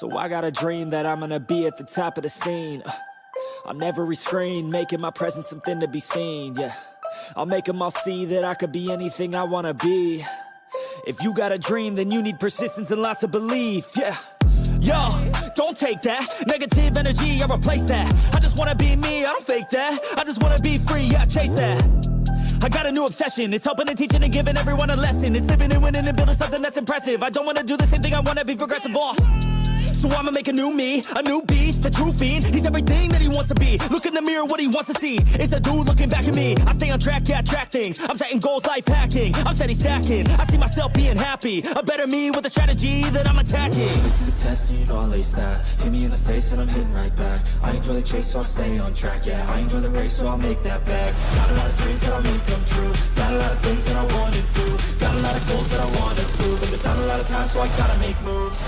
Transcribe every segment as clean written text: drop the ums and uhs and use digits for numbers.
So I got a dream that I'm gonna be at the top of the scene, on every screen, making my presence something to be seen, yeah. I'll make them all see that I could be anything I wanna be. If you got a dream, then you need persistence and lots of belief, yeah. Yo, don't take that negative energy, I replace that. I just wanna be me, I don't fake that. I just wanna be free, yeah, chase that. I got a new obsession, it's helping and teaching and giving everyone a lesson. It's living and winning and building something that's impressive. I don't wanna do the same thing, I wanna be progressive, so I'ma make a new me, a new beast, a true fiend. He's everything that he wants to be. Look in the mirror, what he wants to see is a dude looking back at me. I stay on track, yeah, track things. I'm setting goals, life hacking. I'm steady stacking. I see myself being happy. A better me with a strategy that I'm attacking. Wait to the test and you know I'll ace that. Hit me in the face and I'm hitting right back. I enjoy the chase so I'll stay on track, yeah. I enjoy the race so I'll make that bag. Got a lot of dreams that I'll make come true. Got a lot of things that I wanna do. Got a lot of goals that I wanna prove. And there's not a lot of time so I gotta make moves.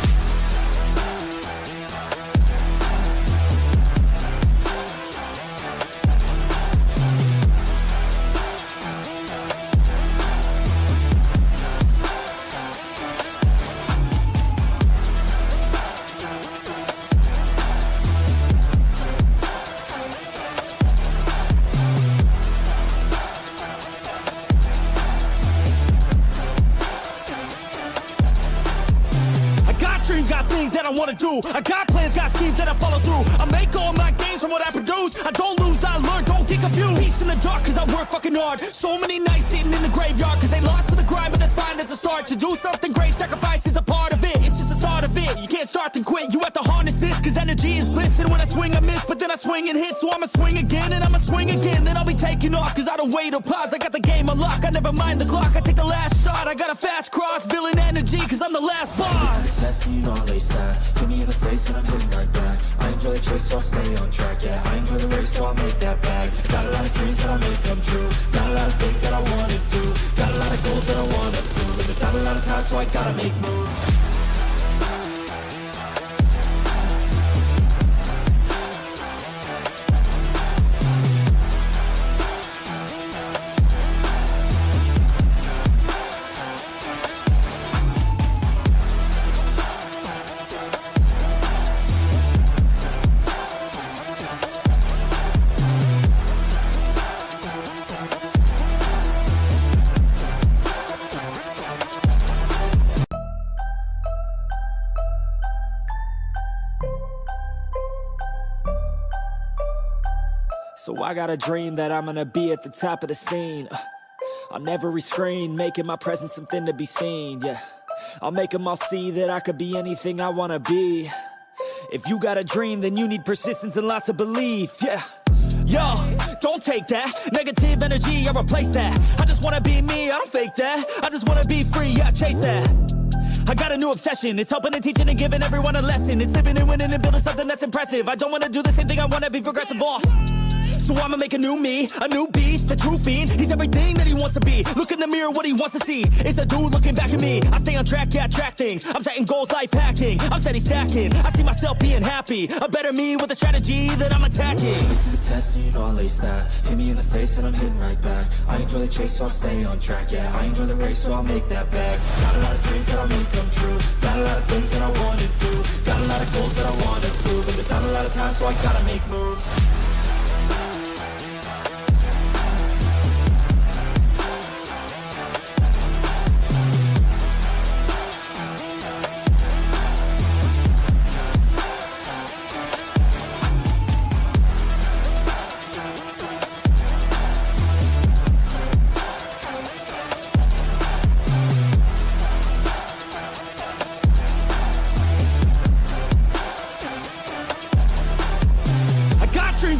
Got things that I wanna do. I got plans, got schemes that I follow through. I make all my gains from what I produce. I don't lose, I learn, don't get confused. Peace in the dark, cause I work fucking hard. So many nights sitting in the graveyard, cause they lost to the grind, but that's fine, that's a start. To do something great, sacrifice is a part of it. It's just the start of it. You can't start then quit, you have to harness this, cause energy is bliss. And when I swing, I miss, but then I swing and hit. So I'ma swing again, and I'ma swing again. Then I'll be taking off, cause I don't wait or pause. I got the game unlocked, I never mind the clock. I take the last shot, I got a fast cross. Villain energy, cause I'm the last boss. Test and you know I'll ace that. Hit me in the face and I'm hitting right back. I enjoy the chase so I'll stay on track, yeah. I enjoy the race so I'll make that bag. Got a lot of dreams that I'll make come true. Got a lot of things that I wanna do. Got a lot of goals that I wanna prove. And there's not a lot of time so I gotta make moves. So I got a dream that I'm gonna be at the top of the scene, on every screen, making my presence something to be seen, yeah. I'll make them all see that I could be anything I wanna be. If you got a dream, then you need persistence and lots of belief, yeah. Yo, don't take that negative energy, I replace that. I just wanna be me, I don't fake that. I just wanna be free, yeah, chase that. I got a new obsession, it's helping and teaching and giving everyone a lesson. It's living and winning and building something that's impressive. I don't wanna do the same thing, I wanna be progressive, so I'ma make a new me, a new beast, a true fiend. He's everything that he wants to be. Look in the mirror, what he wants to see is a dude looking back at me. I stay on track, yeah, track things. I'm setting goals, life hacking. I'm steady stacking. I see myself being happy. A better me with a strategy that I'm attacking. Wait to the test and you know I'll ace that. Hit me in the face and I'm hitting right back. I enjoy the chase so I'll stay on track, yeah. I enjoy the race so I'll make that bag. Got a lot of dreams that I'll make come true. Got a lot of things that I wanna do. Got a lot of goals that I wanna prove. And there's not a lot of time so I gotta make moves.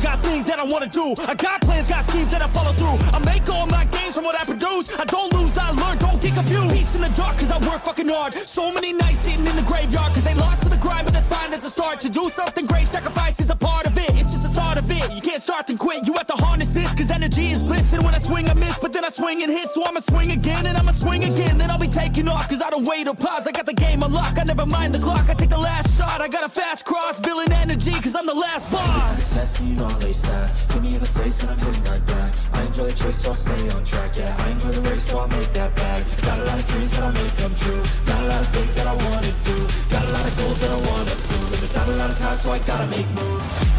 Got things that I wanna do. I got plans, got schemes that I follow through. I make all my gains from what I produce. I don't lose, I learn, don't get confused. Peace in the dark, cause I work fucking hard. So many nights sitting in the graveyard, cause they lost to the grind, but that's fine, that's a start. To do something great, sacrifice is a part of it. It's just the start of it. You can't start then quit, you have to harness this, cause energy is bliss. And when I swing, I miss, but then I swing and hit. So I'ma swing again, and I'ma swing again. Then I'll be taking off, cause I don't wait or pause. I got the game unlocked. lock, I never mind the clock. I take the last shot, I got a fast cross, villain energy, cause I'm the last boss. Test and you know I lace that. Hit me in the face and I'm hitting right back. I enjoy the chase, so I'll stay on track. Yeah, I enjoy the race, so I'll make that bag. Got a lot of dreams that I'll make come true. Got a lot of things that I wanna do. Got a lot of goals that I wanna prove. And there's not a lot of time, so I gotta make moves.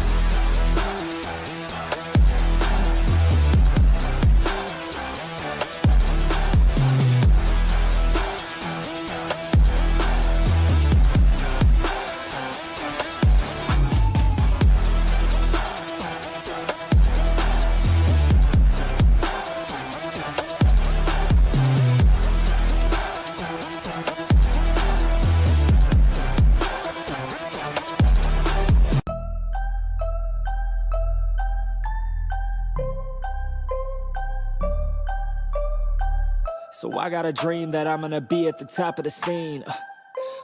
So I got a dream that I'm gonna be at the top of the scene.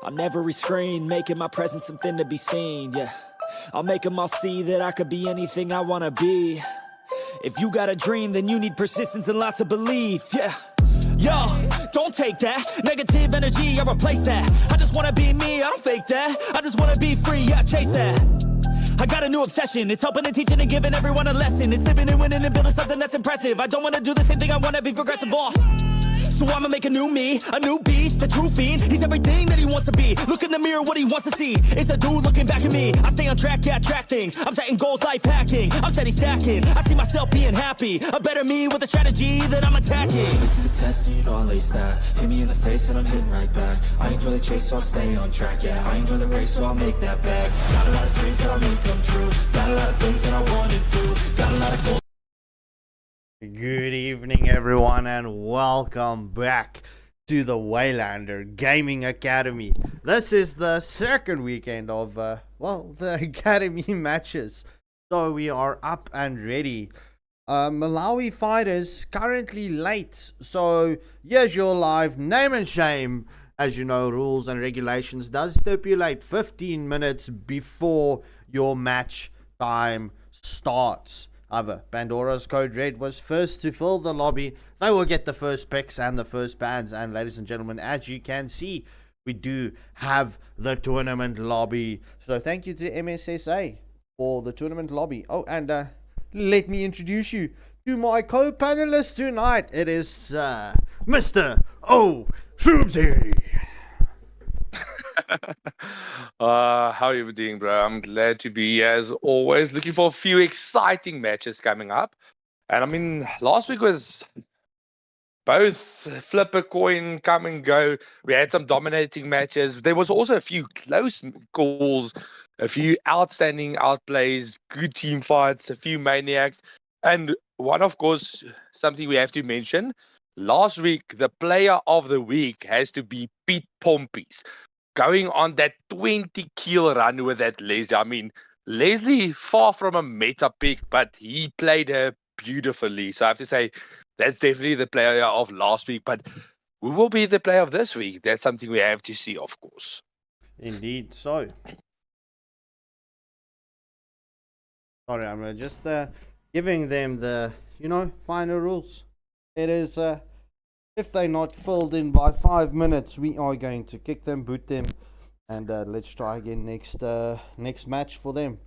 On every screen, making my presence something to be seen, yeah. I'll make them all see that I could be anything I wanna be. If you got a dream, then you need persistence and lots of belief, yeah. Yo, don't take that negative energy, I replace that. I just wanna be me, I don't fake that. I just wanna be free, yeah, chase that. I got a new obsession, it's helping and teaching and giving everyone a lesson. It's living and winning and building something that's impressive. I don't wanna do the same thing, I wanna be progressive, So I'ma make a new me, a new beast, a true fiend. He's everything that he wants to be. Look in the mirror, what he wants to see. It's a dude looking back at me. I stay on track, yeah, track things. I'm setting goals, life hacking. I'm steady stacking. I see myself being happy. A better me with a strategy that I'm attacking. Through the test and you know I lace that. Hit me in the face and I'm hitting right back. I enjoy the chase, so I'll stay on track. Yeah, I enjoy the race, so I'll make that bag. Got a lot of dreams that I'll make come true. Got a lot of things that I wanna do. Got a lot of goals. Good evening, everyone, and welcome back to the Waylander Gaming Academy. This is the second weekend of, the Academy matches. So we are up and ready. Malawi fighters currently late. So here's your live name and shame. As you know, rules and regulations does stipulate 15 minutes before your match time starts. However, Pandora's Code Red was first to fill the lobby. They will get the first picks and the first bans. And ladies and gentlemen, as you can see, we do have the tournament lobby. So thank you to MSSA for the tournament lobby. Oh, and let me introduce you to my co-panelists tonight. It is Mr. O. Shroomsy. How are you doing, bro? I'm glad to be here as always. Looking for a few exciting matches coming up. And I mean, last week was both flip a coin, come and go. We had some dominating matches. There was also a few close calls, a few outstanding outplays, good team fights, a few maniacs. And one, of course, something we have to mention. Last week, the player of the week has to be Pete Pompies. Going on that 20-kill run with that Leslie. I mean, Leslie, far from a meta pick, but he played her beautifully. So I have to say, that's definitely the player of last week. But who will be the player of this week? That's something we have to see, of course. Indeed, so. Sorry, I'm just giving them the, final rules. It is... if they're not filled in by 5 minutes, we are going to kick them, boot them, and let's try again next match for them.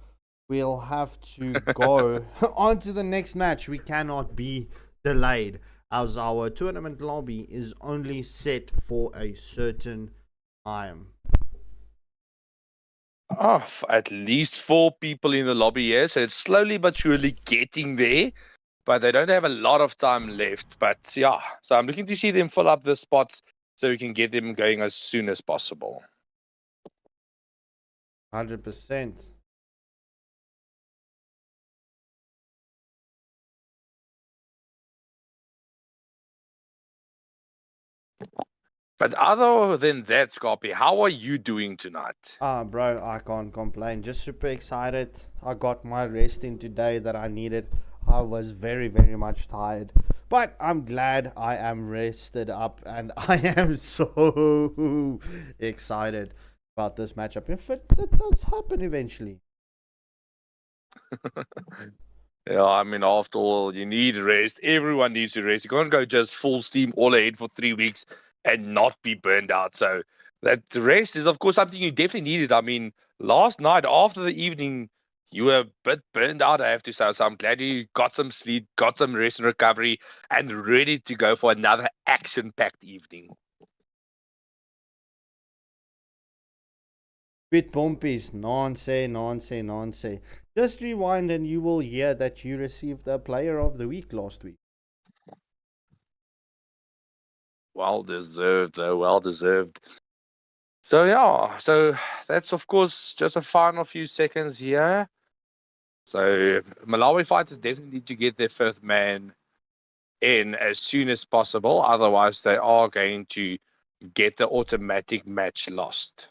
We'll have to go on to the next match. We cannot be delayed, as our tournament lobby is only set for a certain time. At least 4 people in the lobby here, so it's slowly but surely getting there. But they don't have a lot of time left. But yeah, so I'm looking to see them fill up the spots so we can get them going as soon as possible. 100%. But other than that, Scorpy, how are you doing tonight? Bro, I can't complain. Just super excited. I got my rest in today that I needed. I was very, very much tired. But I'm glad I am rested up. And I am so excited about this matchup. If it does happen eventually. Yeah, I mean, after all, you need rest. Everyone needs to rest. You can't go just full steam all ahead for 3 weeks and not be burned out. So that the rest is, of course, something you definitely needed. I mean, last night after the evening, you were a bit burned out, I have to say. So I'm glad you got some sleep, got some rest and recovery, and ready to go for another action-packed evening. Bit bumpies, nonsense. Just rewind and you will hear that you received the Player of the Week last week. Well deserved, though. Well deserved. So yeah, so that's of course just a final few seconds here. So Malawi fighters definitely need to get their fifth man in as soon as possible. Otherwise, they are going to get the automatic match lost.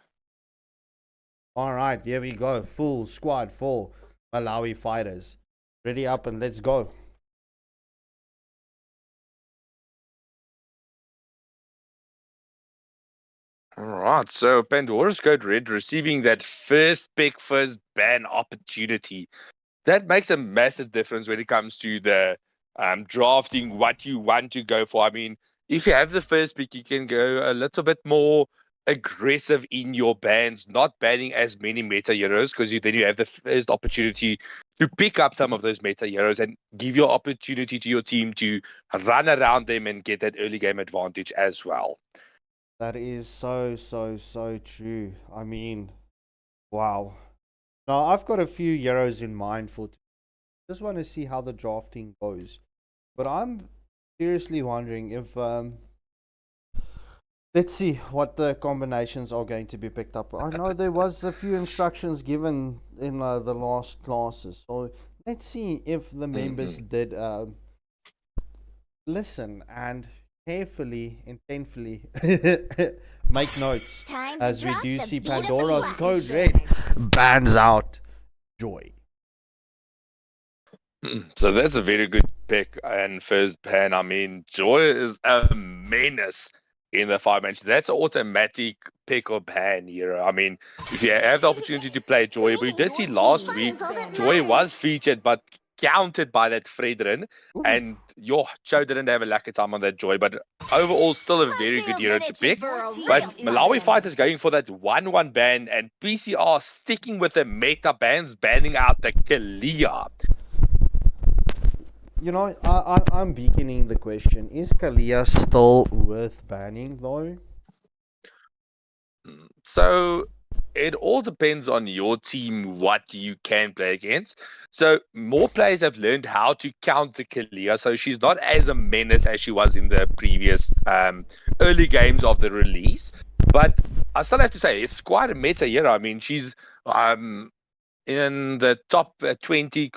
All right, here we go. Full squad for Malawi fighters. Ready up and let's go. All right, so Pandora's Code Red receiving that first pick, first ban opportunity. That makes a massive difference when it comes to the drafting what you want to go for. I mean, if you have the first pick, you can go a little bit more aggressive in your bans, not banning as many meta heroes, because then you have the first opportunity to pick up some of those meta heroes and give your opportunity to your team to run around them and get that early game advantage as well. That is so true. I mean, wow. Now, I've got a few heroes in mind for just want to see how the drafting goes. But I'm seriously wondering if let's see what the combinations are going to be picked up. I know there was a few instructions given in the last classes. So let's see if the members did listen and carefully, intentfully make notes as we do see Pandora's Code Red bans out Joy. So that's a very good pick and first ban. I mean, Joy is a menace in the 5-man. That's an automatic pick or ban here. I mean, if you have the opportunity to play Joy, we did see last week, Joy was featured, but counted by that Fredrin, and your Joe didn't have a lucky time on that Joy, but overall still a very good hero to pick. But Malawi fighters going for that 1-1 ban, and PCR sticking with the meta bans, banning out the Kalia. You know, I'm beginning the question. Is Kalia still worth banning though? So it all depends on your team, what you can play against. So more players have learned how to counter Kalia, so she's not as a menace as she was in the previous early games of the release. But I still have to say, it's quite a meta hero. I mean, she's in the top 20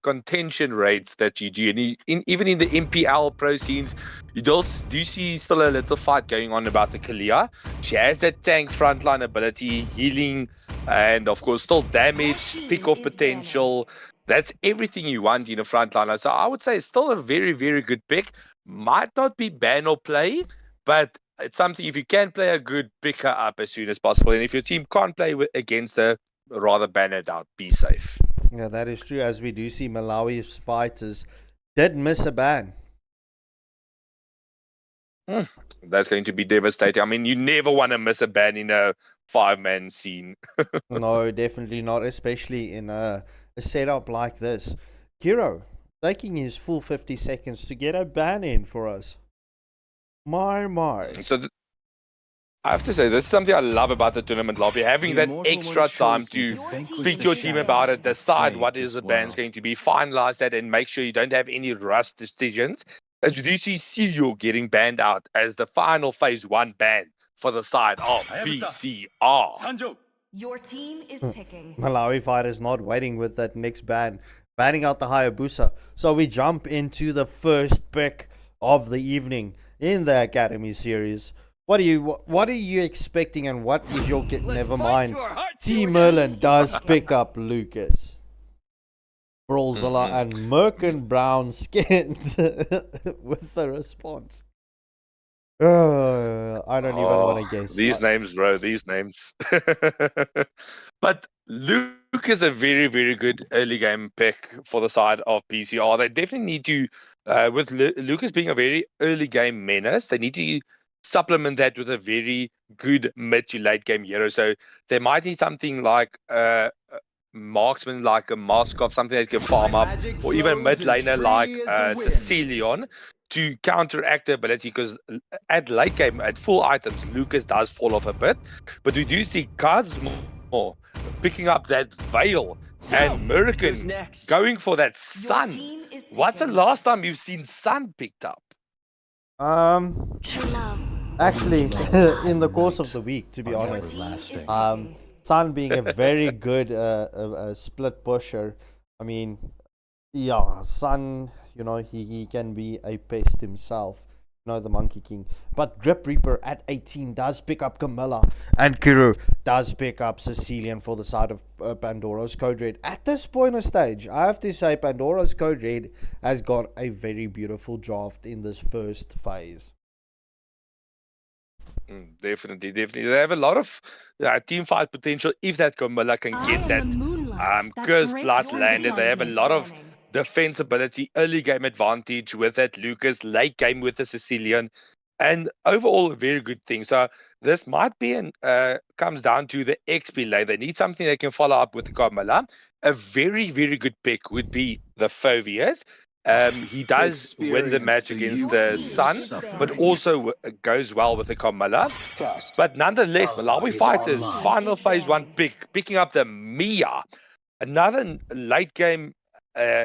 contention rates that you do, and even in the MPL pro scenes, you do see still a little fight going on about the Kalia. She has that tank frontline ability, healing, and of course still damage, pick off potential. That's everything you want in a frontliner. So I would say it's still a very, very good pick. Might not be ban or play, but it's something, if you can play a good, pick her up as soon as possible. And if your team can't play against her, rather ban it out. Be safe. Yeah, that is true. As we do see, Malawi's fighters did miss a ban. That's going to be devastating. I mean, you never want to miss a ban in a 5-man scene. No, definitely not, especially in a setup like this. Kiro taking his full 50 seconds to get a ban in for us. My. So I have to say, this is something I love about the tournament lobby, having that extra time to speak to your team about it, decide what is the ban's going to be, finalize that, and make sure you don't have any rush decisions. As you do see Celio getting banned out as the final phase 1 ban for the side of PCR. Your team is picking. Malawi fighters not waiting with that next ban, banning out the Hayabusa. So we jump into the first pick of the evening in the Academy series. What are you expecting, and what is your get? Never mind. T Merlin does pick up Lucas, Brawlzilla, and Merkin Brown skins with the response. I don't even want to guess. These names, bro. These names. But Luke is a very, very good early game pick for the side of PCR. They definitely need to, with Lucas being a very early game menace, they need to supplement that with a very good mid to late game hero. So they might need something like marksman, like a Moskov, something that can farm up, or even mid laner like Cecilion to counteract the ability, because at late game, at full items, Lucas does fall off a bit. But we do see Cosmo picking up that Veil and Murican going for that Sun. team is What's the picking. last time you've seen Sun picked up? Actually, in the course of the week, to be honest, Sun being a very good split pusher. I mean, yeah, Sun, he can be a pest himself. The Monkey King. But Grip Reaper at 18 does pick up Camilla, and Kuru does pick up Sicilian for the side of Pandora's Code Red. At this point of stage, I have to say Pandora's Code Red has got a very beautiful draft in this first phase. Definitely. They have a lot of team fight potential if that Camilla can get that Cursed Blood landed. They have a lot of defense ability, early game advantage with that Lucas, late game with the Sicilian, and overall a very good thing. So this might be comes down to the XP lane. They need something they can follow up with the Camilla. A very, very good pick would be the Phoveus. He does win the match against the Sun, but also goes well with the Camilla. But nonetheless, Malawi Fighters final phase 1 picking up the Mia, another late game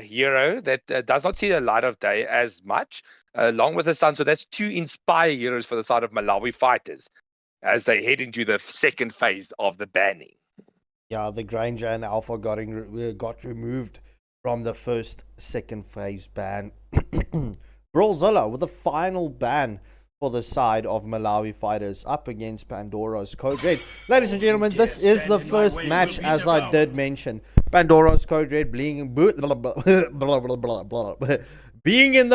hero that does not see the light of day as much, along with the Sun. So that's 2 Inspire heroes for the side of Malawi Fighters as they head into the second phase of the banning. Yeah, the Granger and Alpha got removed from the second phase ban. Brawlzilla with the final ban for the side of Malawi Fighters up against Pandora's Code Red. Ladies and gentlemen, this is the first match, as I did mention. Pandora's Code Red being in the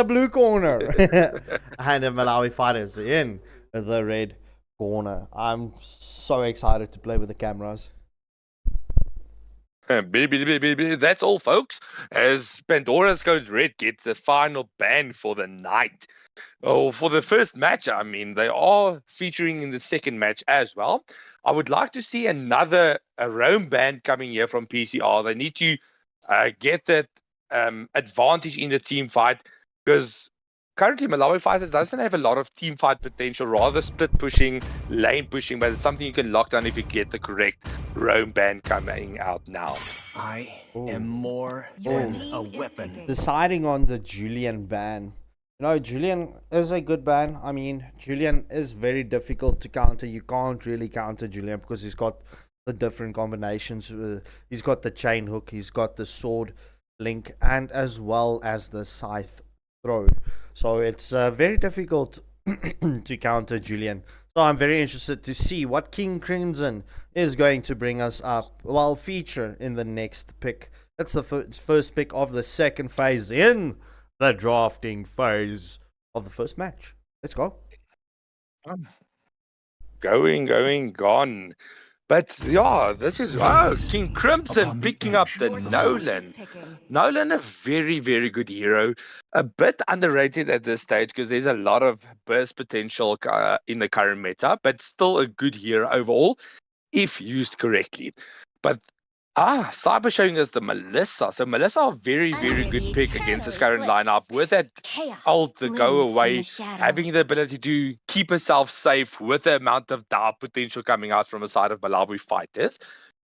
blue corner and the Malawi Fighters in the red corner. I'm so excited to play with the cameras. That's all, folks, as Pandora's Code Red gets the final ban for the night. Oh, for the first match, I mean, they are featuring in the second match as well. I would like to see a roam ban coming here from PCR. They need to get that advantage in the team fight, because currently Malawi Fighters doesn't have a lot of team fight potential, rather split pushing, lane pushing, but it's something you can lock down if you get the correct roam ban coming out now. I am more Your than team a is weapon. picking. Deciding on the Julian ban. Julian is a good ban. I mean, Julian is very difficult to counter. You can't really counter Julian because he's got the different combinations. He's got the chain hook, he's got the sword link, and as well as the scythe throw. So it's very difficult to counter Julian. So I'm very interested to see what King Crimson is going to bring us up, feature in the next pick. That's the first pick of the second phase in the drafting phase of the first match. Let's go. Gone. But yeah, this is King Crimson picking up the Nolan. Nolan, a very, very good hero. A bit underrated at this stage because there's a lot of burst potential in the current meta, but still a good hero overall if used correctly. But Cyber showing us the Melissa. So Melissa, a very, very good pick against this current lineup with that ult, the go away, having the ability to keep herself safe with the amount of dark potential coming out from the side of Malawi Fighters.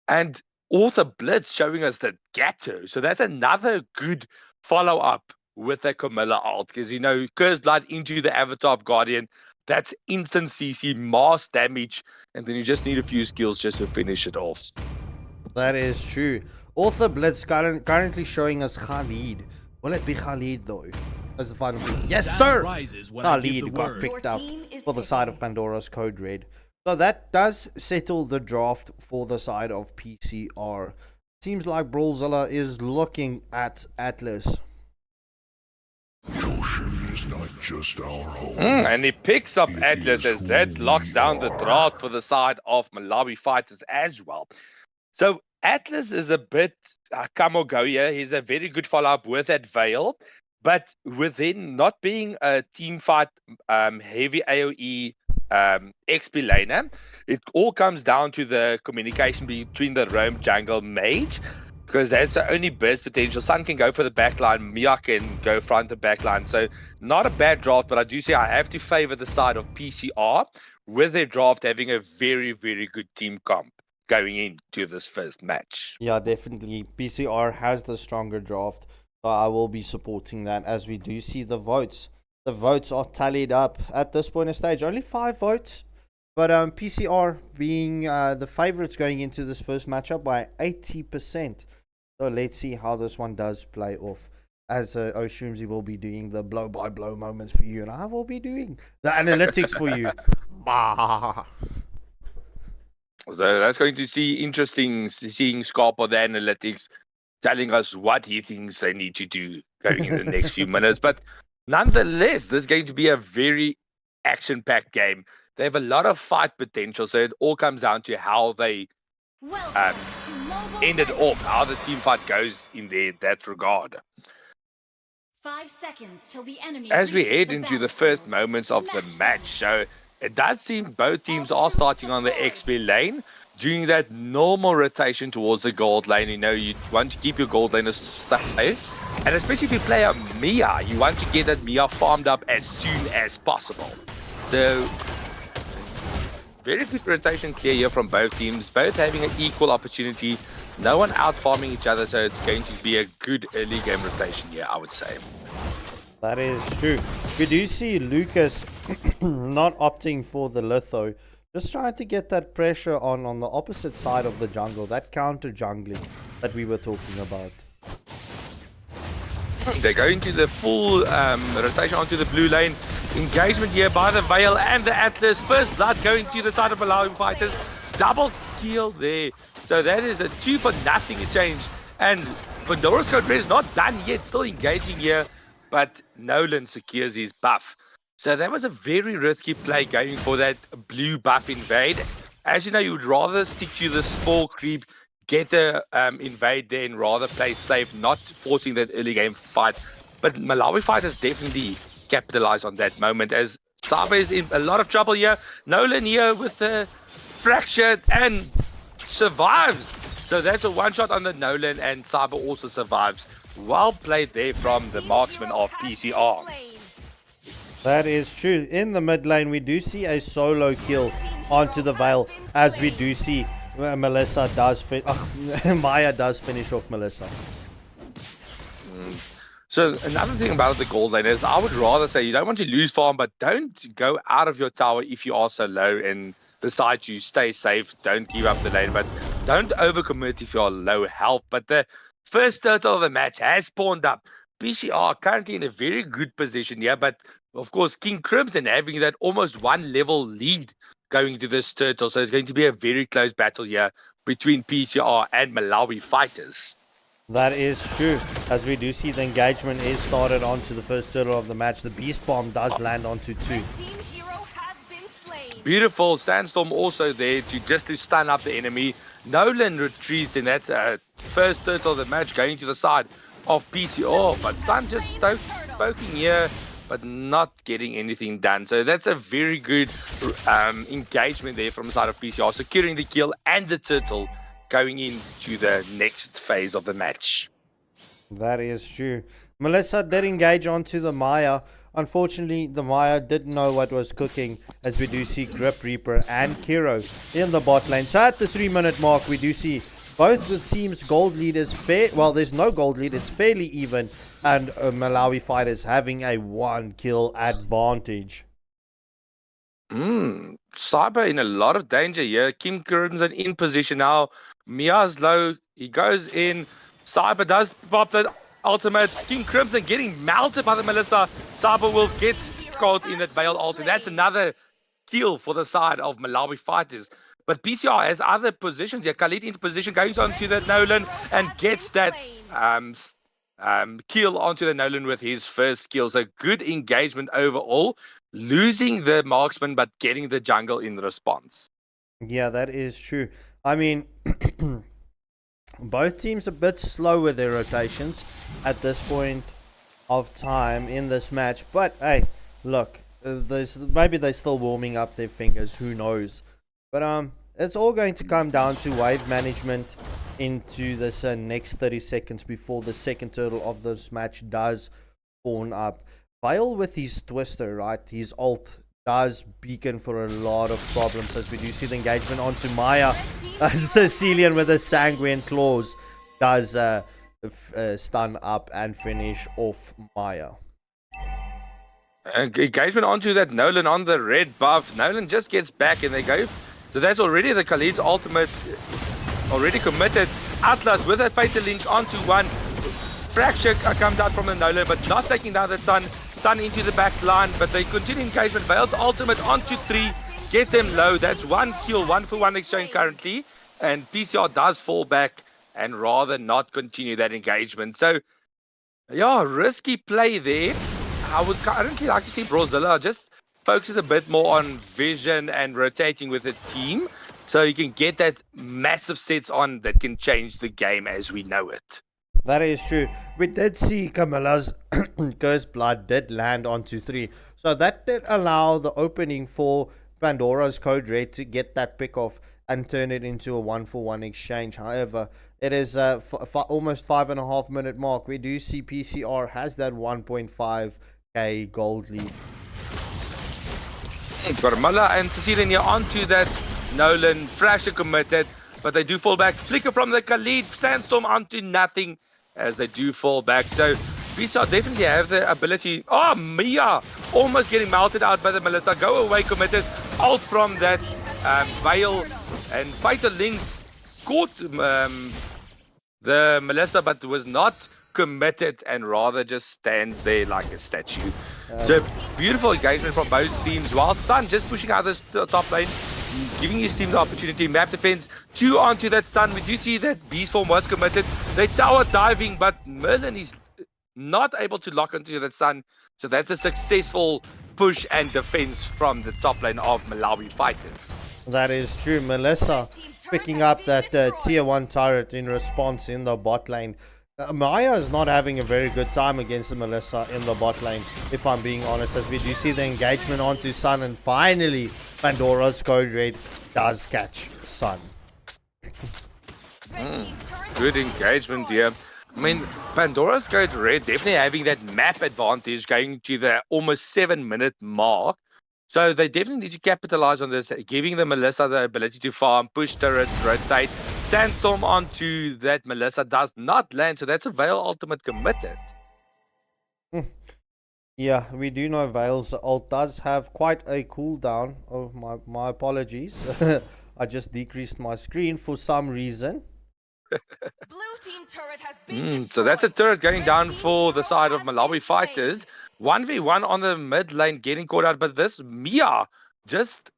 And also Blitz showing us the Gatto. So that's another good follow-up with the Camilla ult, because Cursed Blood into the Avatar of Guardian. That's instant CC, mass damage, and then you just need a few skills just to finish it off. That is true. Author Blitz currently showing us Khalid. Will it be Khalid though? As the final pick. Yes, sir! Khalid got picked up for the side of Pandora's Code Red. So that does settle the draft for the side of PCR. Seems like Brawlzilla is looking at Atlas. The ocean is not just our home. And he picks up It Atlas is as that who locks we down the are. draft for the side of Malawi Fighters as well. So Atlas is a bit Kamogoya. He's a very good follow-up with that Veil. But within not being a team fight heavy AoE XP laner. It all comes down to the communication between the roam jungle mage, because that's the only burst potential. Sun can go for the backline, Mia can go front and backline. So not a bad draft, but I do say I have to favor the side of PCR with their draft having a very, very good team comp going into this first match. Yeah, definitely. PCR has the stronger draft. So I will be supporting that as we do see the votes. The votes are tallied up at this point in stage. Only 5 votes. But PCR being the favorites going into this first matchup by 80%. So let's see how this one does play off. As Oshumzi will be doing the blow-by-blow moments for you. And I will be doing the analytics for you. Bah. So that's going to see interesting seeing Scarpa the analytics telling us what he thinks they need to do going in the next few minutes. But nonetheless, this is going to be a very action-packed game. They have a lot of fight potential, so it all comes down to how they end it off, how the team fight goes in that regard. 5 seconds till the enemy As we reaches head the into the battlefield. first moments of the Smash match, so it does seem both teams are starting on the XP lane, doing that normal rotation towards the gold lane. You know, you want to keep your gold lane safe, and especially if you play a Mia, you want to get that Mia farmed up as soon as possible. So very good rotation clear here from both teams, both having an equal opportunity. No one out farming each other, so it's going to be a good early game rotation here, I would say. That is true. We do see Lucas not opting for the litho, just trying to get that pressure on the opposite side of the jungle, that counter jungling that we were talking about. They're going to the full rotation onto the blue lane. Engagement here by the Veil and the Atlas. First blood going to the side of Malawi fighters. Double kill there. So that is a 2-for-nothing exchange. And Pandora's Code Red is not done yet. Still engaging here. But Nolan secures his buff. So that was a very risky play going for that blue buff invade. As you know, you would rather stick to the small creep, get the invade there and rather play safe, not forcing that early game fight. But Malawi fighters definitely capitalize on that moment as Sabe is in a lot of trouble here. Nolan here with the fracture and survives. So that's a one-shot on the Nolan, and Sabe also survives. Well played there from the marksman of PCR. That is true. In the mid lane, we do see a solo kill onto the Veil, as we do see Melissa does Maya does finish off Melissa. So another thing about the gold lane is I would rather say you don't want to lose farm, but don't go out of your tower if you are so low and decide to stay safe. Don't give up the lane, but don't overcommit if you are low health. But the first turtle of the match has spawned up. PCR currently in a very good position here, but of course King Crimson having that almost 1 level lead going to this turtle. So it's going to be a very close battle here between PCR and Malawi fighters. That is true, as we do see the engagement is started onto the first turtle of the match. The beast bomb does land onto 2. Beautiful sandstorm also there to stun up the enemy. Nolan retreats, and that's a first turtle of the match going to the side of PCR. But Sun just poking here, but not getting anything done. So that's a very good engagement there from the side of PCR, securing the kill and the turtle going into the next phase of the match. That is true. Melissa did engage onto the Maya. Unfortunately, the Maya didn't know what was cooking, as we do see Grip Reaper and Kiro in the bot lane. So at the 3-minute mark, we do see both the team's gold leaders well, there's no gold lead, it's fairly even, and Malawi fighters having a 1-kill advantage. Cyber in a lot of danger here. King Crimson in position now. Mia's low. He goes in. Cyber does pop the ultimate. King Crimson getting melted by the Melissa. Cyber will get caught in that Veil ult. And that's another kill for the side of Malawi fighters. But PCR has other positions here. Khalid in position, goes on to the Nolan and gets that kill onto the Nolan with his first kill. So good engagement overall. Losing the marksman, but getting the jungle in response. Yeah, that is true. I mean, both teams a bit slow with their rotations at this point of time in this match. But hey, look, maybe they're still warming up their fingers. Who knows? But it's all going to come down to wave management into this next 30 seconds before the second turtle of this match does spawn up. Vale with his twister, right? His ult does beacon for a lot of problems, as we do see the engagement onto Maya. Sicilian with a sanguine claws does stun up and finish off Maya. Engagement onto that Nolan on the red buff. Nolan just gets back and they go. So that's already the Khalid's ultimate already committed. Atlas with a fatal link onto one. Fracture comes out from the Nolan, but not taking down that Sun. Sun into the back line, but they continue engagement. Vale's ultimate onto 3. Get them low. That's 1 kill, 1-for-1 exchange currently. And PCR does fall back and rather not continue that engagement. So, yeah, risky play there. I would currently like to see Brozilla just focus a bit more on vision and rotating with the team so you can get that massive sets on that can change the game as we know it. That is true. We did see Camilla's Cursed Blood did land onto 3. So that did allow the opening for Pandora's Code Red to get that pick off and turn it into a 1-for-1 exchange. However, it is almost 5.5 minute mark. We do see PCR has that 1.5k gold lead. Guatemala and Sicilian here onto that Nolan. Fracture committed, but they do fall back. Flicker from the Khalid. Sandstorm onto nothing as they do fall back. So PCR definitely have the ability. Oh, Mia almost getting melted out by the Melissa. Go away committed. Ult from that Vale and Fighter Links caught the Melissa, but was not committed and rather just stands there like a statue. So beautiful engagement from both teams, while Sun just pushing out this top lane, giving his team the opportunity. Map defense 2 onto that Sun. We do see that Beast form was committed. They tower diving, but Merlin is not able to lock onto that Sun. So that's a successful push and defense from the top lane of Mlbb fighters. That is true. Melissa picking up that tier 1 turret in response in the bot lane. Maya is not having a very good time against the Melissa in the bot lane, if I'm being honest, as we do see the engagement onto Sun, and finally Pandora's Code Red does catch Sun. Good engagement here. I mean, Pandora's Code Red definitely having that map advantage going to the almost 7-minute mark. So they definitely need to capitalize on this, giving the Melissa the ability to farm, push turrets, rotate. Sandstorm onto that Melissa does not land, so that's a Vale ultimate committed. Yeah, we do know Vale's ult does have quite a cooldown. Oh, my apologies. I just decreased my screen for some reason. Blue team turret has been So that's a turret going down for the side of Mlbb fighters. 1v1 on the mid lane, getting caught out, but this Mia just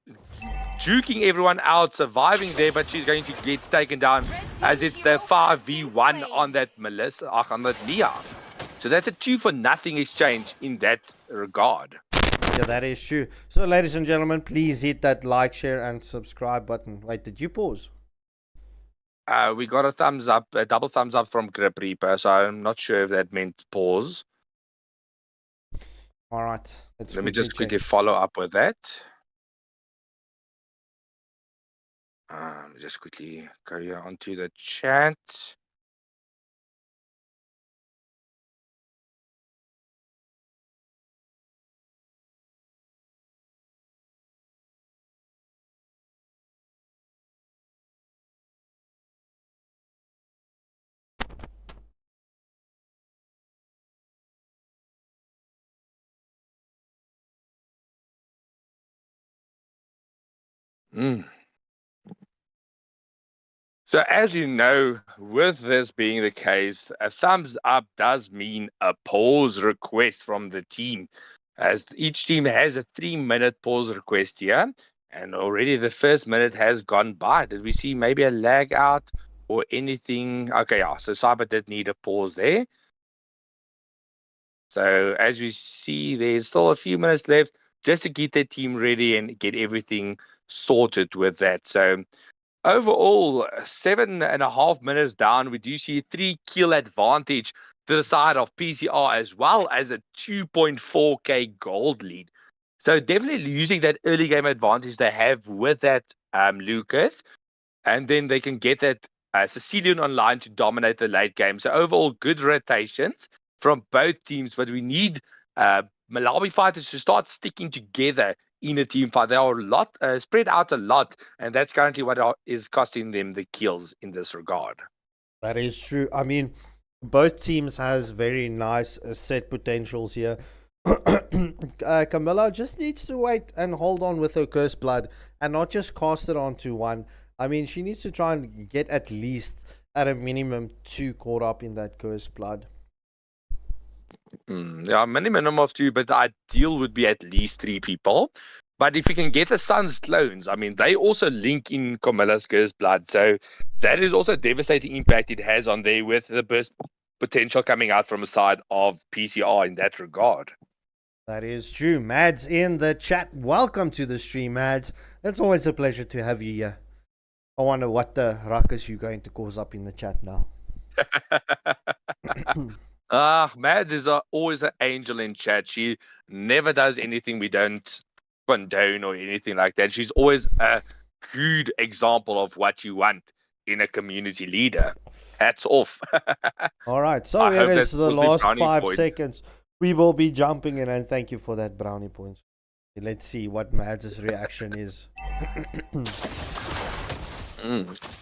juking everyone out, surviving there, but she's going to get taken down as it's the 5v1 on that Melissa, on that Mia. So that's a 2-for-0 exchange in that regard. Yeah, that is true. So ladies and gentlemen, please hit that like, share and subscribe button. Wait, did you pause? We got a thumbs up, a double thumbs up from Grip Reaper, so I'm not sure if that meant pause. All right. Let me just quickly follow up with that. Just quickly go here onto the chat. So as you know, with this being the case, a thumbs up does mean a pause request from the team, as each team has a 3-minute pause request here, and already the first minute has gone by. Did we see maybe a lag out or anything? Okay, yeah, so Cyber did need a pause there. So as we see, there's still a few minutes left just to get their team ready and get everything sorted with that. So overall, 7.5 minutes down, we do see a 3-kill advantage to the side of PCR, as well as a 2.4k gold lead. So definitely using that early game advantage they have with that Lucas, and then they can get that Sicilian online to dominate the late game. So overall, good rotations from both teams, but we need Mlbb fighters to start sticking together in a team fight. They are a lot spread out a lot, and that's currently what is costing them the kills in this regard. That is true. I mean, both teams has very nice set potentials here. Camilla just needs to wait and hold on with her cursed blood and not just cast it onto one. I mean, she needs to try and get at least, at a minimum, 2 caught up in that cursed blood. Yeah, minimum of 2, but the ideal would be at least 3 people. But if you can get the Sun's clones, I mean, they also link in Camilla's cursed blood. So that is also a devastating impact it has on there with the burst potential coming out from the side of PCR in that regard. That is true. Mads in the chat. Welcome to the stream, Mads. It's always a pleasure to have you here. I wonder what the ruckus you're going to cause up in the chat now. Mads is always an angel in chat. She never does anything we don't condone or anything like that. She's always a good example of what you want in a community leader. Hats off. All right, so here is the last 5 points. seconds. We will be jumping in, and thank you for that brownie points. Let's see what Mads' reaction is.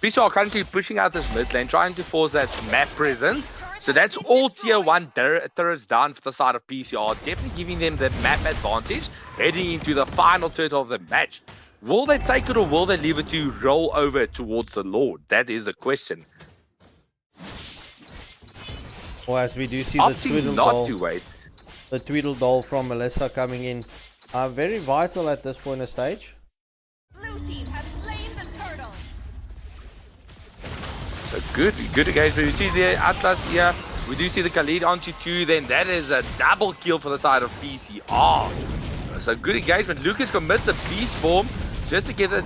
People are currently pushing out this mid lane, trying to force that map presence. So that's all tier 1 turrets down for the side of PCR, definitely giving them the map advantage, heading into the final third of the match. Will they take it or will they leave it to roll over towards the Lord? That is the question. Well, as we do see the Tweedle Doll from Melissa coming in, very vital at this point of stage. Blue team has slain the turtle. A good engagement. We see the Atlas here. We do see the Khalid onto 2. Then that is a double kill for the side of PCR. So good engagement. Lucas commits the beast form just to get a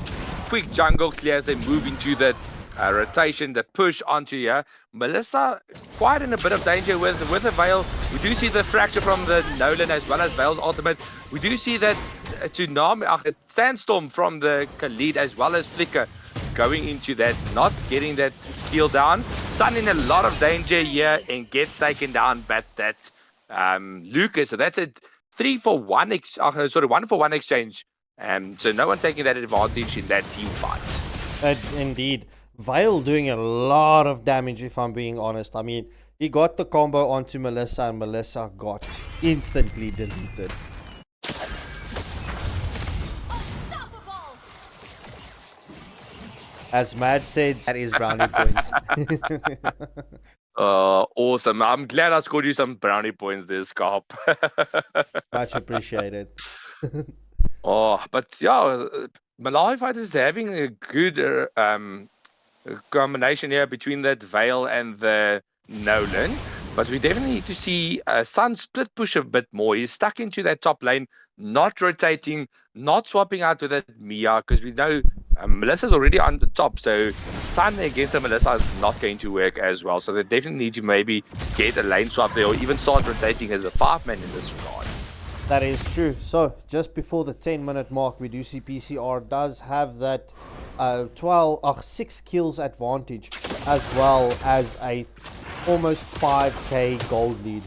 quick jungle clear as they move into the rotation, the push onto here. Melissa quite in a bit of danger with the Veil. We do see the fracture from the Nolan as well as Veil's ultimate. We do see that Tsunami, Sandstorm from the Khalid as well as Flicker going into that, not getting that kill down. Sun in a lot of danger here and gets taken down by that Lucas. So that's a 1-for-1 exchange. So no one taking that advantage in that team fight. Indeed. Veil doing a lot of damage, if I'm being honest. I mean, he got the combo onto Melissa and Melissa got instantly deleted. As Mad said, that is brownie points. Awesome. I'm glad I scored you some brownie points there, Scarp. Much appreciated. But yeah, Malawi Fighter is having a good combination here between that Veil and the Nolan. But we definitely need to see Sun split push a bit more. He's stuck into that top lane, not rotating, not swapping out with that Mia, because we know Melissa's already on the top. So Sun against the Melissa is not going to work as well. So they definitely need to maybe get a lane swap there or even start rotating as a 5-man in this regard. That is true. So just before the 10-minute mark, we do see PCR does have that 6 kills advantage, as well as a almost 5k gold lead.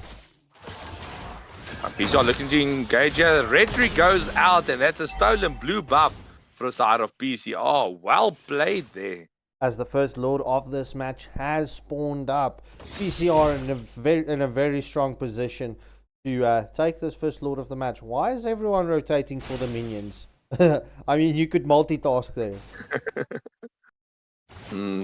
PCR looking to engage here. Rhetoric goes out, and that's a stolen blue buff for the side of PCR. Well played there. As the first lord of this match has spawned up, PCR in a very strong position to take this first lord of the match. Why is everyone rotating for the minions? I mean, you could multitask there.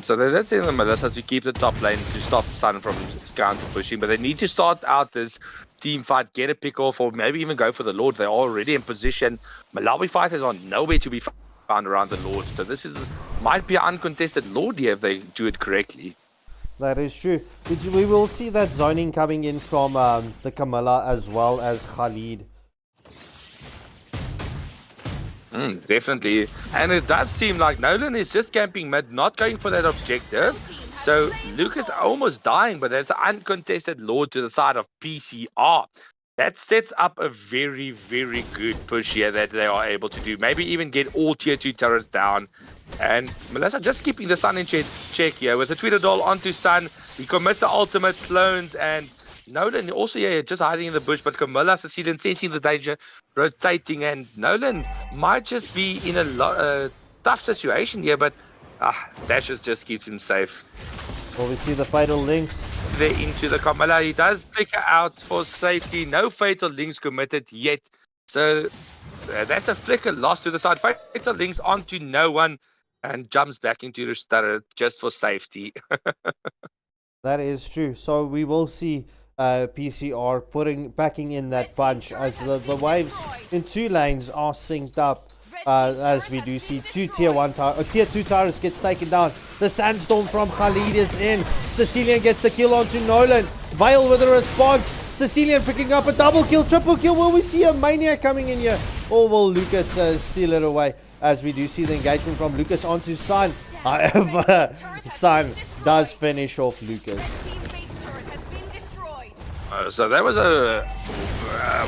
So that's in the Melissa to keep the top lane to stop Sun from counter pushing, but they need to start out this team fight, get a pick off, or maybe even go for the Lord. They're already in position. Malawi fighters are nowhere to be found around the Lord, so this might be an uncontested Lord here if they do it correctly. That is true. We will see that zoning coming in from the Camilla as well as Khalid. Definitely. And it does seem like Nolan is just camping mid, not going for that objective. So Lucas almost dying, but that's an uncontested Lord to the side of PCR. that sets up a very, very good push here that they are able to do. Maybe even get all tier 2 turrets down. And Melissa just keeping the Sun in check here with the Tweedledall onto Sun. He commits the ultimate clones, and Nolan also, yeah, just hiding in the bush. But Camilla, Cecilian sensing the danger, rotating, and Nolan might just be in a tough situation here, but Dashes just keeps him safe. Well, we see the fatal links. There into the Kamala. He does flicker out for safety. No fatal links committed yet. So that's a flicker lost to the side. Fatal links onto no one and jumps back into the stutter just for safety. That is true. So we will see PCR packing in that punch as the waves in 2 lanes are synced up. As we do see 2 tier 2 towers gets taken down. The sandstorm from Khalid is in. Cecilian gets the kill onto Nolan. Vale with a response. Cecilian picking up a double kill, triple kill. Will we see a Maniac coming in here? Or will Lucas steal it away? As we do see the engagement from Lucas onto Sun. However, Sun does finish off Lucas. So that was a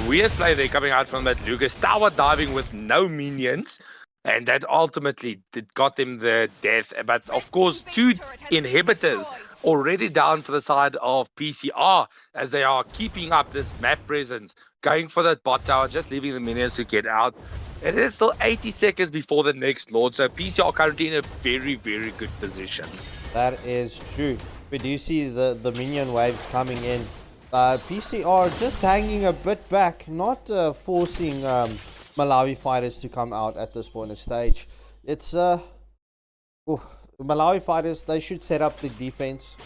weird play there coming out from that Lucas. Tower diving with no minions. And that ultimately got them the death. But of course, 2 inhibitors already down for the side of PCR as they are keeping up this map presence. Going for that bot tower, just leaving the minions to get out. It is still 80 seconds before the next Lord. So PCR currently in a very, very good position. That is true. We do see the minion waves coming in. PCR just hanging a bit back, not forcing Malawi fighters to come out at this point of stage. It's Malawi fighters, they should set up the defense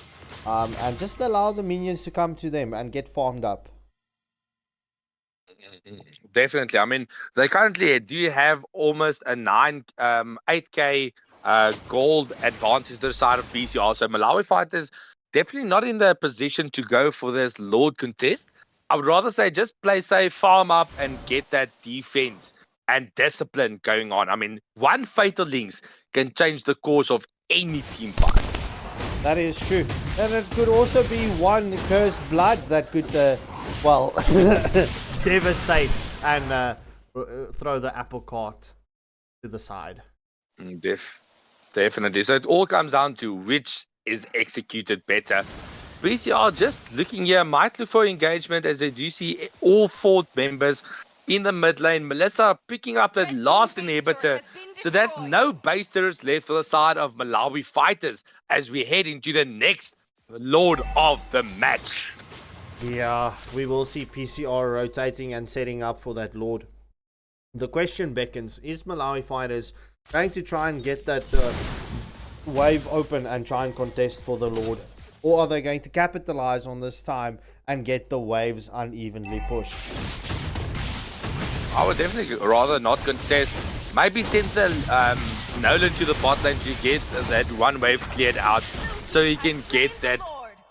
and just allow the minions to come to them and get farmed up. Definitely. I mean, they currently do have almost a 8k gold advantage to the side of PCR. So Malawi fighters definitely not in the position to go for this Lord contest. I would rather say just play safe, farm up, and get that defense and discipline going on. I mean, one fatal links can change the course of any team fight. That is true. And it could also be one cursed blood that could, devastate and throw the apple cart to the side. Definitely. So it all comes down to which is executed better. PCR just looking here, might look for engagement as they do see all 4 members in the mid lane. Melissa picking up that last inhibitor. So that's no base turrets left for the side of Malawi fighters as we head into the next Lord of the match. Yeah, we will see PCR rotating and setting up for that Lord. The question beckons, is Malawi fighters going to try and get that wave open and try and contest for the Lord? Or are they going to capitalize on this time and get the waves unevenly pushed? I would definitely rather not contest. Maybe send the Nolan to the bot lane to get that one wave cleared out so he can get that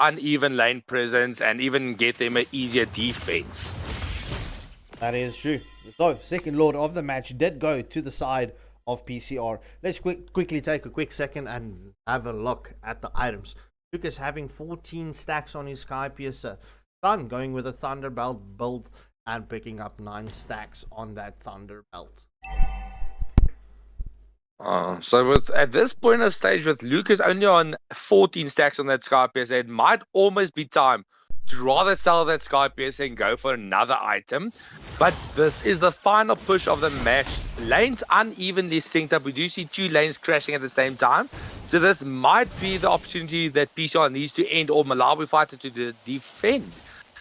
uneven lane presence and even get them an easier defense. That is true. So, second Lord of the match did go to the side of PCR. Let's quickly take a quick second and have a look at the items. Lucas having 14 stacks on his Sky Piercer. Sun going with a Thunderbelt build and picking up 9 stacks on that Thunderbelt. So at this point of stage with Lucas only on 14 stacks on that Sky PSA, it might almost be time to rather sell that Sky PSA and go for another item. But this is the final push of the match. Lanes unevenly synced up. We do see 2 lanes crashing at the same time. So this might be the opportunity that PCR needs to end or Malawi fighter to defend.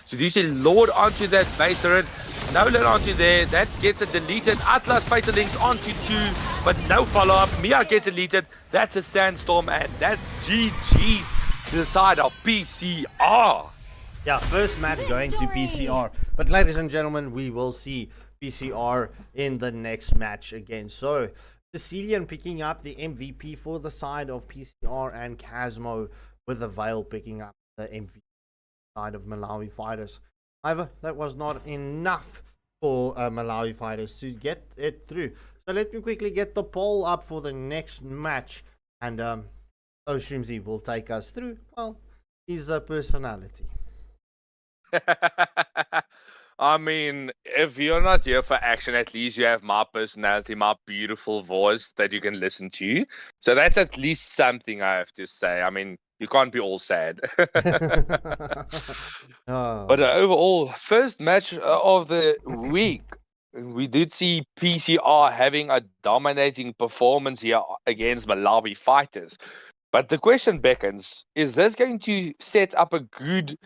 So do you see Lord onto that base turret, Nolan onto there, that gets it deleted, Atlas Fatal Links onto 2, but no follow-up, Mia gets deleted, that's a Sandstorm, and that's GG's to the side of PCR. Yeah, first match going to PCR, but ladies and gentlemen, we will see PCR in the next match again. So, Cecilian picking up the MVP for the side of PCR and Casmo with the Veil picking up the MVP. Side of Malawi fighters. However, that was not enough for Malawi fighters to get it through. So let me quickly get the poll up for the next match, and Oshrimzi will take us through, well, his personality. I mean, if you're not here for action, at least you have my personality, my beautiful voice that you can listen to. So that's at least something I have to say. I mean, you can't be all sad. Oh. But overall, first match of the week, we did see PCR having a dominating performance here against Mlbb fighters. But the question beckons, is this going to set up a good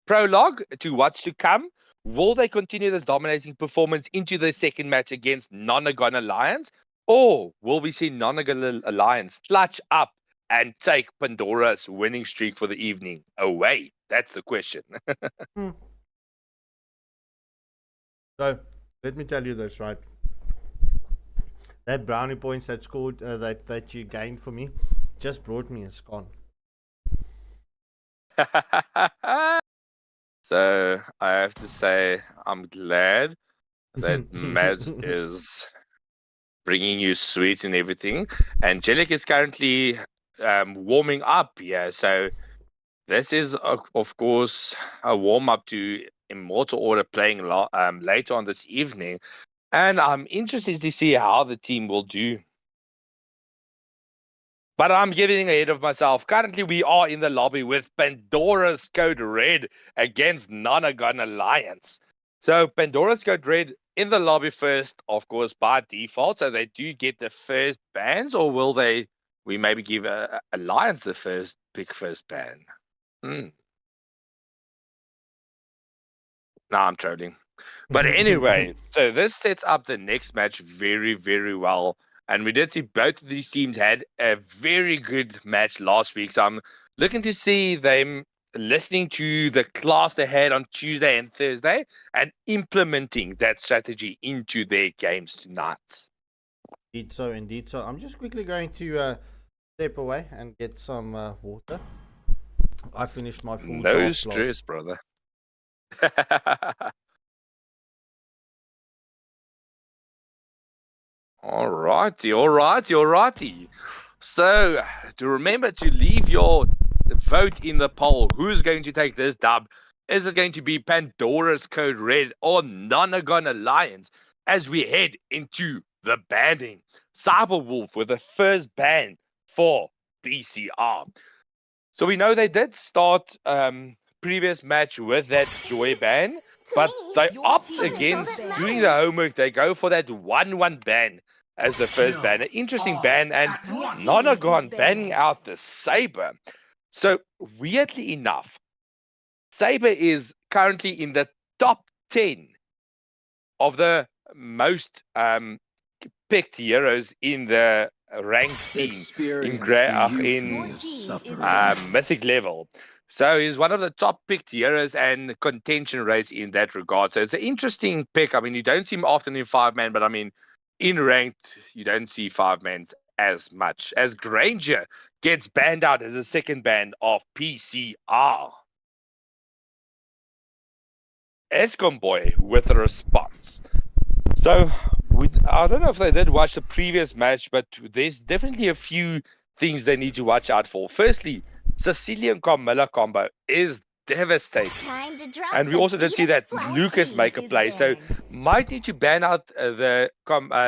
prologue to what's to come? Will they continue this dominating performance into the second match against Nonagon Alliance? Or will we see Nonagon Alliance clutch up and take Pandora's winning streak for the evening away? That's the question. So let me tell you this, right? That brownie points that scored that you gained for me just brought me a scone. So I have to say, I'm glad that Mads is bringing you sweets and everything. And Jellic is currently warming up here. So this is, of course, a warm up to Immortal Order playing later on this evening. And I'm interested to see how the team will do. But I'm getting ahead of myself. Currently, we are in the lobby with Pandora's Code Red against Nonagon Alliance. So Pandora's Code Red in the lobby first, of course, by default. So they do get the first bans, or will we maybe give Alliance the first ban? No, I'm trolling. But anyway, so this sets up the next match very, very well. And we did see both of these teams had a very good match last week. So I'm looking to see them listening to the class they had on Tuesday and Thursday and implementing that strategy into their games tonight. Indeed so. I'm just quickly going to step away and get some water. I finished my full No draft stress, brother. Alrighty. So, to remember to leave your vote in the poll. Who's going to take this dub? Is it going to be Pandora's Code Red or Nonagon Alliance as we head into the banning? Cyberwolf with the first ban for BCR. So we know they did start previous match with that Joy ban, but they opt against doing the homework. They go for that 1-1 ban as the first ban. An interesting ban, and Nonagon banning out the Saber. So weirdly enough, Saber is currently in the top 10 of the most picked heroes in the ranked scene in mythic level. So he's one of the top picked heroes and contention rates in that regard. So it's an interesting pick. I mean, you don't see him often in 5-man, but I mean, in ranked, you don't see 5-mans as much. As Granger gets banned out as a second ban of PCR. Escom Boy with a response. So I don't know if they did watch the previous match, but there's definitely a few things they need to watch out for. Firstly, Sicilian Carmilla combo is devastating. And we also did see that Lucas make a play. So might need to ban out the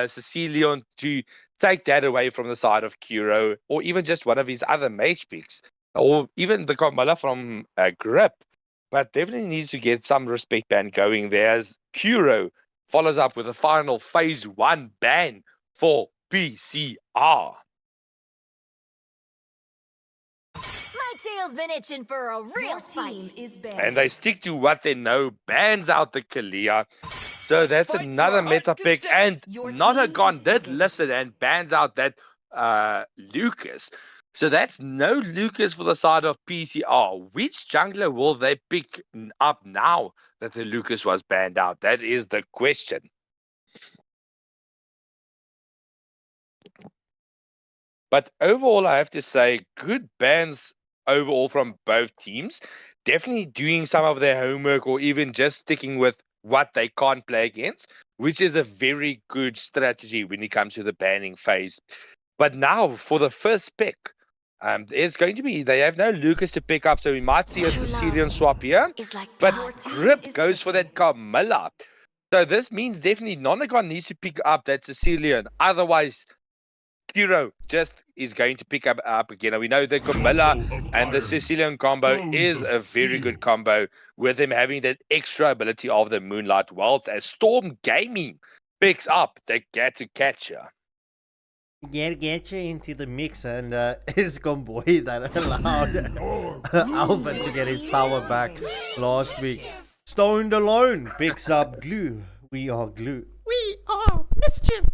Sicilian to take that away from the side of Kuro, or even just one of his other mage picks, or even the Carmilla from Grip. But definitely needs to get some respect ban going there as Kuro follows up with a final phase 1 ban for PCR. My tail's been itching for a real fight. And they stick to what they know, bans out the Kalia. So that's another meta pick. And Nonagon did listen and bans out that Lucas. So that's no Lucas for the side of PCR. Which jungler will they pick up now that the Lucas was banned out? That is the question. But overall, I have to say, good bans overall from both teams. Definitely doing some of their homework or even just sticking with what they can't play against, which is a very good strategy when it comes to the banning phase. But now for the first pick, It's going to be, they have no Lucas to pick up, so we might see a Sicilian swap here. But Grip goes for that Carmilla. So this means definitely Nonagon needs to pick up that Sicilian. Otherwise, Kiro just is going to pick up again. We know the Camilla and the Sicilian combo is a very good combo, with him having that extra ability of the Moonlight Waltz, as Storm Gaming picks up the Get to Catcher. Get you into the mix, and is Boy that allowed Alvin to get his power back last week. Stoned Alone picks up Glue. We are Glue. We are Mischief.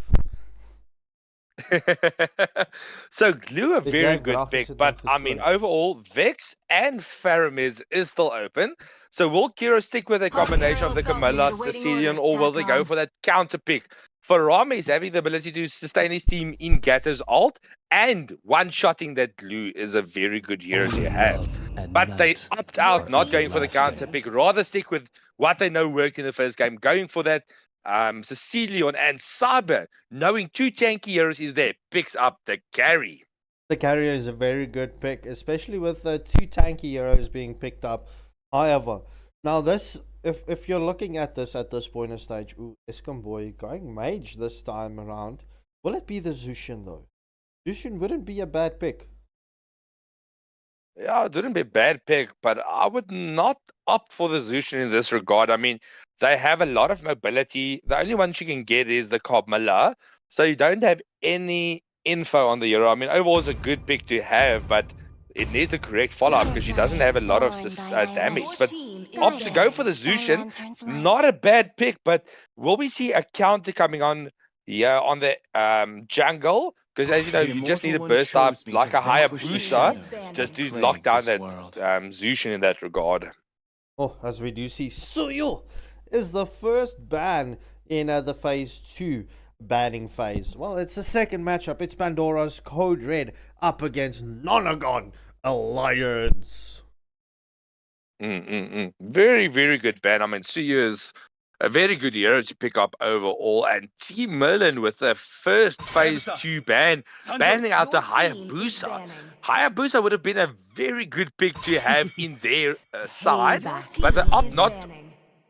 So Glue a very good pick, but I mean overall Vex and Faramir is still open. So will Kiro stick with a combination of the Camilla, Sicilian, or will they go for that counter pick? Farame is having the ability to sustain his team in Gatto's ult, and one-shotting that Glue is a very good hero to have. But they opt out not going for the counter pick, rather stick with what they know worked in the first game, going for that Sicilian and Cyber, knowing two tanky heroes is there, picks up the carry. The carrier is a very good pick, especially with two tanky heroes being picked up. However, now this, if you're looking at this point of stage, Boy going mage this time around. Will it be the Zushin though? Zushin wouldn't be a bad pick. Yeah, it wouldn't be a bad pick, but I would not opt for the Zushin in this regard. I mean, they have a lot of mobility. The only one you can get is the Carmilla, so you don't have any info on the hero. I mean, overall it's a good pick to have, but it needs the correct follow-up because she doesn't have a lot of damage. But opt to go for the Zushin, not a bad pick, but will we see a counter coming on here on the jungle? Because as you know, you just need to burst up like a Hayabusa just to lock down that Zushin in that regard. Oh, as we do see, Suyu is the first ban in the phase 2 banning phase. Well, it's the second matchup. It's Pandora's Code Red up against Nonagon Alliance. Very, very good ban. I mean, Suyu is a very good hero to pick up overall, and Team Merlin with the first phase 2 ban, banning out the Hayabusa. Hayabusa would have been a very good pick to have in their side, but they opt not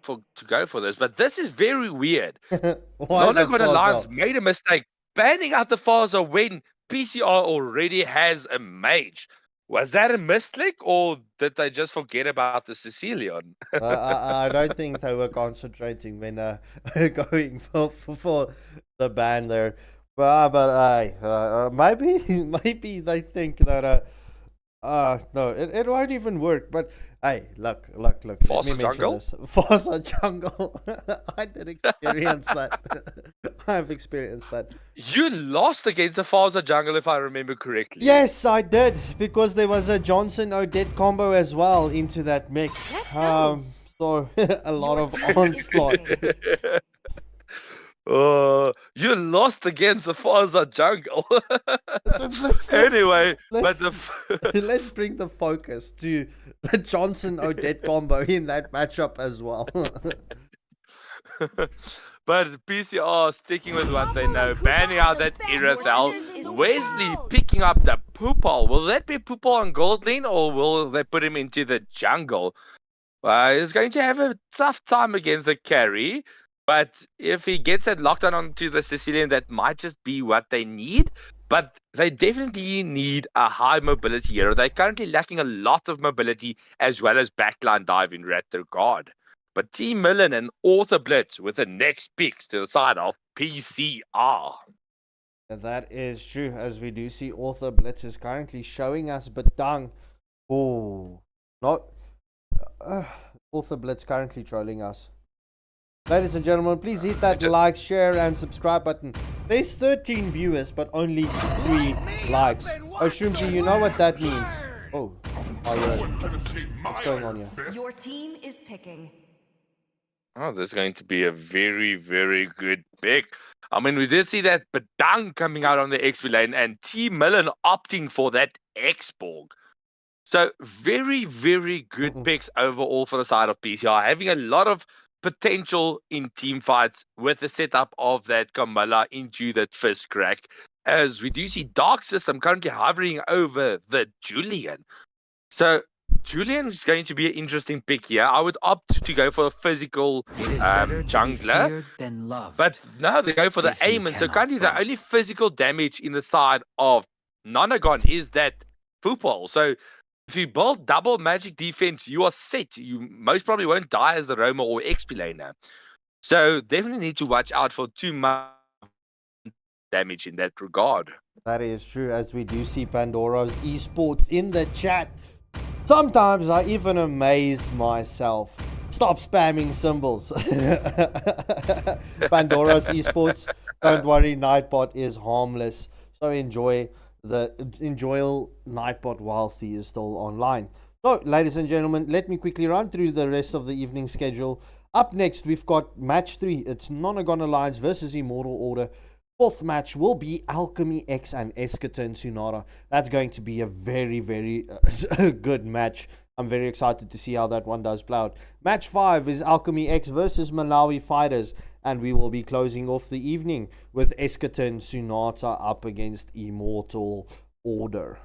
to go for this. But this is very weird. Nonagon Alliance made a mistake banning out the Faza when PCR already has a mage. Was that a mistake, or did they just forget about the Sicilian? I don't think they were concentrating when going for the ban there. But maybe they think that no, it won't even work. But hey, look. Faza Jungle? Faza Jungle. I did experience that. I've experienced that. You lost against the Faza Jungle, if I remember correctly. Yes, I did, because there was a Johnson Odette combo as well into that mix. So a lot of onslaught. You lost against the Faza Jungle. Let's bring the focus to the Johnson Odette combo in that matchup as well. But PCR sticking with what they know, banning out that Irithel. Wesley picking up the Poopal. Will that be Poopal on Goldlane, or will they put him into the jungle? He's going to have a tough time against the carry. But if he gets that lockdown onto the Sicilian, that might just be what they need. But they definitely need a high mobility hero. They're currently lacking a lot of mobility as well as backline dive in that regard. But Team Millen and Author Blitz with the next picks to the side of PCR. That is true, as we do see Author Blitz is currently showing us Batang. Oh, not Author Blitz currently trolling us. Ladies and gentlemen, please hit that like, share, and subscribe button. There's 13 viewers, but only 3 likes. Oh, Shroomsy, you know what that means. Oh, what's going on here? Your team is picking. Oh, this is going to be a very, very good pick. I mean, we did see that Badang coming out on the XP lane and T Millen opting for that X-Borg. So very, very good picks overall for the side of PCR. Having a lot of potential in team fights with the setup of that Kamala into that first crack. as we do see Dark System currently hovering over the Julian. So Julian is going to be an interesting pick here. I would opt to go for a physical It is better to be jungler, feared than loved. but now they go for the if you Aemon. So cannot currently the both. only physical damage in the side of Nonagon is that football. So if you build double magic defense, you are set. You most probably won't die as the Roma or XP laner. So definitely need to watch out for too much damage in that regard. That is true, as we do see Pandora's Esports in the chat. Sometimes I even amaze myself. Stop spamming symbols. Pandora's Esports, don't worry, Nightbot is harmless. So enjoy Nightbot whilst he is still online. So, ladies and gentlemen, let me quickly run through the rest of the evening schedule. Up next, we've got match 3. It's Nonagon Alliance versus Immortal Order. Fourth match will be Alchemy X and Eschaton Tsunara. That's going to be a very, very good match. I'm very excited to see how that one does play out. Match 5 is Alchemy X versus Malawi Fighters. And we will be closing off the evening with Eschaton Tsunara up against Immortal Order.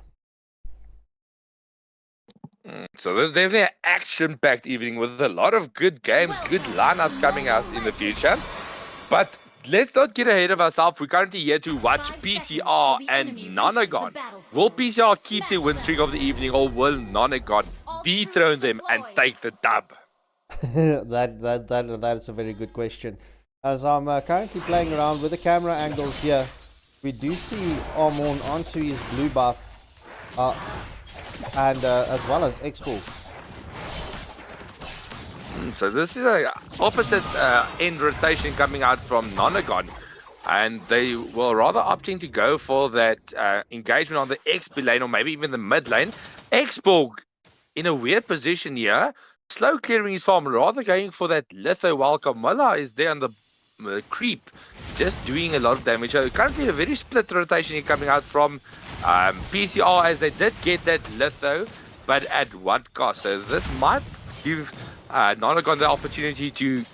So there's definitely an action-packed evening with a lot of good games, good lineups coming out in the future. But let's not get ahead of ourselves. We're currently here to watch PCR and Nonagon. Will PCR keep the win streak of the evening, or will Nonagon dethrone them and take the dub? That is a very good question. As I'm currently playing around with the camera angles here, we do see Armon onto his blue buff, and as well as Expo. So this is a opposite end rotation coming out from Nonagon, and they were rather opting to go for that engagement on the XP lane, or maybe even the mid lane. Exborg in a weird position here, slow clearing his farm, rather going for that litho, while Camilla is there on the creep, just doing a lot of damage. So currently a very split rotation here coming out from PCR, as they did get that litho, but at what cost? So this might give Nonagon the opportunity to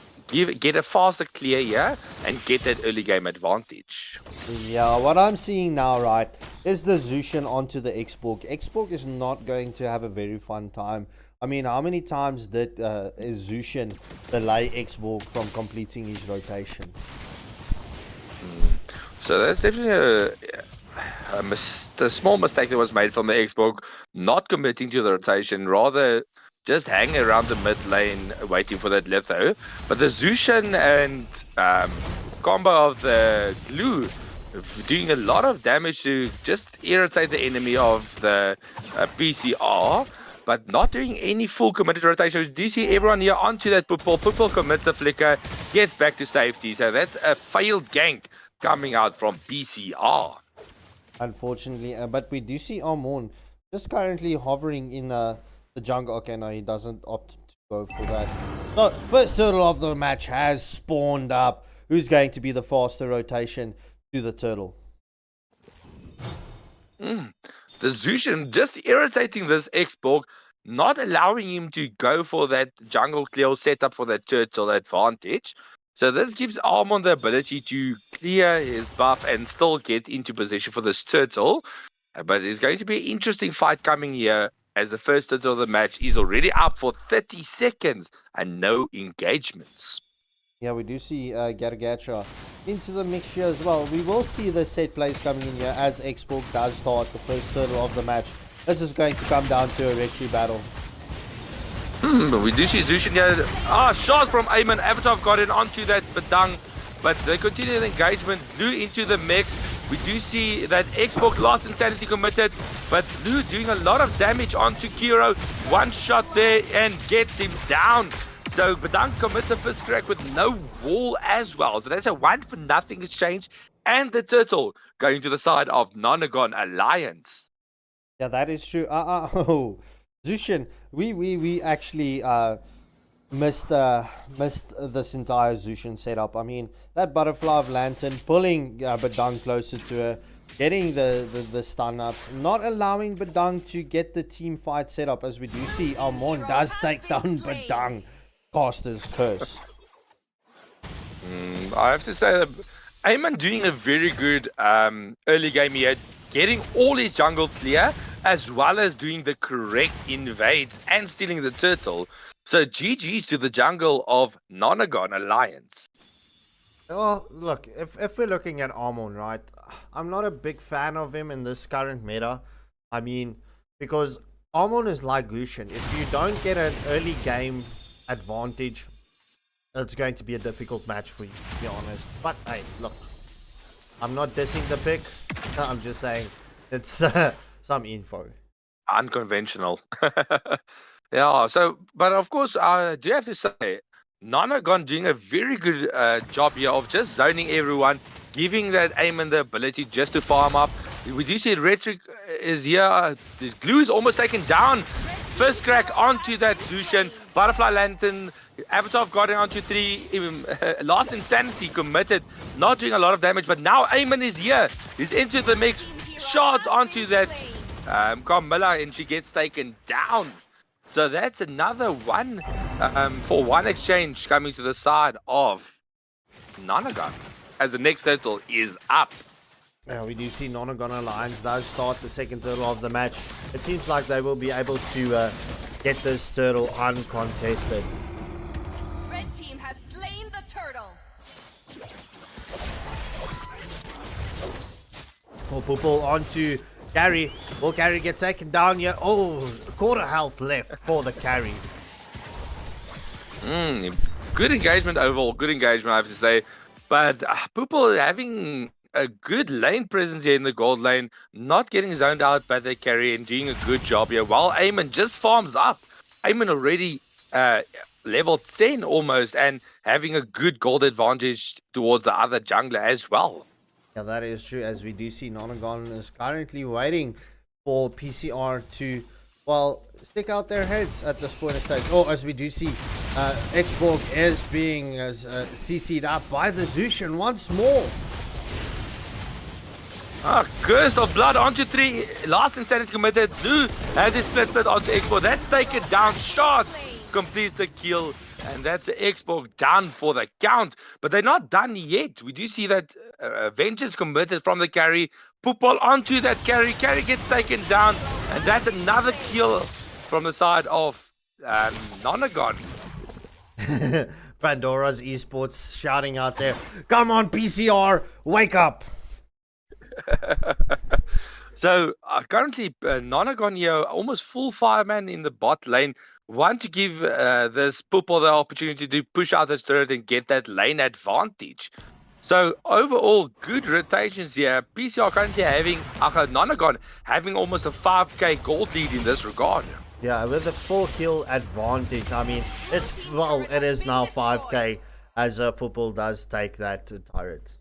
get a faster clear here and get that early game advantage. Yeah, what I'm seeing now, right, is the Zushin onto the Exborg. Exborg is not going to have a very fun time. I mean, how many times did Zushin delay Exborg from completing his rotation? So that's definitely a small mistake that was made from the Exborg, not committing to the rotation, rather just hang around the mid lane waiting for that litho. But the Zushin and combo of the glue doing a lot of damage to just irritate the enemy of the PCR, but not doing any full committed rotation. Do you see everyone here onto that Pupil? Pupil commits a flicker, gets back to safety. So that's a failed gank coming out from PCR. Unfortunately, but we do see Armon just currently hovering in the jungle. Okay, no, he doesn't opt to go for that. So, first turtle of the match has spawned up. Who's going to be the faster rotation to the turtle? The Zushin just irritating this Exborg, not allowing him to go for that jungle clear setup for that turtle advantage. So this gives Armon the ability to clear his buff and still get into position for this turtle. But there's going to be an interesting fight coming here, as the first turtle of the match is already up for 30 seconds and no engagements. Yeah, we do see Gargacha into the mixture as well. We will see the set plays coming in here as Exborg does start the first turtle of the match. This is going to come down to a retry battle. We do see Zushin here. Shots from Aemon. Avatar got in onto that Badang, but they continue the engagement. Blue into the mix. We do see that Exborg lost Insanity committed, but Blue doing a lot of damage onto Kiro. One shot there and gets him down. So Badang commits a fist crack with no wall as well. So that's a 1-for-0 exchange. And the turtle going to the side of Nonagon Alliance. Yeah, that is true. Zushin, we actually missed this entire Zushin setup. I mean, that Butterfly of Lantern pulling Badang closer to her, getting the stun ups, not allowing Badang to get the team fight set up, as we do see Armon does take down Badang. Caster's Curse. I have to say that Ayman doing a very good early game here, getting all his jungle clear, as well as doing the correct invades and stealing the turtle. So GG's to the jungle of Nonagon Alliance. Well, look, if we're looking at Armon, right, I'm not a big fan of him in this current meta. I mean, because Armon is like Gusion. If you don't get an early game advantage, it's going to be a difficult match for you, to be honest. But hey, look, I'm not dissing the pick. I'm just saying it's some info. Unconventional. Yeah, so, but of course, I do have to say, Nonagon doing a very good job here of just zoning everyone, giving that Ayman the ability just to farm up. We do see Rhetoric is here. The glue is almost taken down. First crack onto that Zushan. Butterfly Lantern. Avatar of God onto 3. Last Insanity committed. Not doing a lot of damage, but now Ayman is here. He's into the mix. Shards onto that Carmilla, and she gets taken down. So that's another one for one exchange coming to the side of Nonagon, as the next turtle is up. Yeah, we do see Nonagon Alliance does start the second turtle of the match. It seems like they will be able to get this turtle uncontested. Red team has slain the turtle. Pupil onto carry. Will carry get taken down here? Oh, quarter health left for the carry. Good engagement overall, good engagement I have to say. But Pupil having a good lane presence here in the gold lane, not getting zoned out by the carry and doing a good job here, while Ayman just farms up. Ayman already level 10 almost, and having a good gold advantage towards the other jungler as well. Yeah, that is true, as we do see Nonagon is currently waiting for PCR to, well, stick out their heads at this point of stage. Oh, as we do see, Xborg is being CC'd up by the Zushan once more. Cursed of Blood onto 3. Last Insanity committed. Zoo has his split onto Xborg. That's taken down. Shards completes the kill. And that's Xborg down for the count. But they're not done yet. We do see that Vengeance committed from the carry. Pupol onto that carry. Carry gets taken down. And that's another kill from the side of Nonagon. Pandora's Esports shouting out there, "Come on, PCR, wake up!" So currently Nonagon here, almost full fireman in the bot lane, want to give this Pupil the opportunity to push out this turret and get that lane advantage. So overall, good rotations here. PCR currently having Nonagon having almost a 5k gold lead in this regard. Yeah, with the 4 kill advantage, I mean, it is now 5k as Pupil does take that turret.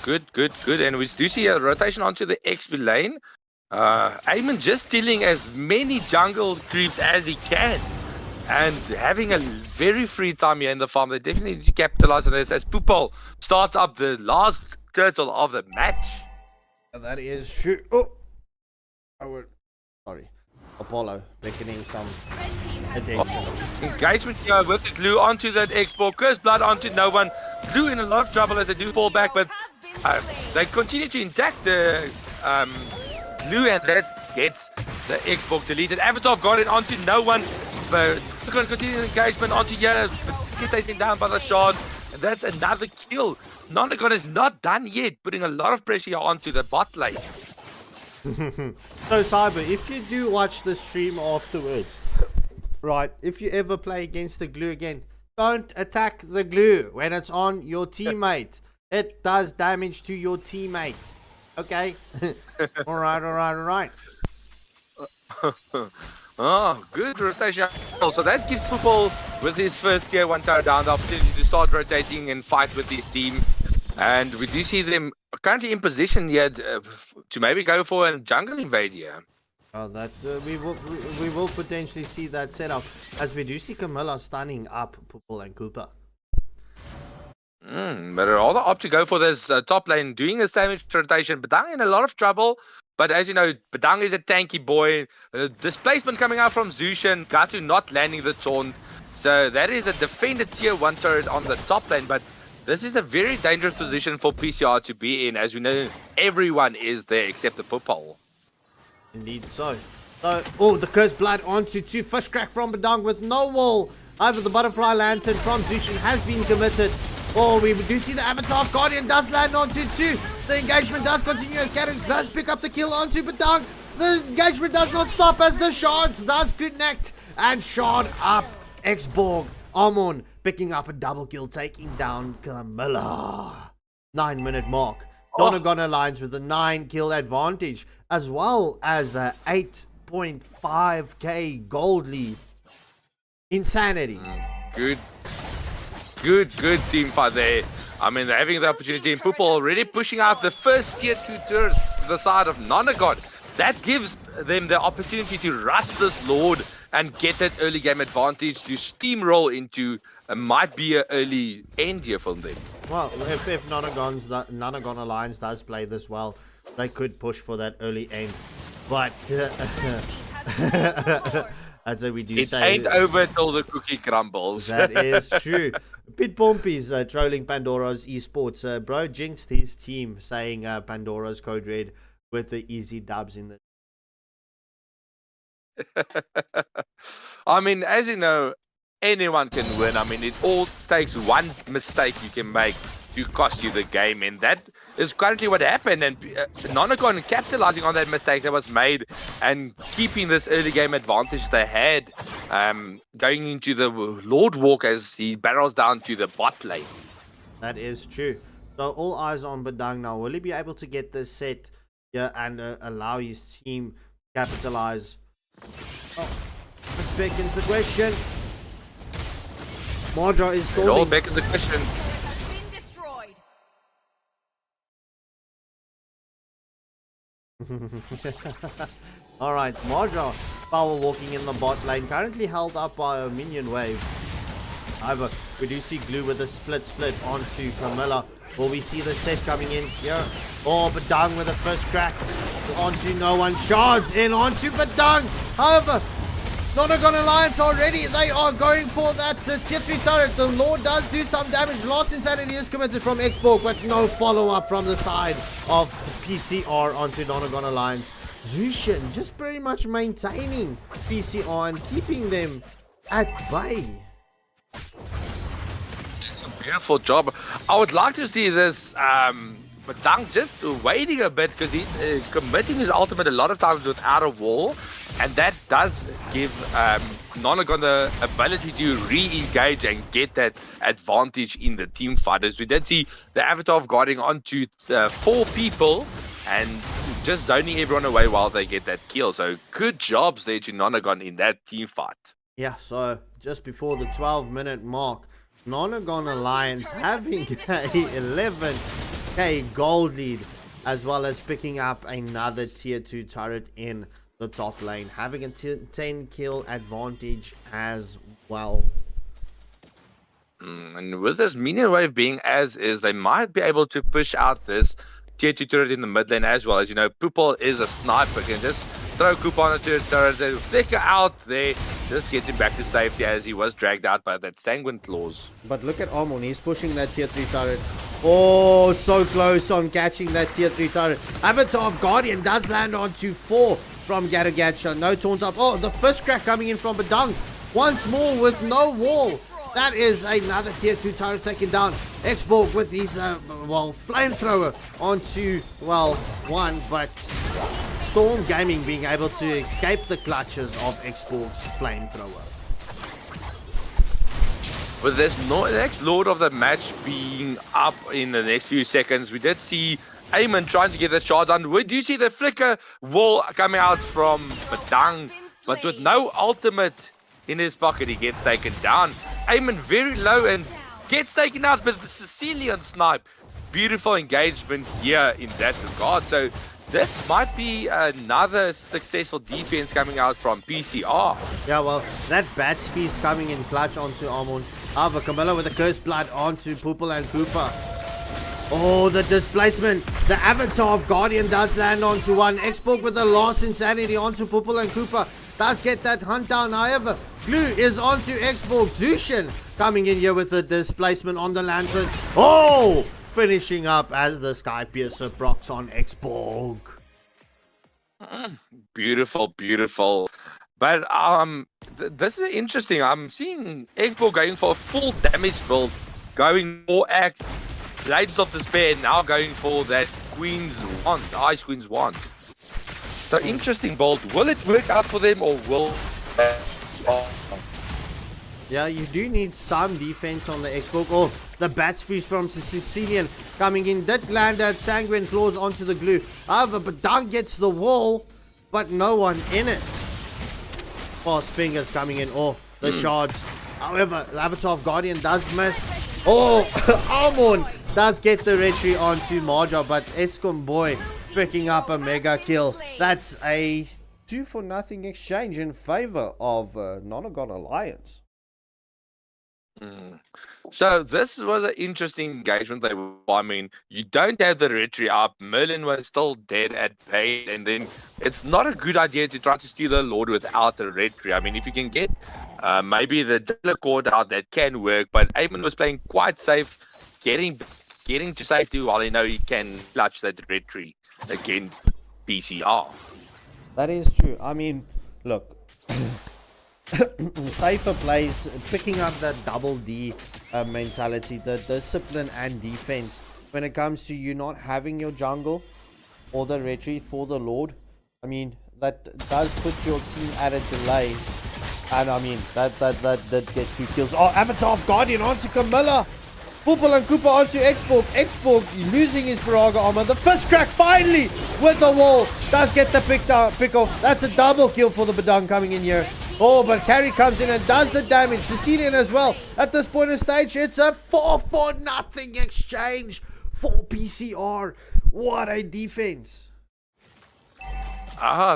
Good. And we do see a rotation onto the XP lane. Ayman just stealing as many jungle creeps as he can. And having a very free time here in the farm. They definitely need to capitalize on this as Pupil starts up the last turtle of the match. That is true. Sorry. Apollo beckoning some attention. Engagement here with the glue onto that Xborg. Cursed Blood onto no one. Glue in a lot of trouble as they do fall back, but they continue to intact the glue, and that gets the Xborg deleted. Avatar got it onto no one, but going to continue the engagement onto here, but gets taken down by the shards, and that's another kill. Nonagon is not done yet, putting a lot of pressure onto the bot lane. So Cyber, if you do watch the stream afterwards, right, if you ever play against the glue again, don't attack the glue when it's on your teammate. It does damage to your teammate. Okay? Alright. Oh, good rotation. So that gives Pupil, with his first tier 1 tower down, the opportunity to start rotating and fight with his team. And we do see them currently in position here to maybe go for a jungle invade here. That we will potentially see that setup, as we do see Camilla stunning up Pupil and Cooper. But rather opt to go for this top lane, doing this damage rotation. Badang in a lot of trouble, but as you know, Badang is a tanky boy. Displacement coming out from Zushan, Gatu not landing the taunt. So that is a defended tier 1 turret on the top lane, but this is a very dangerous position for PCR to be in. As you know, everyone is there except the Pupil. Indeed so. So, oh, the cursed blood onto 2. Fish crack from Badang with no wall. However, the butterfly lantern from Zushin has been committed. Oh, we do see the avatar of Guardian does land onto 2. The engagement does continue as Karen does pick up the kill onto Badang. The engagement does not stop as the shards does connect and shard up. X-Borg, Amon picking up a double kill, taking down Camilla. 9-minute mark. Donegon aligns with a 9 kill advantage, as well as a 8.5k gold lead. Insanity. Good team fight there. I mean, they're having the opportunity, and Pupil already pushing out the first tier 2 turret to the side of Nonagon. That gives them the opportunity to rush this Lord and get that early game advantage to steamroll into might be an early end here for them. Well, if Nonagon Alliance does play this well, they could push for that early end. But as we do say, it ain't over till the cookie crumbles. That is true. Pit Pompey's trolling Pandora's esports. Bro jinxed his team, saying Pandora's code red with the easy dubs in the. I mean, as you know, anyone can win. I mean, it all takes one mistake you can make to cost you the game, and that is currently what happened. And Nonagon capitalizing on that mistake that was made and keeping this early game advantage they had, going into the Lord Walk as he barrels down to the bot lane. That is true. So all eyes on Badang now. Will he be able to get this set and allow his team capitalize? Oh, this beckons the question. Mardra is stalling. It all beckons the question. Alright, Mardra power walking in the bot lane, currently held up by a minion wave. However, we do see Glue with a split onto Camilla. Will we see the set coming in here? Oh, Badang with the first crack onto no one. Shards in onto Badang. However, Nonagon Alliance already, they are going for that tier 3 turret. The Lord does do some damage. Lost Insanity is committed from X-Borg, but no follow-up from the side of PCR onto Nonagon Alliance. Zushin just pretty much maintaining PCR and keeping them at bay. Beautiful job. I would like to see this Badang just waiting a bit, because he's committing his ultimate a lot of times without a wall, and that does give Nonagon the ability to re-engage and get that advantage in the team fighters. We did see the avatar of guarding onto 4 people and just zoning everyone away while they get that kill. So good jobs there to Nonagon in that team fight. Yeah, so just before the 12-minute mark, Nonagon Alliance having a 11k gold lead, as well as picking up another tier 2 turret in the top lane, having a 10 kill advantage as well. And with this minion wave being as is, they might be able to push out this tier 2 turret in the mid lane as well. As you know, Pupil is a sniper, can just throw Coop on a turret, then flicker out there, just gets him back to safety as he was dragged out by that Sanguine Claws. But look at Amon, he's pushing that tier 3 turret. Oh, so close on catching that tier 3 turret. Avatar of Guardian does land onto 4 from Garagacha. No taunt up. Oh, the first crack coming in from Badang. Once more with no wall. That is another tier 2 turret taken down. X-Borg with his, flamethrower onto, 1. But Storm Gaming being able to escape the clutches of X-Borg's flamethrower. With this next Lord of the match being up in the next few seconds, we did see Eamon trying to get the shot on. We do see the flicker wall coming out from Badang, but with no ultimate in his pocket, he gets taken down. Eamon very low and gets taken out, but the Sicilian snipe. Beautiful engagement here in that regard. So this might be another successful defense coming out from PCR. Yeah, well, that Bat's piece coming in clutch onto Amon. However, Camilla with the cursed blood onto Pupil and Cooper. Oh, the displacement. The avatar of Guardian does land onto 1. X-Borg with the last insanity onto Pupil and Cooper. Does get that hunt down. However, Glue is onto X-Borg. Zushin coming in here with the displacement on the Lantern. Oh! Finishing up as the Sky Piercer procs on X-Borg. Beautiful, beautiful. But this is interesting. I'm seeing X-Borg going for a full damage build, going for Axe, Blades of Despair, now going for that Queen's Wand, the Ice Queen's Wand. So interesting build. Will it work out for them, or will? Yeah, you do need some defense on the X-Borg. Oh, the Bats Freeze from Sicilian coming in. Did land that Sanguine Claws onto the glue. However, Badang gets the wall, but no one in it. Fast Fingers coming in. Oh, the shards. However, the Avatar of Guardian does miss. Oh, Almond does get the retry onto Marja, but Escom Boy picking up a mega kill. That's a 2-for-0 exchange in favor of Nonagon Alliance. So this was an interesting engagement. I mean, you don't have the retry up. Merlin was still dead at bay, and then it's not a good idea to try to steal the Lord without the retry. I mean, if you can get maybe the Delacord out, that can work. But Eamon was playing quite safe, getting to safety while he know he can clutch that retry against PCR. That is true. I mean, look. Safer plays, picking up that double D mentality, the discipline and defense when it comes to you not having your jungle or the retry for the Lord. I mean, that does put your team at a delay. And I mean, that did get 2 kills. Oh, Avatar of Guardian onto Camilla. Poopel and Cooper onto X-Borg. X-Borg losing his Viraga armor. The Fist Crack finally with the wall does get the pick off. That's a double kill for the Badang coming in here. Oh, but Carry comes in and does the damage. Sicilian as well. At this point in stage, it's a 4-for-0 exchange for PCR. What a defense.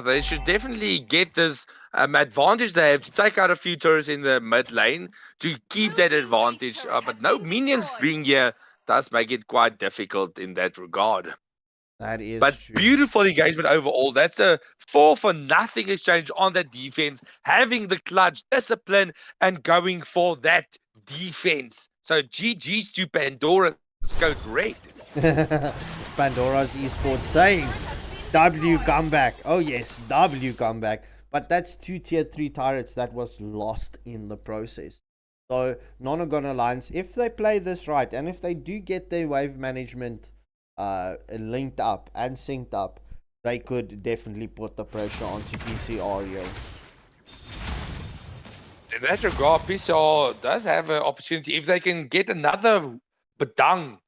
They should definitely get this advantage they have to take out a few turrets in the mid lane to keep that advantage. But no minions being here does make it quite difficult in that regard. That is but true. Beautiful engagement overall. That's a 4-for-0 exchange on that defense, having the clutch, discipline, and going for that defense. So GG's to Pandora's Code Red. Pandora's esports saying W comeback. Oh yes, W comeback. But that's 2 tier 3 turrets that was lost in the process. So Nonagon Alliance, if they play this right, and if they do get their wave management linked up and synced up, they could definitely put the pressure onto PCR here. In that regard, PCR does have an opportunity if they can get another Badang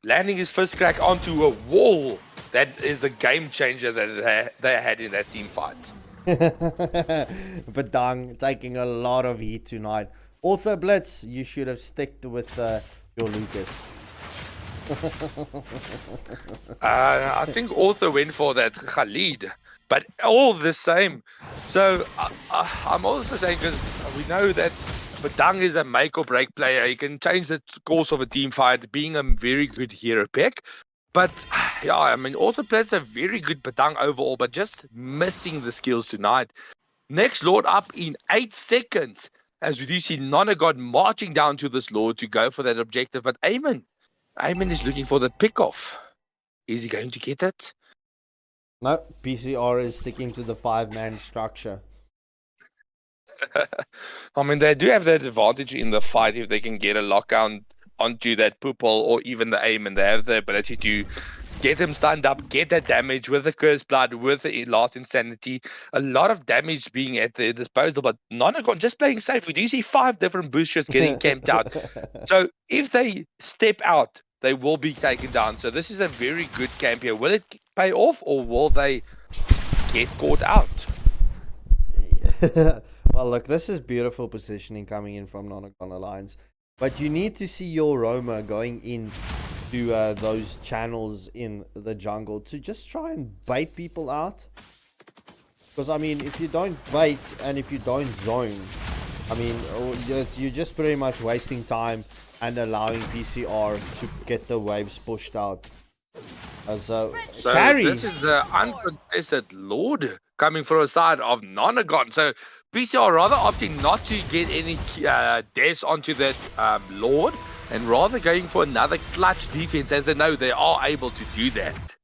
landing his first crack onto a wall. That is the game changer that they had in that team fight. Badang taking a lot of heat tonight. Author Blitz, you should have sticked with your Lucas. I think Author went for that Khalid, but all the same. So I'm also saying, because we know that Badang is a make or break player. He can change the course of a team fight, being a very good hero pick. But yeah, I mean, Author plays a very good Badang overall, but just missing the skills tonight. Next Lord up in 8 seconds, as we do see Nonagon marching down to this Lord to go for that objective. But Eamon is looking for the pick-off. Is he going to get it? No, PCR is sticking to the 5-man structure. I mean, they do have that advantage in the fight if they can get a lockdown onto that Pupil or even the Eamon. They have the ability to get him stunned up, get that damage with the Cursed Blood, with the Last Insanity. A lot of damage being at their disposal, but Nonagon just playing safe. We do see 5 different boosters getting camped out. So if they step out, they will be taken down. So this is a very good camp here. Will it pay off, or will they get caught out? Well, look, this is beautiful positioning coming in from Nonagon Alliance. But you need to see your Roma going in to those channels in the jungle to just try and bait people out. Because, I mean, if you don't bait and if you don't zone, I mean, you're just pretty much wasting time and allowing PCR to get the waves pushed out. So Carry. This is the uncontested Lord coming from a side of Nonagon. So PCR rather opting not to get any deaths onto that Lord, and rather going for another clutch defense, as they know they are able to do that.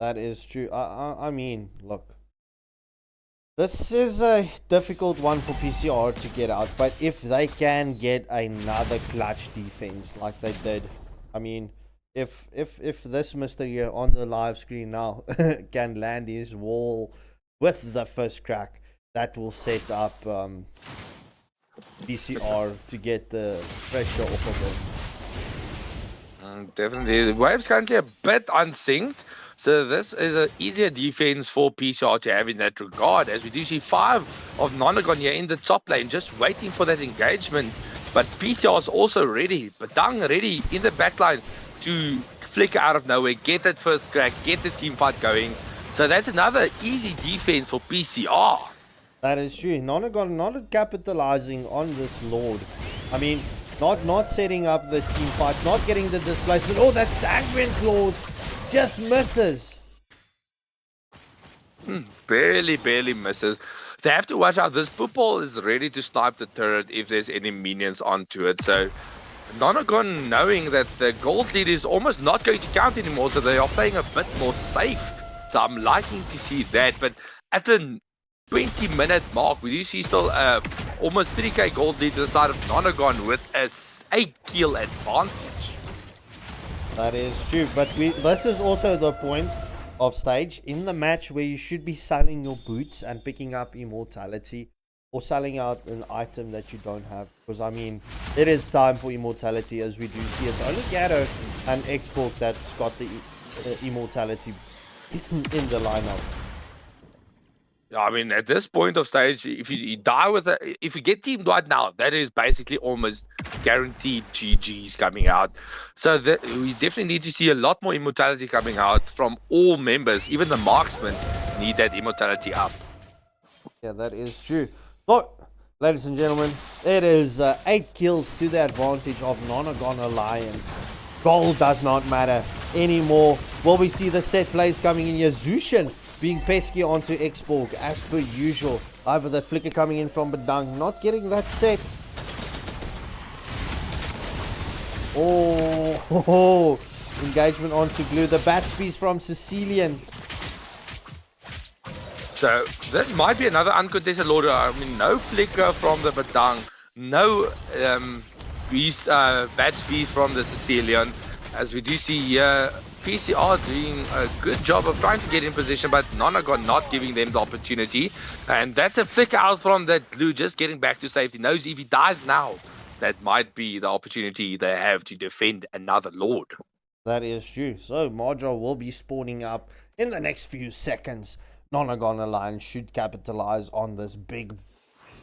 That is true. I mean, look. This is a difficult one for PCR to get out, but if they can get another clutch defense like they did, I mean, if this Mr. here on the live screen now can land his wall with the first crack, that will set up PCR to get the pressure off of them. Definitely. The wave's currently a bit unsynced. So this is an easier defense for PCR to have in that regard, as we do see 5 of Nonagon here in the top lane, just waiting for that engagement. But PCR is also ready, Badang ready in the back line to flicker out of nowhere, get that first crack, get the team fight going. So that's another easy defense for PCR. That is true. Nonagon not capitalizing on this Lord. I mean, not setting up the team fights, not getting the displacement. Oh, that Sanguine Claws just misses. Barely misses. They have to watch out. This football is ready to snipe the turret if there's any minions onto it. So Nonagon, knowing that the gold lead is almost not going to count anymore, so they are playing a bit more safe. So I'm liking to see that. But at the 20-minute mark, we do see still almost 3k gold lead to the side of Nonagon with a 8-kill advantage. That is true, but this is also the point of stage in the match where you should be selling your boots and picking up immortality, or selling out an item that you don't have, because I mean, it is time for immortality, as we do see it's only Gatto and Xbox that's got the immortality in the lineup. I mean, at this point of stage, if you die with if you get teamed right now, that is basically almost guaranteed GGs coming out. So we definitely need to see a lot more immortality coming out from all members. Even the marksmen need that immortality up. Yeah, that is true. So, ladies and gentlemen, it is 8 kills to the advantage of Nonagon Alliance. Gold does not matter anymore. Will we see the set plays coming in here? Zushin being pesky onto Xborg as per usual. However, the flicker coming in from Badang, not getting that set. Oh, engagement onto Glue. The bat piece from Sicilian. So that might be another uncontested Lord. I mean, no flicker from the Badang, no bat piece from the Sicilian. As we do see here, PCR doing a good job of trying to get in position, but Nonagon not giving them the opportunity. And that's a flicker out from that Glue, just getting back to safety. Knows if he dies now, that might be the opportunity they have to defend another Lord. That is true. So Marja will be spawning up in the next few seconds. Nonagon Alliance should capitalize on this big,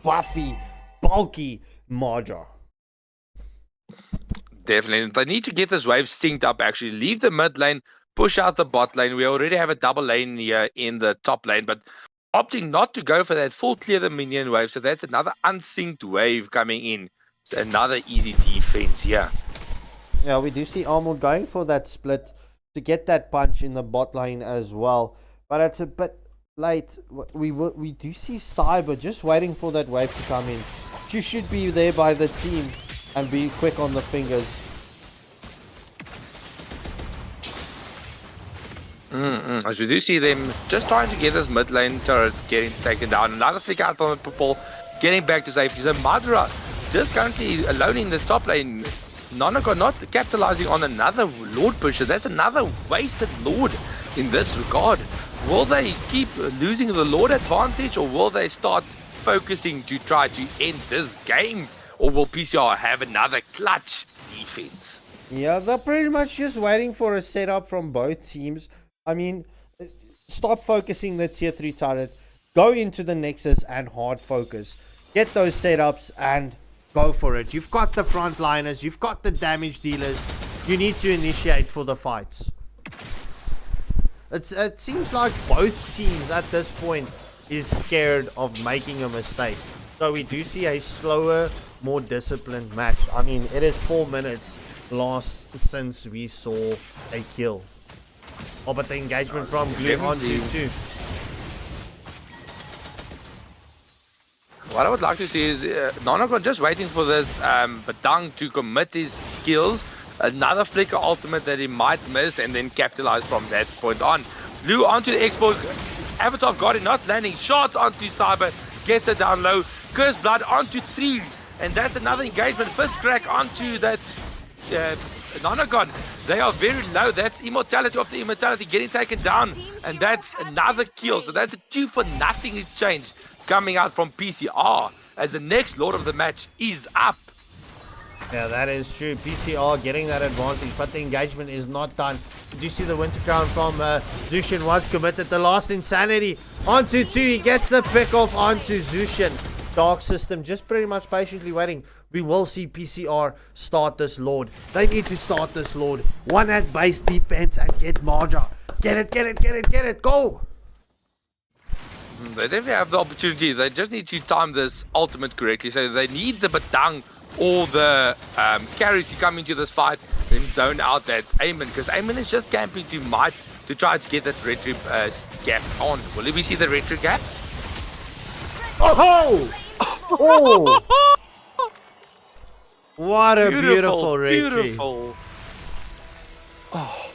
buffy, bulky Marja. Definitely. They need to get this wave synced up, actually. Leave the mid lane, push out the bot lane. We already have a double lane here in the top lane, but opting not to go for that full clear the minion wave. So that's another unsynced wave coming in. So another easy defense here. Yeah, we do see Armored going for that split to get that punch in the bot lane as well. But it's a bit late. We do see Cyber just waiting for that wave to come in. She should be there by the team and be quick on the fingers. As we do see them just trying to get this mid lane turret getting taken down. Another flick out on the purple, getting back to safety. The Madra just currently alone in the top lane. Nonagon not capitalizing on another Lord pusher. That's another wasted Lord in this regard. Will they keep losing the Lord advantage, or will they start focusing to try to end this game? Or will PCR have another clutch defense? Yeah, they're pretty much just waiting for a setup from both teams. I mean, stop focusing the tier 3 turret. Go into the Nexus and hard focus. Get those setups and go for it. You've got the frontliners. You've got the damage dealers. You need to initiate for the fights. It seems like both teams at this point is scared of making a mistake. So we do see a slower, more disciplined match. I mean, it is 4 minutes lost since we saw a kill. Oh, but the engagement from Glue onto 2. what I would like to see is Nonagon just waiting for this Badang to commit his skills. Another flicker ultimate that he might miss and then capitalize from that point on. Blue onto the export. Avatar got it, not landing. Shots onto Cyber, gets it down low. Curse Blood onto 3. And that's another engagement. Fist crack onto that Nonagon. They are very low. That's immortality after immortality getting taken down. And that's another kill. So that's a 2-for-nothing exchange coming out from PCR as the next Lord of the match is up. Yeah, that is true. PCR getting that advantage, but the engagement is not done. Did you see the Winter Crown from Zushin was committed? The last Insanity onto 2. He gets the pick off onto Zushin. Dark System just pretty much patiently waiting. We will see PCR start this Lord. They need to start this Lord. One at base defense and get Marja. Get it, go! They definitely have the opportunity. They just need to time this ultimate correctly. So they need the Batang or the carry to come into this fight and zone out that Eamon, because Eamon is just camping to try to get that retro gap on. Will we see the retro gap? Oh! Oh! What a beautiful retro. Beautiful. Oh.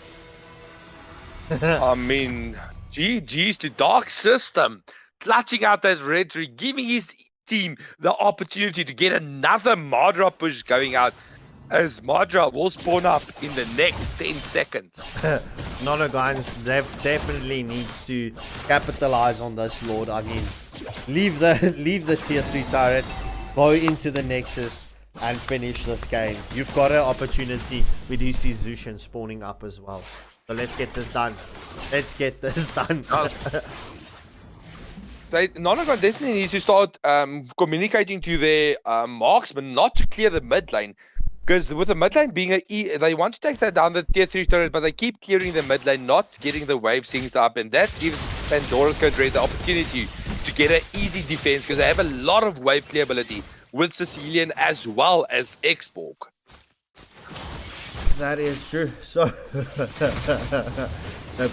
I mean, GG's to Dark System, clutching out that retro, giving his team the opportunity to get another Madra push going out, as Madra will spawn up in the next 10 seconds. Nonagons definitely needs to capitalize on this Lord. I mean, leave the tier 3 turret, go into the Nexus and finish this game. You've got an opportunity. We do see Zushin spawning up as well. So let's get this done. Let's get this done. Nonagon definitely needs to start communicating to their marksmen not to clear the mid lane. Because with the mid lane being they want to take that down the tier 3 turret, but they keep clearing the mid lane, not getting the wave syncs up. And that gives Pandora's Code Red the opportunity to get an easy defense, because they have a lot of wave clear ability with Sicilian as well as Xborg. That is true. So,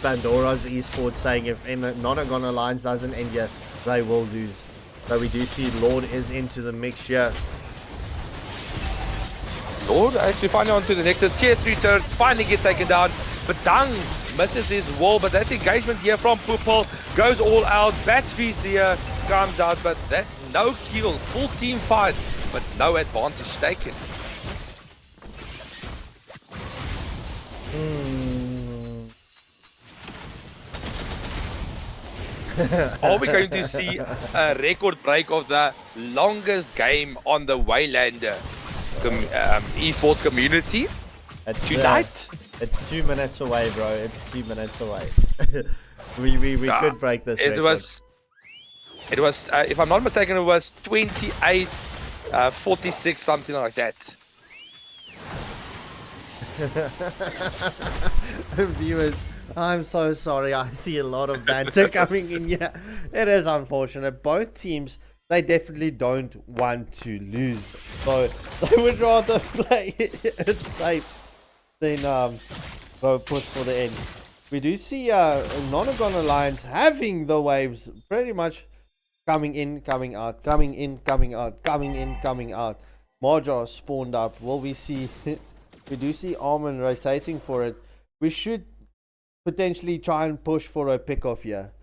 Pandora's esports saying if Nonagon Alliance doesn't end yet, they will lose. So we do see Lord is into the mix here. Lord actually finally onto the next tier 3 turret, finally gets taken down. But Dung misses his wall, but that engagement here from Pupil goes all out. Batch Feast here comes out, but that's no kills. Full team fight, but no advantage taken. Are we going to see a record break of the longest game on the Waylander esports community tonight? It's 2 minutes away, bro. It's 2 minutes away. we could break this record. It was if I'm not mistaken, it was 28 46, something like that. Viewers, I'm so sorry. I see a lot of banter coming in here. It is unfortunate. Both teams, they definitely don't want to lose, so they would rather play it safe than go push for the end. We do see Nonagon Alliance having the waves pretty much coming in, coming out, coming in, coming out, coming in, coming out. Marja spawned up. Will we see? We do see Armin rotating for it. We should potentially try and push for a pick-off here.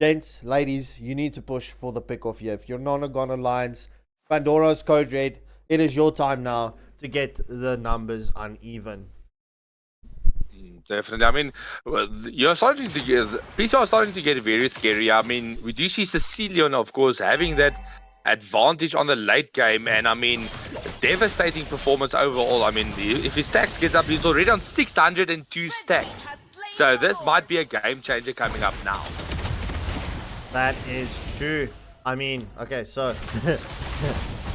Gents, ladies, you need to push for the pick-off here. If you're Nonagon Alliance, Pandora's Code Red, it is your time now to get the numbers uneven. Definitely. I mean, you're starting to get PC are starting to get very scary. I mean, we do see Sicilian, of course, having that advantage on the late game, and I mean, devastating performance overall. I mean, if his stacks get up, he's already on 602 stacks. So this might be a game changer coming up now. That is true. I mean, okay, so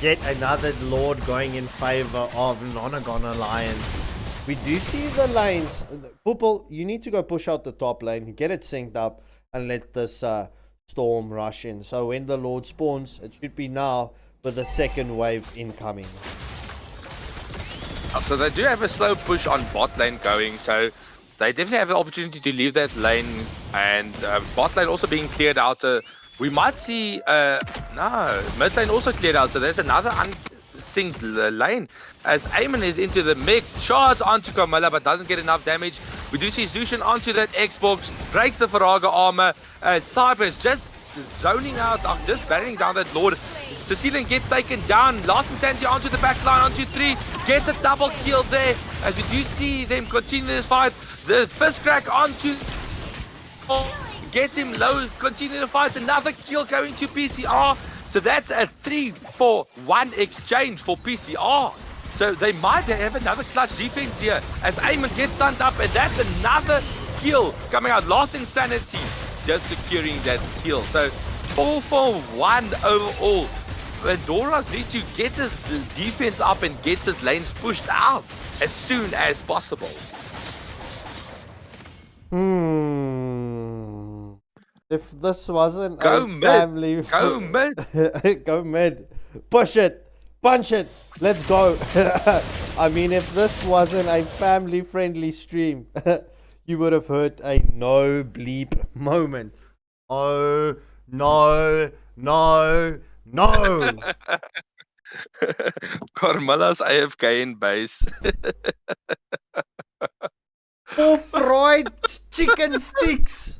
yet another Lord going in favor of Nonagon Alliance. We do see the lanes. Pupil, you need to go push out the top lane, get it synced up, and let this Storm rush in. So when the Lord spawns, it should be now with the second wave incoming. So they do have a slow push on bot lane going, so they definitely have the opportunity to leave that lane, and bot lane also being cleared out. So We might see, no, mid lane also cleared out, so there's another unsynced lane as Eamon is into the mix, shards onto Carmilla but doesn't get enough damage. We do see Zushan onto that Xbox, breaks the Faraga armor, Cyber is just zoning out, just barreling down that Lord. Cecilian gets taken down, Last Insanity onto the back line, onto 3, gets a double kill there, as we do see them continue this fight. The fist crack onto... gets him low, continue the fight, another kill going to PCR. So that's a 3-4-1 exchange for PCR. So they might have another clutch defense here as Eamon gets stunned up, and that's another kill coming out. Last Insanity just securing that kill. So 4-4-1 overall. Pandora's need to get this defense up and get his lanes pushed out as soon as possible. If this wasn't Go a mid. family... Go mid. Go mid. Push it. Punch it. Let's go. I mean, if this wasn't a family-friendly stream, you would have heard a no bleep moment. Oh, no, no, no. Carmella's AFK in base. For fried chicken sticks.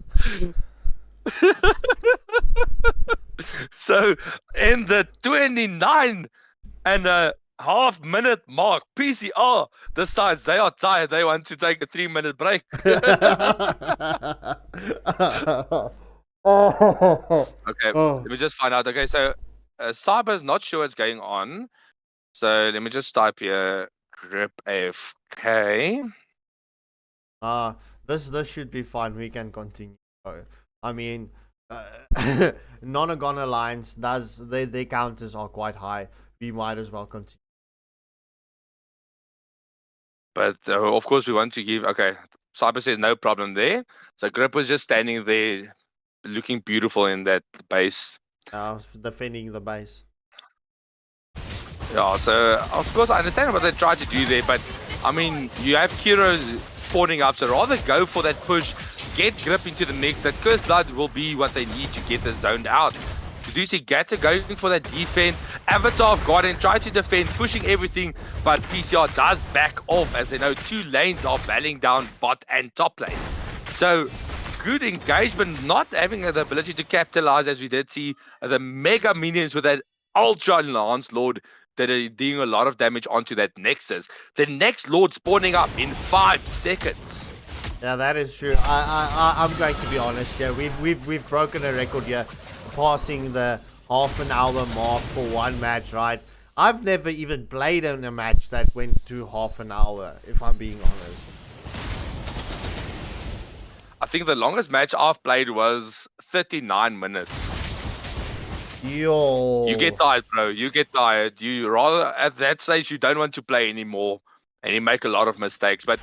So in the 29.5 minute mark, PCR decides they are tired. They want to take a 3-minute break. Okay, let me just find out. Okay, so Cyber's not sure what's going on. So let me just type here grip AFK. This should be fine. We can continue. I mean, Nonagon Alliance their counters are quite high. We might as well continue. But of course we want to give. Okay, Cyber says no problem there. So Grip was just standing there, looking beautiful in that base. Defending the base. Yeah, so of course I understand what they tried to do there, but I mean you have Kiro spawning up, so rather go for that push, get Grip into the mix. That Cursed Blood will be what they need to get this zoned out. You do see Gator going for that defense. Avatar of Guardian trying to defend, pushing everything, but PCR does back off as they know 2 lanes are battling down bot and top lane. So good engagement, not having the ability to capitalize, as we did see the mega minions with that ultra enhanced Lord that are doing a lot of damage onto that Nexus. The next Lord spawning up in 5 seconds. Yeah, that is true. I'm going to be honest. Yeah, we've broken a record here, passing the half an hour mark for one match. Right? I've never even played in a match that went to half an hour, if I'm being honest. I think the longest match I've played was 39 minutes. Yo. You get tired, bro. You get tired. You rather, at that stage, you don't want to play anymore. And you make a lot of mistakes. But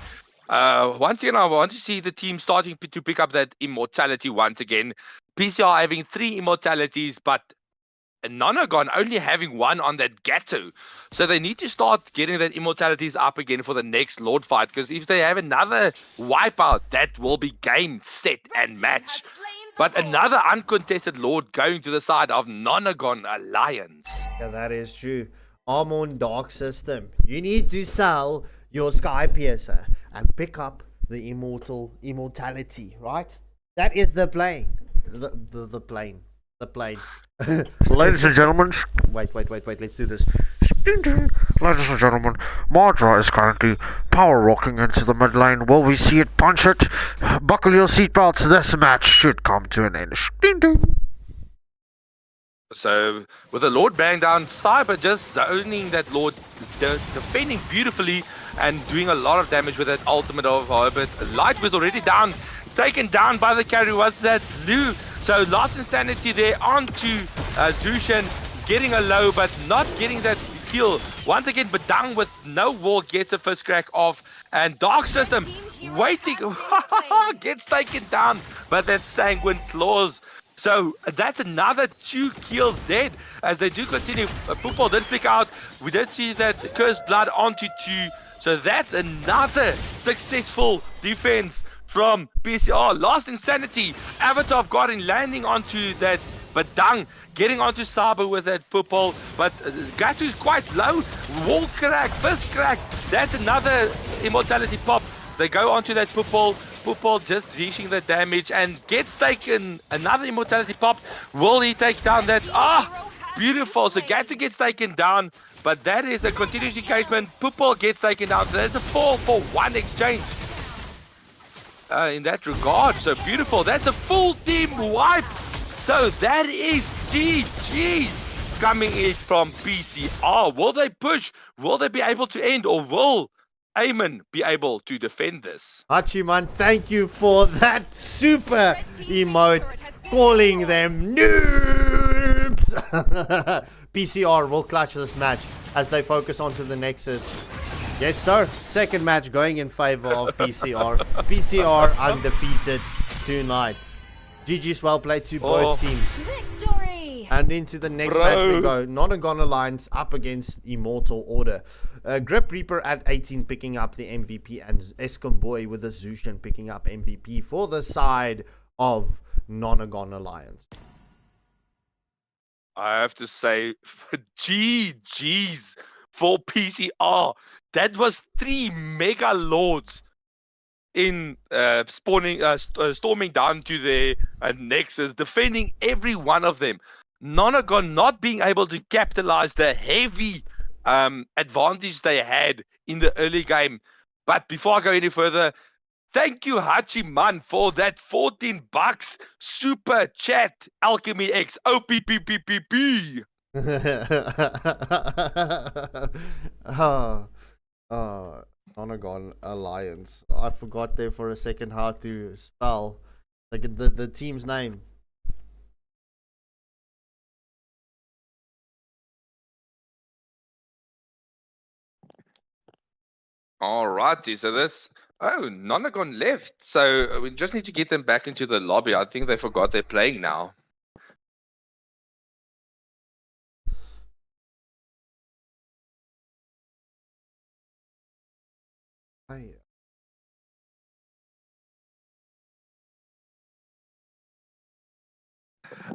once again, I want to see the team starting to pick up that immortality once again. PCR having 3 immortalities, but Nonagon only having 1 on that Gato. So they need to start getting that immortalities up again for the next Lord fight. Because if they have another wipeout, that will be game, set, and match. But another uncontested Lord going to the side of Nonagon Alliance. Yeah, that is true. Armon Dark System. You need to sell your Sky Piercer and pick up the immortality, right? That is the plane. The plane. The plane. Ladies and gentlemen, Wait. Let's do this. ladies and gentlemen, Mardra is currently power rocking into the mid lane. Will we see it punch it? Buckle your seatbelts. This match should come to an end. Ding ding. So with the Lord bang down, Cyber just zoning that Lord, defending beautifully and doing a lot of damage with that ultimate of Herbert. Light was already down, taken down by the carry. Was that Lou? So Last Insanity there onto Zushan, getting a low but not getting that kill. Once again, Badang with no wall gets a first crack off, and Dark System waiting, gets taken down by that Sanguine Claws. So that's another 2 kills dead as they do continue. Football did flick out. We did see that Cursed Blood onto 2. So that's another successful defense from PCR. Last Insanity, Avatar of Guardian landing onto that But Dung getting onto Saber with that football, but Gatu's quite low. Wall crack, fist crack. That's another immortality pop. They go onto that football. Football just dishing the damage and gets taken another immortality pop. Will he take down that? Beautiful. So Gatu gets taken down, but that is a continuous engagement. Football gets taken down. So there's a 4-for-1 exchange. In that regard, so beautiful. That's a full team wipe. So that is GG's coming in from PCR. Will they push? Will they be able to end, or will Eamon be able to defend this? Hachiman, thank you for that super emote, calling them noobs. PCR will clutch this match as they focus onto the Nexus. Yes, sir. Second match going in favor of PCR. PCR undefeated tonight. GG's well played to both teams. Victory! And into the next match we go. Nonagon Alliance up against Immortal Order. Grip Reaper at 18 picking up the MVP, and Escom Boy with a Zushan picking up MVP for the side of Nonagon Alliance. I have to say, GG's for PCR. That was 3 Mega Lords in storming down to their Nexus, defending every one of them. Nonagon not being able to capitalize the heavy advantage they had in the early game. But before I go any further, thank you, Hachiman, for that $14 super chat. Alchemy X OPPPPP. Nonagon Alliance. I forgot there for a second how to spell like the team's name. Alrighty, so this. Oh, Nonagon left. So we just need to get them back into the lobby. I think they forgot they're playing now.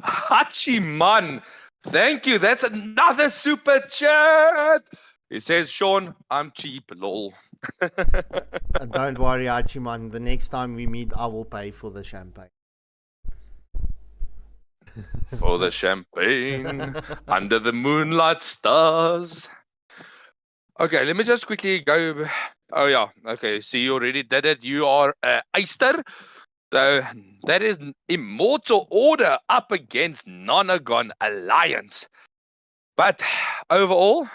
Hachiman, thank you. That's another super chat. He says, Sean, I'm cheap, lol. Don't worry, Archiman. The next time we meet, I will pay for the champagne. For the champagne, under the moonlight stars. Okay, let me just quickly go. Oh, yeah. Okay, so you already did it. You are Eister. So that is Immortal Order up against Nonagon Alliance. But overall,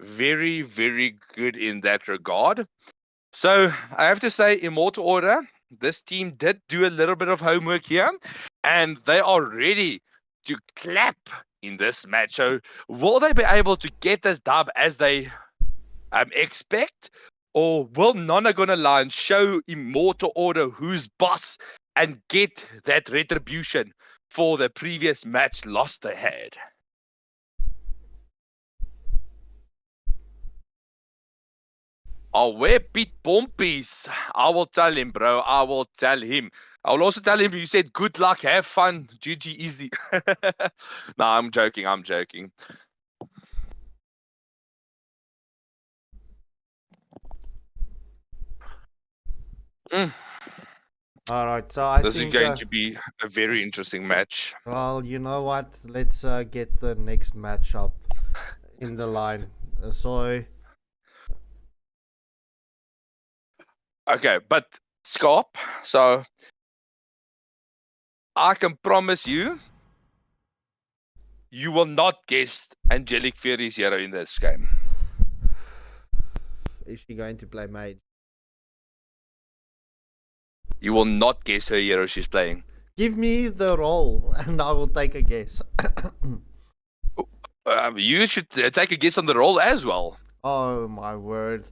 very, very good in that regard. So I have to say, Immortal Order, this team did do a little bit of homework here, and they are ready to clap in this match. So will they be able to get this dub as they expect? Or will Nonagon Alliance show Immortal Order who's boss and get that retribution for the previous match loss they had? I'll wear Pete Pompies. I will tell him, bro. I will tell him. I will also tell him you said good luck, have fun, GG easy. No, I'm joking. I'm joking. All right, so I This think is going to be a very interesting match. well, you know what? Let's get the next match up in the line. So Okay, but Scarp, so I can promise you, you will not guess Angelic Fury's hero in this game. is she going to play mage? You will not guess her hero she's playing. Give me the role, and I will take a guess. You should take a guess on the role as well. Oh my word!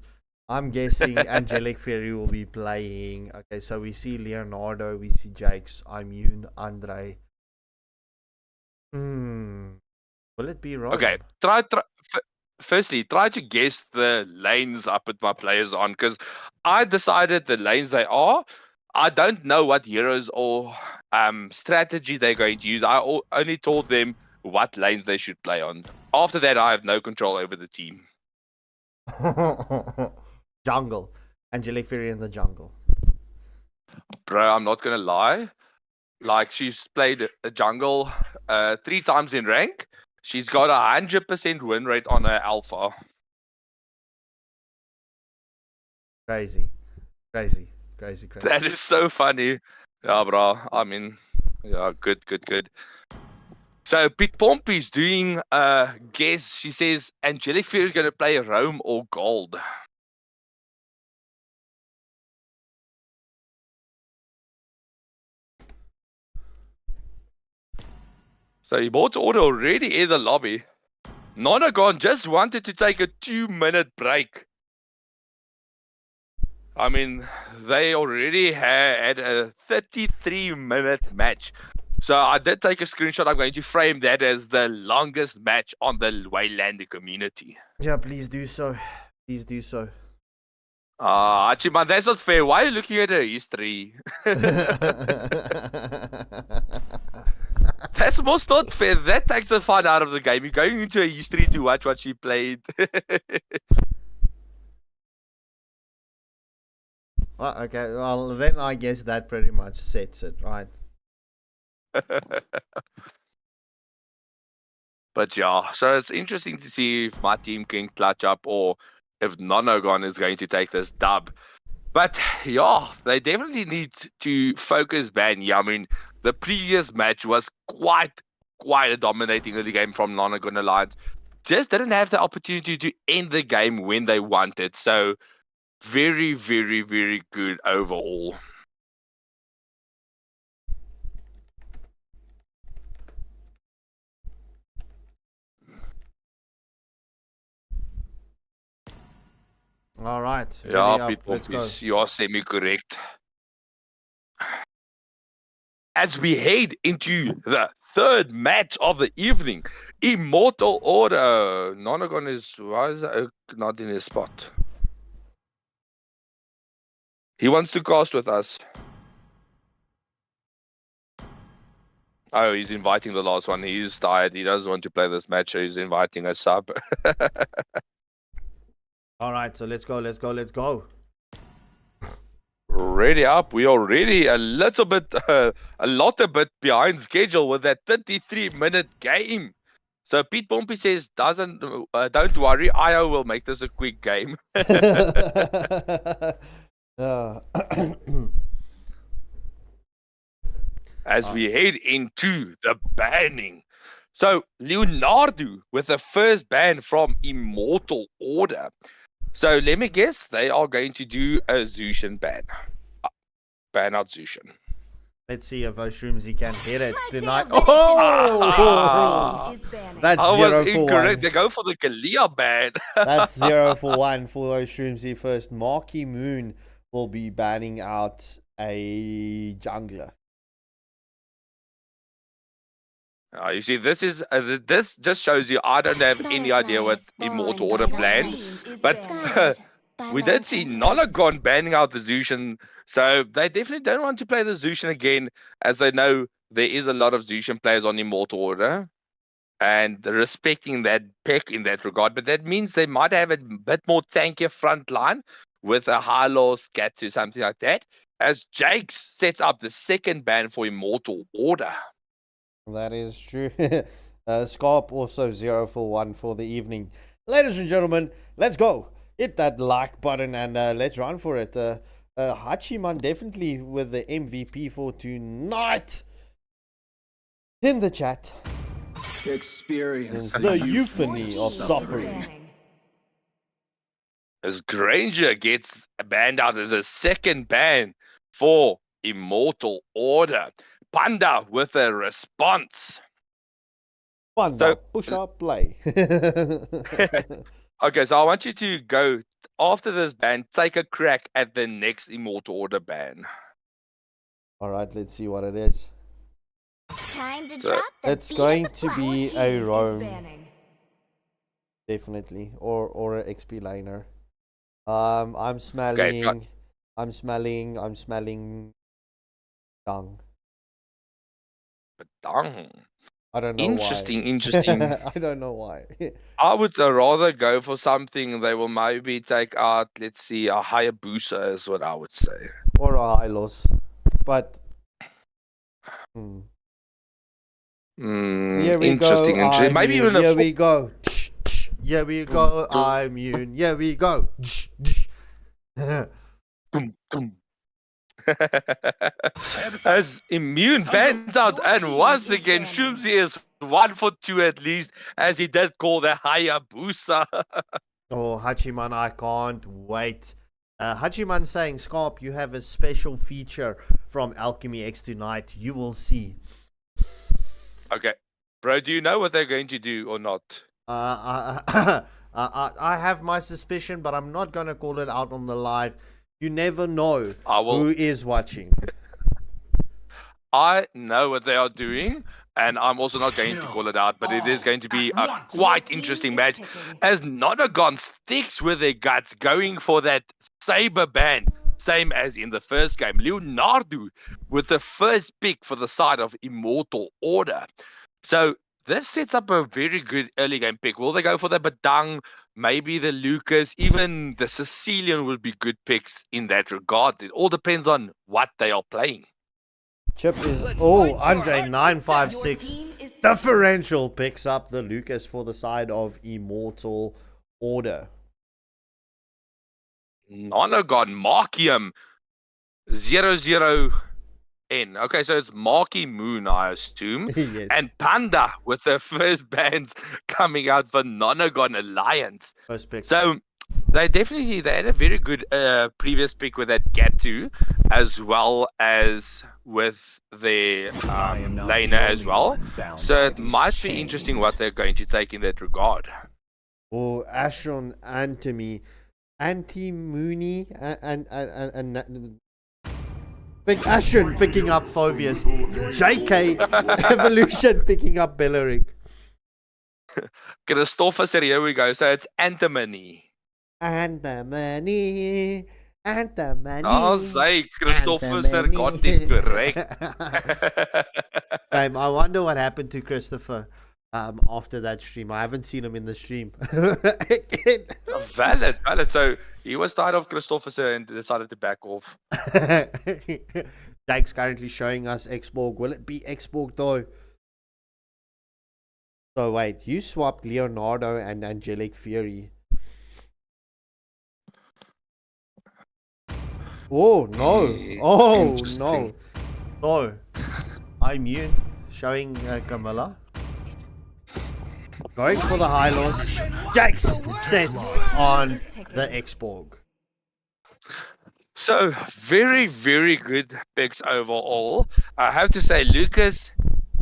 I'm guessing Angelic Fury will be playing. Okay, so we see Leonardo, we see Jakes, Immune, Andre. Will it be wrong? Okay, firstly, try to guess the lanes I put my players on, because I decided the lanes they are. I don't know what heroes or strategy they're going to use. I only told them what lanes they should play on. After that, I have no control over the team. Jungle. Angelic Fury in the jungle. Bro, I'm not gonna lie. Like, she's played a jungle 3 times in rank. She's got 100% win rate on her alpha. Crazy. That is so funny. Yeah, bro. I mean, yeah, good. So Pete Pompey's doing a guess. She says Angelic Fear is gonna play Rome or Gold. So he bought the order already in the lobby. Nonagon just wanted to take a 2-minute break. I mean, they already had a 33-minute match. So I did take a screenshot. I'm going to frame that as the longest match on the Waylander community. Yeah, please do so. Hachiman, that's not fair. Why are you looking at her history? That's most not fair. That takes the fun out of the game. You're going into a history to watch what she played. Well, okay, well, then I guess that pretty much sets it, right? But yeah, so it's interesting to see if my team can clutch up or if Nonogon is going to take this dub. But yeah, they definitely need to focus ban. Yeah, I mean, the previous match was quite a dominating early game from Nonogon Alliance. Just didn't have the opportunity to end the game when they wanted. So very good overall. All right. Yeah, Let's go. you are semi-correct. As we head into the third match of the evening, Immortal Order. Nonagon is, why is Oak not in his spot? He wants to cast with us. Oh, he's inviting the last one. He's tired. He doesn't want to play this match, so he's inviting a sub. All right, so let's go. Ready up. We are already a lot a bit behind schedule with that 33-minute game. So Pete Pompey says, don't worry, IO will make this a quick game. As we head into the banning. So Leonardo with the first ban from Immortal Order. So let me guess, they are going to do a Zushin ban. Ban out Zushin. Let's see if Oshroomsy can hit it My tonight. tail's Oh! is banning. That's I 0 was for incorrect. 1. They go for the Kalia ban. That's 0 for 1 for Oshroomsy first. Marky Moon will be banning out a jungler. You see, this just shows you I don't have any idea what Immortal Order plans. But we did see Nonagon banning out the Zushin, so they definitely don't want to play the Zushin again, as they know there is a lot of Zushin players on Immortal Order, and respecting that pick in that regard. But that means they might have a bit more tankier front line with a Harlow, Skatsu, something like that, as Jakes sets up the second ban for Immortal Order. That is true. Scarp also 0 for 1 for the evening. Ladies and gentlemen, let's go. Hit that like button and let's run for it. Hachiman definitely with the MVP for tonight. In the chat. Experience The euphony of suffering. As Granger gets banned out as a second ban for Immortal Order. Panda with a response. Panda, So- push up, play. Okay, so I want you to go after this ban, take a crack at the next Immortal Order ban. Alright, let's see what it is. Time to So- drop the It's beat going of the to be flag. a roam. Banning. Definitely. Or an XP laner. I'm smelling dung. Badang. I don't know Interesting, why. interesting. I don't know why. I would rather go for something they will maybe take out, let's see, a Hayabusa is what I would say. Or a high loss. But here we Interesting, go. interesting. Maybe even a Here we go. Here we go. I'm immune. Here we go. As Immune bans out, and once again, Shumzi is 1 for 2 at least, as he did call the Hayabusa. Oh, Hachiman, I can't wait. Hachiman saying, Scarp, you have a special feature from Alchemy X tonight. You will see. Okay. Bro, do you know what they're going to do or not? I have my suspicion, but I'm not going to call it out on the live. You never know who is watching. I know what they are doing, and I'm also not going to call it out, but it is going to be a quite interesting match as Nonagon sticks with their guts, going for that Saber ban, same as in the first game. Leonardo with the first pick for the side of Immortal Order. So this sets up a very good early game pick. Will they go for the Badang, maybe the Lucas, even the Sicilian will be good picks in that regard. It all depends on what they are playing. Chip is Andre 956 differential picks up the Lucas for the side of Immortal Order. Nonagon Markium 00N. Okay, so it's Marky Moon, I assume. Yes. And Panda with the first bands coming out for Nonagon Alliance. First picks. So they had a very good previous pick with that Gatu, as well as with their laner as well. So it might be interesting what they're going to take in that regard. Oh, Ashon Anti-Mooney and Big Ashon picking up Phobius. JK Evolution picking up Belleric. Christopher said, here we go. So it's Antimony. Antimony. Oh, say Christopher sir got it correct. I wonder what happened to Christopher after that stream. I haven't seen him in the stream. Valid. So he was tired of Christopher sir and decided to back off. Dake's currently showing us Xborg. Will it be Xborg though? So wait, you swapped Leonardo and Angelic Fury. Oh no! Oh no! So I'm immune. Showing Camilla. Going for the high loss. Jax sets on the Xborg. So very, very good picks overall. I have to say, Lucas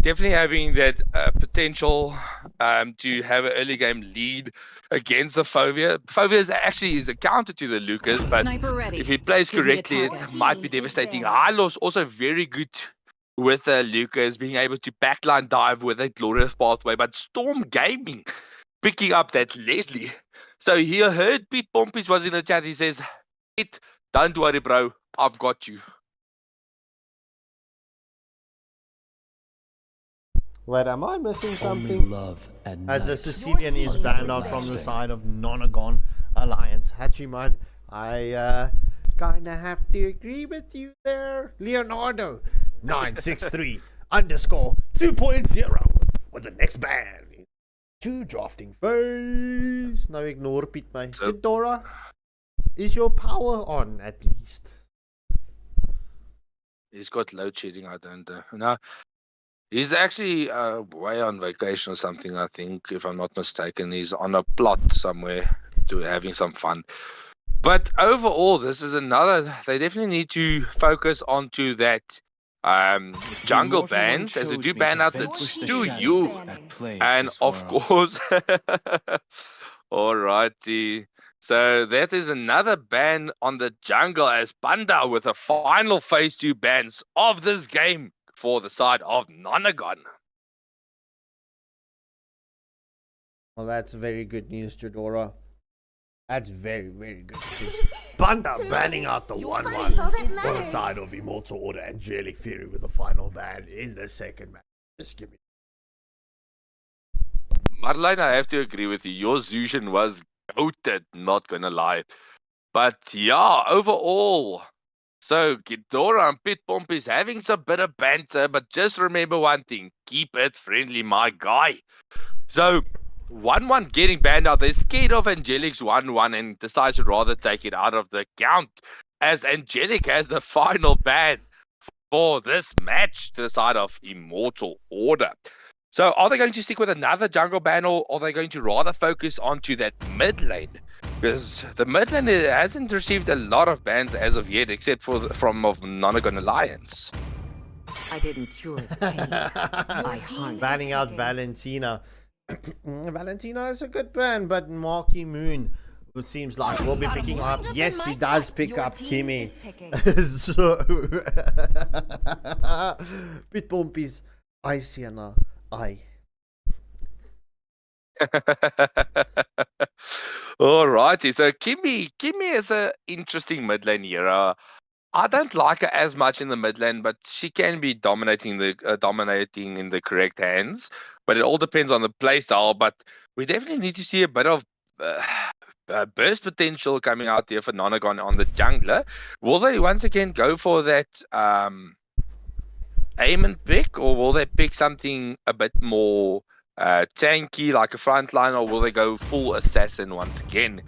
definitely having that potential to have an early game lead against the Phobia. Phobia is a counter to the Lucas, but if he plays correctly, it might be devastating. Hylos also very good with Lucas being able to backline dive with a glorious pathway, but Storm Gaming picking up that Leslie. So he heard Pete Pompis was in the chat. He says, Pete, don't worry, bro. I've got you. Wait, am I missing something? As the Sicilian is banned out from the side of Nonagon Alliance. Hachiman, I kinda have to agree with you there. Leonardo 963 underscore 2.0 with the next ban. 2 drafting phase. Now ignore Pete, my Dora. Is your power on at least? He's got load shedding, I don't know. No. He's actually way on vacation or something, I think, if I'm not mistaken. He's on a plot somewhere having some fun. But overall, this is another... They definitely need to focus onto that jungle bans, as they do ban out the Stu Yu. And of course... Alrighty. So that is another ban on the jungle as Panda with the final phase 2 bans of this game for the side of Nonagon. Well, that's very good news, Jadora. That's very, very good news. Panda banning out the 1-1 for the side of Immortal Order. Angelic Fury with the final ban in the second match. Just give me. Marlene, I have to agree with you. Your Zushin was goated, not gonna lie. But yeah, overall. So Ghidorah and Pit Pomp is having some bit of banter, but just remember one thing: keep it friendly, my guy. So 1-1 getting banned out. They're scared of Angelic's 1-1 and decides to rather take it out of the count, as Angelic has the final ban for this match to the side of Immortal Order. So are they going to stick with another jungle ban, or are they going to rather focus onto that mid lane? Because the mid lane hasn't received a lot of bans as of yet, except for from of Nonagon Alliance. I didn't cure the pain. I hunt. Banning out Valentina. Valentina is a good ban, but Marky Moon, it seems like, will be picking up. Yes, he does pick up Kimmy. So, Pit Pompies, I see an eye. Alrighty, so Kimmy is an interesting mid lane hero. I don't like her as much in the mid lane, but she can be dominating in the correct hands. But it all depends on the playstyle. But we definitely need to see a bit of burst potential coming out there for Nonagon on the jungler. Will they once again go for that aim and pick, or will they pick something a bit more tanky like a frontline, or will they go full assassin once again?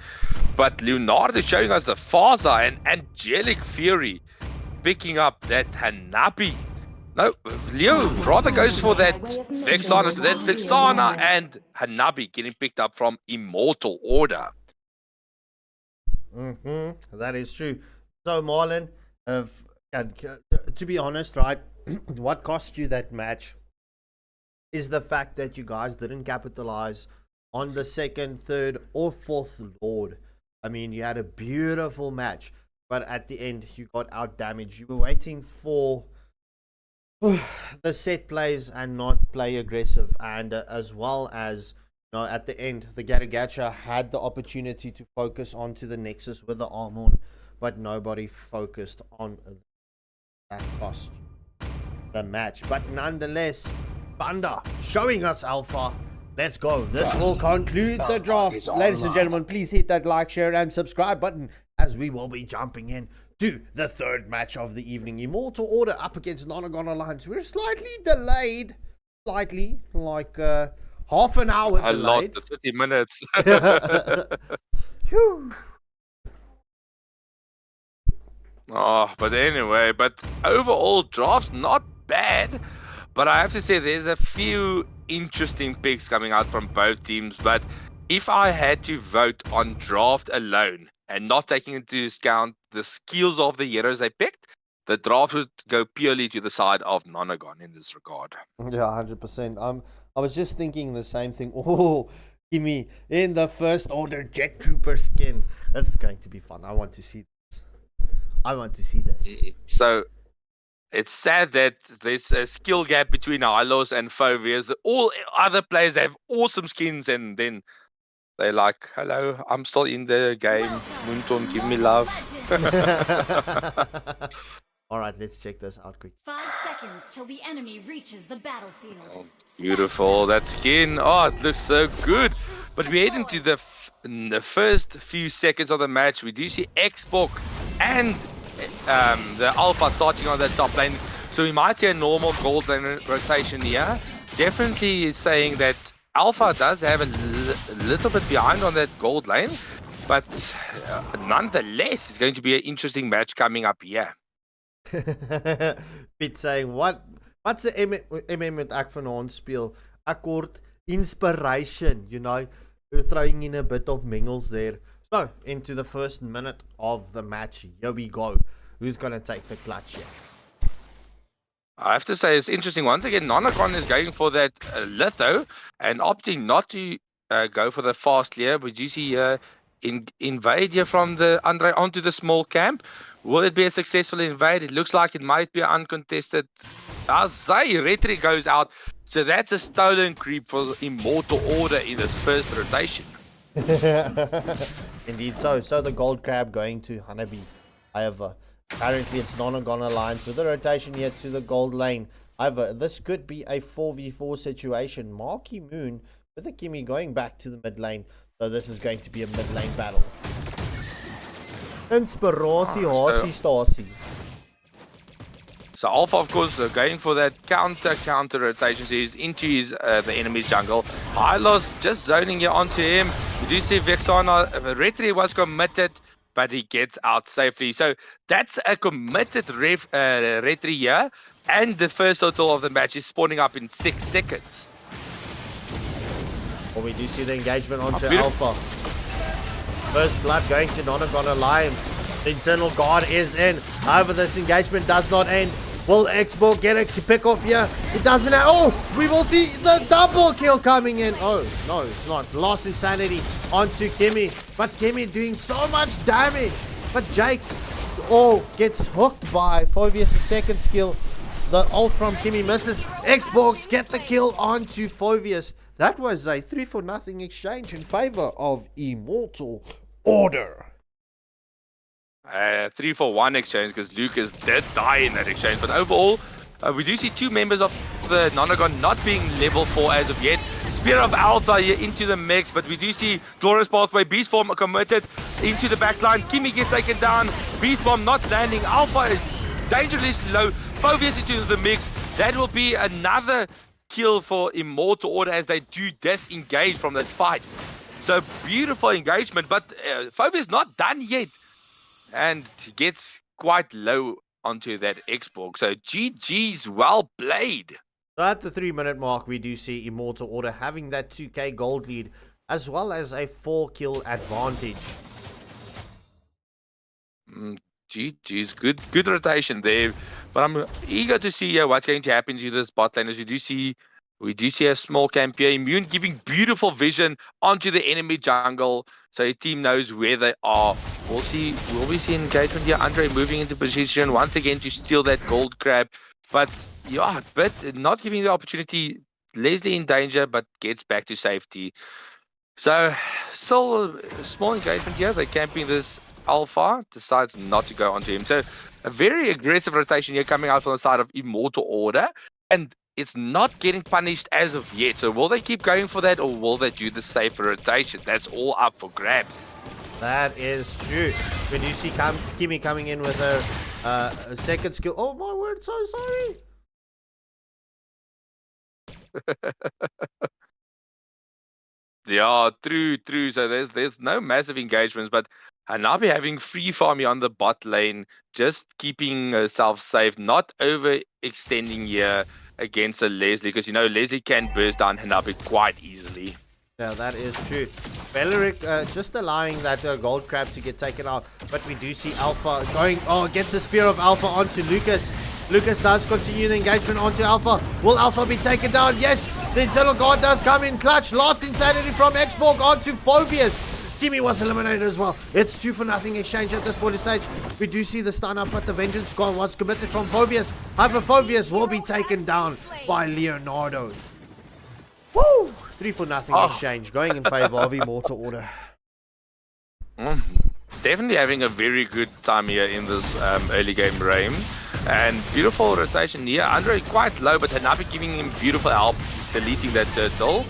But Leonardo is showing us the Faza and Angelic Fury picking up that Hanabi. No, Leo rather goes for that Vexana. So that's Vexana and Hanabi getting picked up from Immortal Order. That is true. So Marlon, to be honest, right, what cost you that match is the fact that you guys didn't capitalize on the second, third, or fourth Lord. I mean, you had a beautiful match, but at the end, you got out damaged. You were waiting for the set plays and not play aggressive, and as well as, you know, at the end, the Gatagacha had the opportunity to focus onto the Nexus with the Armon, but nobody focused on that cost the match. But nonetheless, Banda showing us alpha. Let's go. This will conclude the draft. Ladies and gentlemen, please hit that like, share, and subscribe button, as we will be jumping in to the third match of the evening. Immortal Order up against Nonagon Alliance. We're slightly delayed. Slightly, like half an hour delayed. A lot, 30 minutes. Oh, but anyway, but overall draft's not bad. But I have to say there's a few interesting picks coming out from both teams. But if I had to vote on draft alone and not taking into account the skills of the heroes they picked, the draft would go purely to the side of Nonagon in this regard. Yeah, 100%. I was just thinking the same thing. Oh, give me in the first order Jet Trooper skin. This is going to be fun. I want to see this. So it's sad that there's a skill gap between Hylos and Phobias. All other players have awesome skins, and then they're like, hello, I'm still in the game. Moonton, give me love. Alright, let's check this out quick. 5 seconds till the enemy reaches the battlefield. Oh, beautiful, that skin. Oh, it looks so good. But we head into the first few seconds of the match. We do see Xbox and the Alpha starting on the top lane. So we might see a normal gold lane rotation here. Definitely saying that Alpha does have a little bit behind on that gold lane. But nonetheless, it's going to be an interesting match coming up here. Piet saying, what's the MM met ek vanaand speel? Akkoord inspiration, you know. We're throwing in a bit of mingles there. So, into the first minute of the match. Here we go. Who's going to take the clutch here? I have to say it's interesting. Once again, Nonagon is going for that litho and opting not to go for the fast clear. But you see invade here from the Andre onto the small camp. Will it be a successful invade? It looks like it might be uncontested. Azai Retri goes out. So that's a stolen creep for Immortal Order in this first rotation. Indeed so. So the gold crab going to Hanabi. However, Currently, it's non-Gon Alliance with the rotation here to the gold lane. However, this could be a 4v4 situation. Marky Moon with the Kimmy going back to the mid lane. So this is going to be a mid lane battle. Inspiratie, Hasie, Stasie. So Alpha, of course, going for that counter rotation. So he's into his the enemy's jungle. Hylos just zoning here onto him. You do see Vexana. Retri was committed, but he gets out safely. So that's a committed Retri here. And the first total of the match is spawning up in 6 seconds. Well, we do see the engagement onto Alpha. First blood going to non-Gon Alliance. The internal guard is in. However, this engagement does not end. Will Xborg get a pick off here? It doesn't. Oh, we will see the double kill coming in. Oh, no, it's not. Lost Insanity onto Kimmy. But Kimmy doing so much damage. But Jake's gets hooked by Phobius' second skill. The ult from Kimmy misses. Xborgs get the kill onto Phobius. That was a 3-for-0 exchange in favor of Immortal Order. 3-for-1 exchange because Lucas did die in that exchange. But overall, we do see 2 members of the non-Gon not being level 4 as of yet. Spear of Alpha here into the mix, but we do see Glorious Pathway, Beast Form committed into the backline. Kimmy gets taken down. Beast Bomb not landing. Alpha is dangerously low. Phobius into the mix. That will be another kill for Immortal Order as they do disengage from that fight. So beautiful engagement, but Phobius not done yet. And gets quite low onto that Xborg. So GG's well played. So at the 3-minute mark, we do see Immortal Order having that 2k gold lead, as well as a 4-kill advantage. GG's good rotation there. But I'm eager to see what's going to happen to this bot lane. As we do see a small campier immune giving beautiful vision onto the enemy jungle, so your team knows where they are. Will we see engagement here? Andre moving into position once again to steal that gold crab, but yeah, but not giving the opportunity. Leslie in danger, but gets back to safety. So still a small engagement here. They're camping this Alpha, decides not to go onto him. So a very aggressive rotation here coming out from the side of Immortal Order, and it's not getting punished as of yet. So will they keep going for that, or will they do the safer rotation? That's all up for grabs. That is true. We do see Kimmy coming in with her second skill. Oh my word, so sorry. Yeah, true. So there's no massive engagements, but Hanabi having free farm here on the bot lane, just keeping herself safe, not overextending here against a Leslie, because Leslie can burst down Hanabi quite easily. Yeah, that is true. Beleric just allowing that gold crab to get taken out, but we do see Alpha going, gets the Spear of Alpha onto Lucas. Lucas does continue the engagement onto Alpha. Will Alpha be taken down? Yes, the Internal Guard does come in clutch. Lost Insanity from Xborg onto Phobius. Kimmy was eliminated as well. It's 2-for-0 exchange at this point in stage. We do see the stun up, but the Vengeance Squad was committed from Phobius. However, Phobius will be taken down by Leonardo. Woo! 3-for-0 exchange going in favor of Immortal Order. Definitely having a very good time here in this early game range. And beautiful rotation here. Andre quite low, but Hanabi giving him beautiful help, deleting that turtle.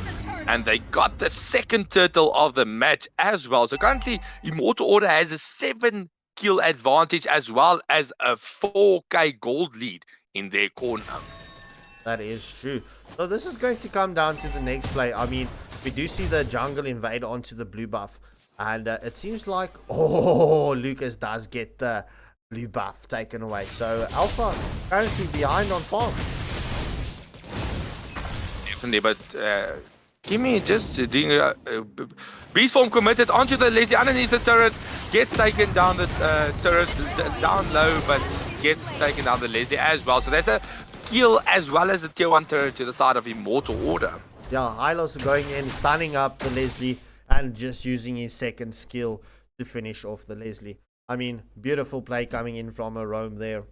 And they got the second turtle of the match as well. So currently, Immortal Order has a 7-kill advantage as well as a 4k gold lead in their corner. That is true. So this is going to come down to the next play. I mean, we do see the jungle invade onto the blue buff. And it seems like, Lucas does get the blue buff taken away. So Alpha currently behind on farm. Definitely, but Kimmy just doing a beast form committed onto the Leslie underneath the turret, gets taken down the turret down low, but gets taken down the Leslie as well. So that's a kill as well as the tier 1 turret to the side of Immortal Order. Yeah, Hylos going in, stunning up the Leslie and just using his second skill to finish off the Leslie. I mean, beautiful play coming in from a roam there.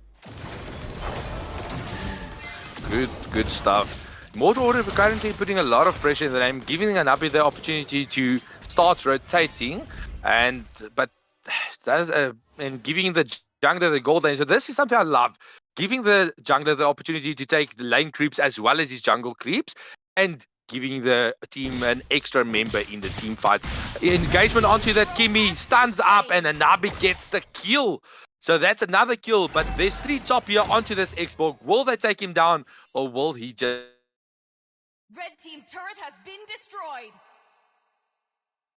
Good stuff. Immortal Order currently putting a lot of pressure in the lane, giving Hanabi the opportunity to start rotating, and giving the jungler the gold lane. So this is something I love. Giving the jungler the opportunity to take the lane creeps as well as his jungle creeps, and giving the team an extra member in the team fights. Engagement onto that Kimmy, stuns up, and Anabi gets the kill. So that's another kill, but there's 3 top here onto this Xbox. Will they take him down, or will he just... Red team turret has been destroyed.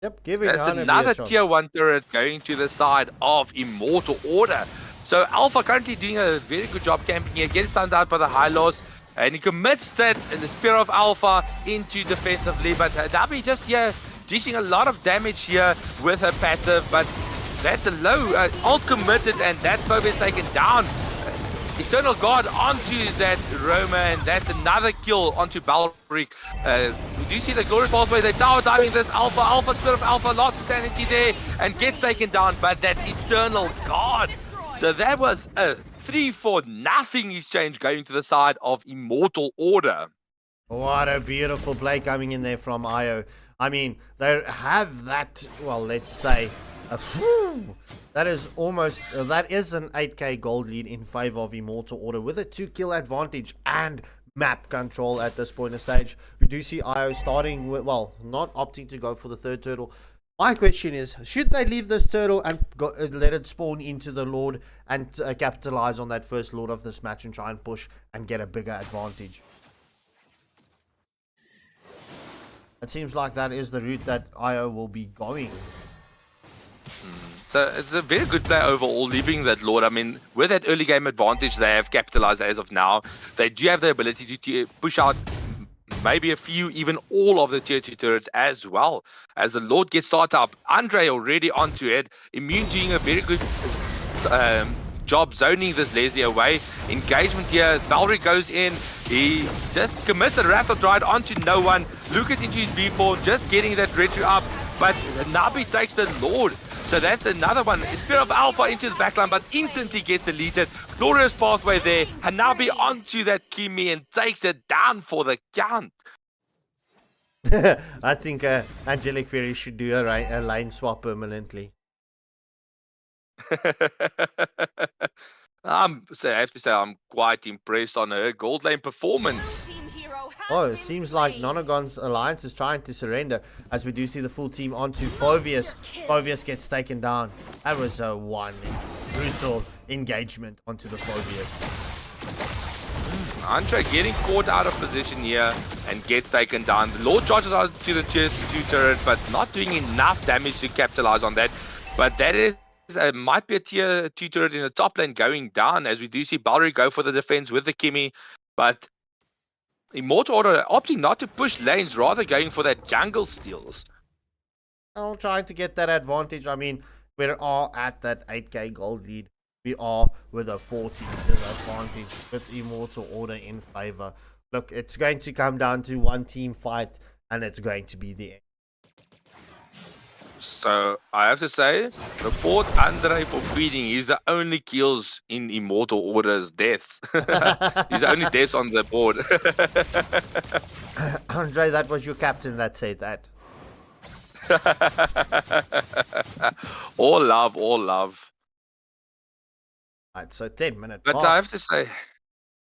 Yep, giving That's Hanabi another a chance. tier 1 turret going to the side of Immortal Order. So Alpha currently doing a very good job camping here, getting stunned out by the high loss, and he commits that the Spear of Alpha into defensively, but Dabi just here dishing a lot of damage here with her passive, but that's a low ult committed, and that's Phobos taken down. Eternal Guard onto that Roma, and that's another kill onto Balric. Do you see the glorious pathway? They're tower diving this Alpha, Spirit of Alpha, lost the sanity there and gets taken down by that Eternal Guard. So that was a 3-4-0 exchange going to the side of Immortal Order. What a beautiful play coming in there from IO. I mean, they have that, well, let's say, that is almost, that is an 8k gold lead in favor of Immortal Order with a 2-kill advantage and map control at this point of stage. We do see IO starting with, well, not opting to go for the 3rd turtle. My question is, should they leave this turtle and go, let it spawn into the Lord and capitalize on that first Lord of this match and try and push and get a bigger advantage? It seems like that is the route that IO will be going. So it's a very good play overall, leaving that Lord. I mean, with that early game advantage they have capitalized as of now, they do have the ability to push out maybe a few, even all of the tier 2 turrets as well. As the Lord gets started up, Andre already onto it. Immune doing a very good job zoning this Leslie away. Engagement here, Valkyrie goes in. He just commits a Wrath of Ride onto no one. Lucas into his V4, just getting that retro up. But Nabi takes the Lord. So that's another one. Spirit of Alpha into the backline, but instantly gets deleted. Glorious pathway there. Hanabi onto that Kimi and takes it down for the count. I think Angelic Fairy should do a line swap permanently. I have to say I'm quite impressed on her gold lane performance. Oh, it seems like Nonagon's alliance is trying to surrender, as we do see the full team onto Phobius. Phobius gets taken down. That was a one brutal engagement onto the Phobius. Andre getting caught out of position here and gets taken down. The Lord charges out to the tier 2 turret, but not doing enough damage to capitalize on that. But that is might be a tier 2 turret in the top lane going down, as we do see Balry go for the defense with the Kimi, but Immortal Order opting not to push lanes, rather going for that jungle steals. I'm trying to get that advantage. I mean, we are at that 8k gold lead. We are with a 14 advantage with Immortal Order in favor. Look, it's going to come down to one team fight, and it's going to be the end. So I have to say, report Andre for feeding. He's the only kills in Immortal Order's deaths. He's the only deaths on the board. Andre, that was your captain that said that. All love, all love. Right, so 10 minutes. But I have to say,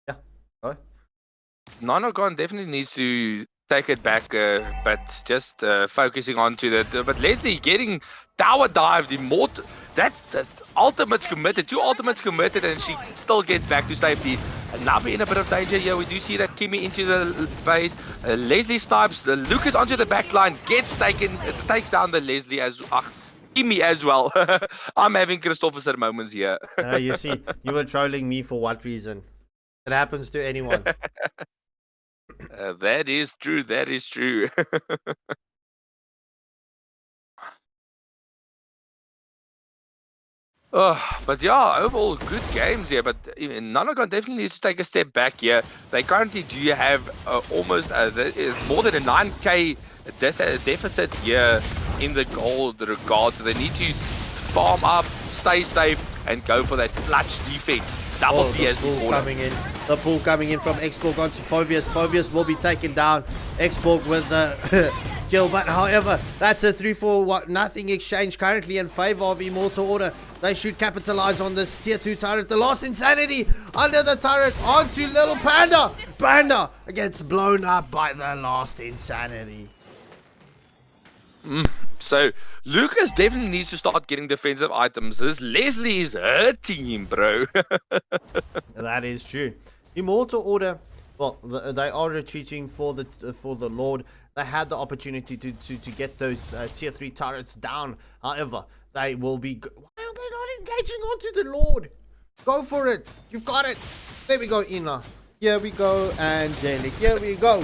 yeah, go. Nonagon definitely needs to take it back, but just focusing on to that. But Leslie getting tower dived, Immortal. That's the ultimates committed. 2 ultimates committed, and she still gets back to safety. Nabi in a bit of danger here. We do see that Kimi into the base. Leslie snipes. The Lucas onto the back line. Gets taken. Takes down the Leslie as Kimi as well. I'm having Christopher moments here. You see, you were trolling me for what reason? It happens to anyone. That is true. That is true. But yeah, overall good games here. But Nonagon definitely needs to take a step back here. They currently do have almost it's more than a 9k deficit here in the gold regard. So they need to farm up, stay safe, and go for that clutch defense. Double P as we call coming in. The pull coming in from Xborg onto Phobius. Phobius will be taken down. Xborg with the kill, but however, that's a 3-4 nothing exchange currently in favor of Immortal Order. They should capitalize on this tier 2 turret. The last insanity under the turret onto little Panda. Panda gets blown up by the last insanity. So Lucas definitely needs to start getting defensive items. This Leslie is her team, bro. That is true. Immortal Order, well, they are retreating for the Lord. They had the opportunity to get those tier 3 turrets down. However, they will be... Why are they not engaging onto the Lord? Go for it. You've got it. There we go, Ina. Here we go, Angelic. Here we go.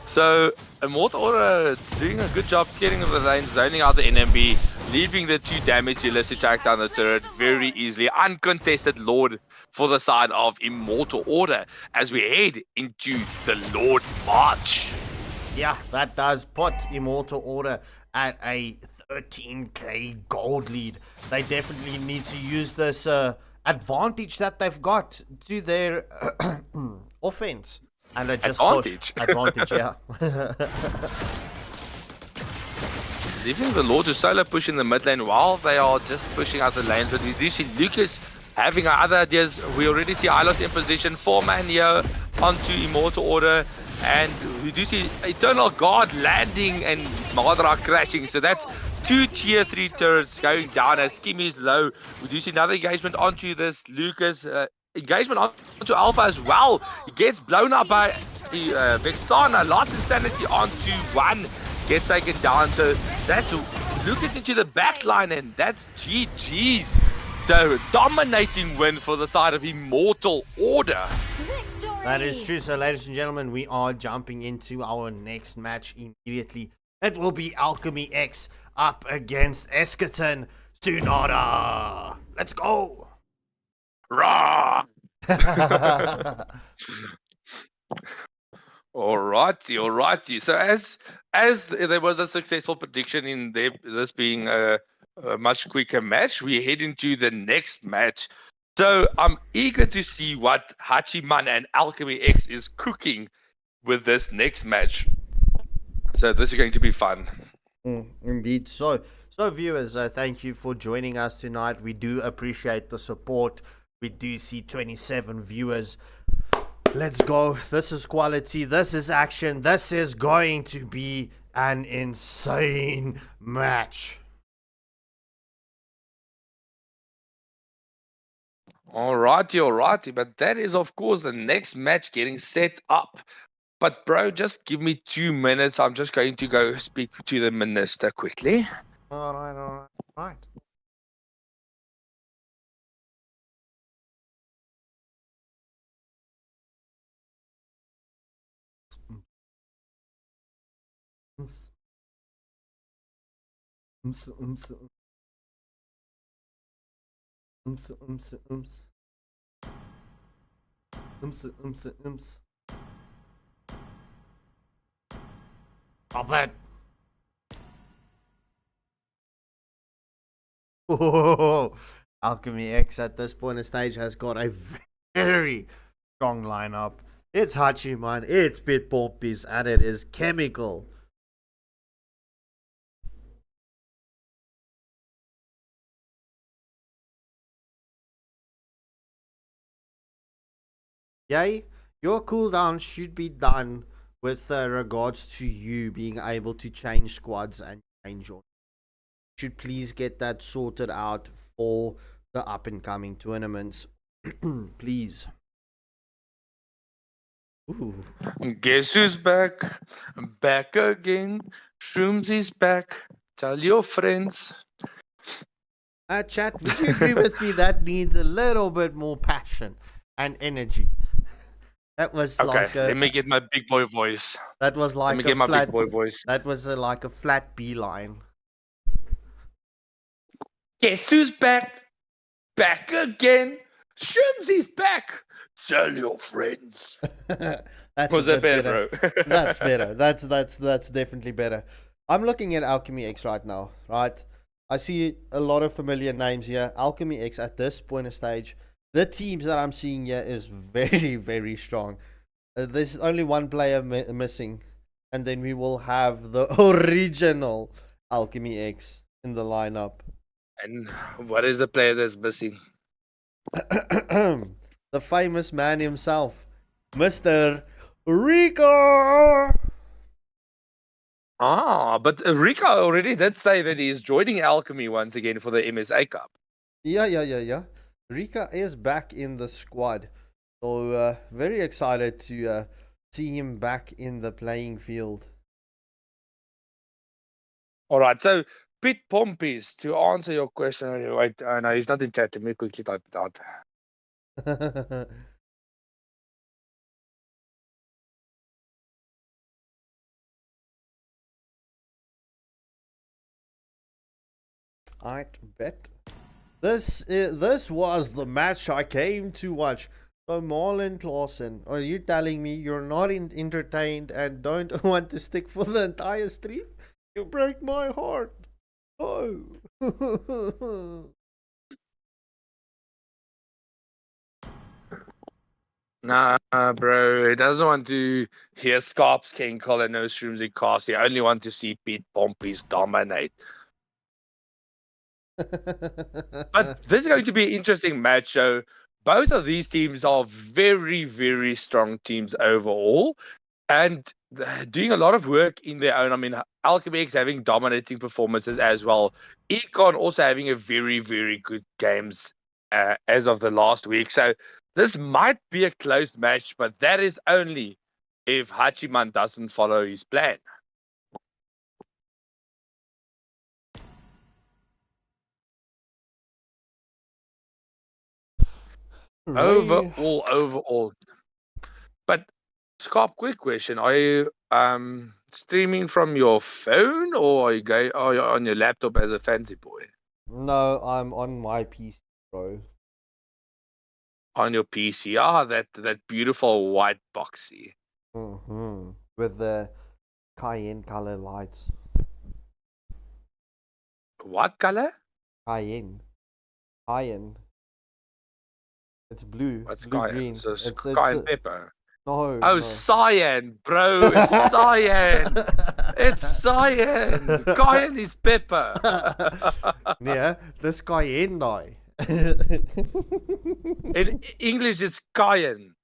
So Immortal Order doing a good job clearing of the lane, zoning out the NMB, leaving the 2 damage dealers to take down the turret very easily. Uncontested Lord for the side of Immortal Order as we head into the Lord March. Yeah, that does put Immortal Order at a 13k gold lead. They definitely need to use this advantage that they've got to their offense. And they just advantage. Advantage, yeah. Leaving the Lord to solo push in the mid lane while they are just pushing out the lanes. But we do see Lucas having other ideas. We already see Ilos in position, 4-man here onto Immortal Order. And we do see Eternal Guard landing and Madra crashing. So that's 2 tier 3 turrets going down as Kimmy is low. We do see another engagement onto this Lucas. Engagement onto Alpha as well. He gets blown up by Vexana. Last insanity onto 1. Gets taken down. So that's Lucas into the back line, and that's GG's. So dominating win for the side of Immortal Order. That is true. So ladies and gentlemen, we are jumping into our next match immediately. It will be Alchemy X up against Eschaton Tsunada. Let's go. Rah! Alrighty. So as there was a successful prediction in this being a much quicker match, we head into the next match. So I'm eager to see what Hachiman and Alchemy X is cooking with this next match. So this is going to be fun. Indeed. So viewers, thank you for joining us tonight. We do appreciate the support. We do see 27 viewers. Let's go. This is quality. This is action. This is going to be an insane match. Alrighty. But that is, of course, the next match getting set up. But, bro, just give me 2 minutes. I'm just going to go speak to the minister quickly. All right. Stop it. Oh, Alchemy X at this point of stage has got a very strong lineup. It's Hachiman, it's Bit Poppies, and it is Chemical. Yay, your cooldown should be done with regards to you being able to change squads and change your... Should please get that sorted out for the up and coming tournaments. Please. Ooh. Guess who's back? Back again. Shrooms is back. Tell your friends. Chat, would you agree with me that needs a little bit more passion and energy? That was Okay, like a... let me get my big boy voice. That was like Let me get my flat, big boy voice. That was like a flat beeline. Guess who's back? Back again. Shrooms is back. Tell your friends. That's Was that better, bro? That's better. That's definitely better. I'm looking at Alchemy X right now, right? I see a lot of familiar names here. Alchemy X at this point of stage, the teams that I'm seeing here is very, very strong. There's only one player missing, and then we will have the original Alchemy X. in the lineup. And what is the player that's missing? The famous man himself, Mr. Rico. But Rico already did say that he is joining Alchemy once again for the MSA Cup. Yeah. Rika is back in the squad. So, very excited to see him back in the playing field. All right, so Pete Pompey's, to answer your question. Wait, no, he's not in chat. Let me quickly type it out. I bet. This was the match I came to watch. So Marlon Clausen, are you telling me you're not entertained and don't want to stick for the entire stream? You break my heart. Oh. Nah, bro, he doesn't want to hear Scarps, King, Colin, no streams in cast. He only want to see Pete Pompey's dominate. But this is going to be an interesting match. So both of these teams are very, very strong teams overall, and doing a lot of work in their own. I mean, Alchemy X having dominating performances as well. Econ also having a very, very good games as of the last week. So this might be a close match, but that is only if Hachiman doesn't follow his plan. Overall. But Scott, quick question: are you streaming from your phone or are you on your laptop as a fancy boy? No, I'm on my PC, bro. On your PC, that beautiful white boxy. With the cayenne color lights. What color? Cayenne. It's blue. What's blue cayenne? green. So It's cayenne pepper. no. Oh, no. cyan, bro. It's cyan. It's cyan. Cayenne is pepper. Yeah, this cayenne dye. In English, it's cayenne.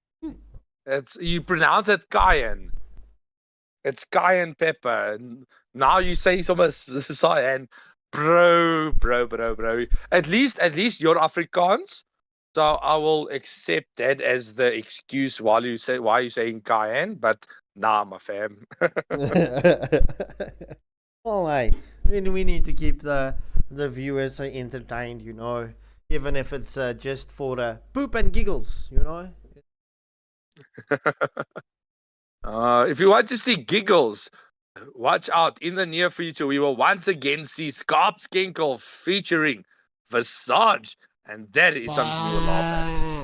You pronounce it cayenne. It's cayenne pepper. Now you say so much cyan, bro. At least you're Afrikaans. So I will accept that as the excuse why you're saying cayenne. But nah, my fam. Well, hey, we need to keep the viewers entertained, you know, even if it's just for poop and giggles, you know. If you want to see giggles, watch out. In the near future, we will once again see Scarps Kinkel featuring Visage, and that is something you will laugh at.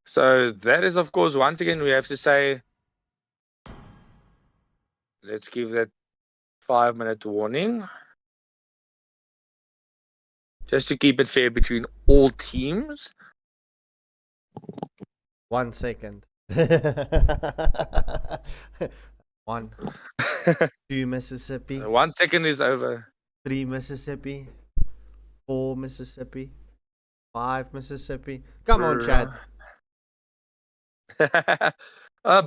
So that is, of course, once again, we have to say, let's give that 5-minute warning. Just to keep it fair between all teams. 1 second. 1, 2 Mississippi. 1 second is over. 3 Mississippi. 4 Mississippi. 5 Mississippi. Come on, Chad.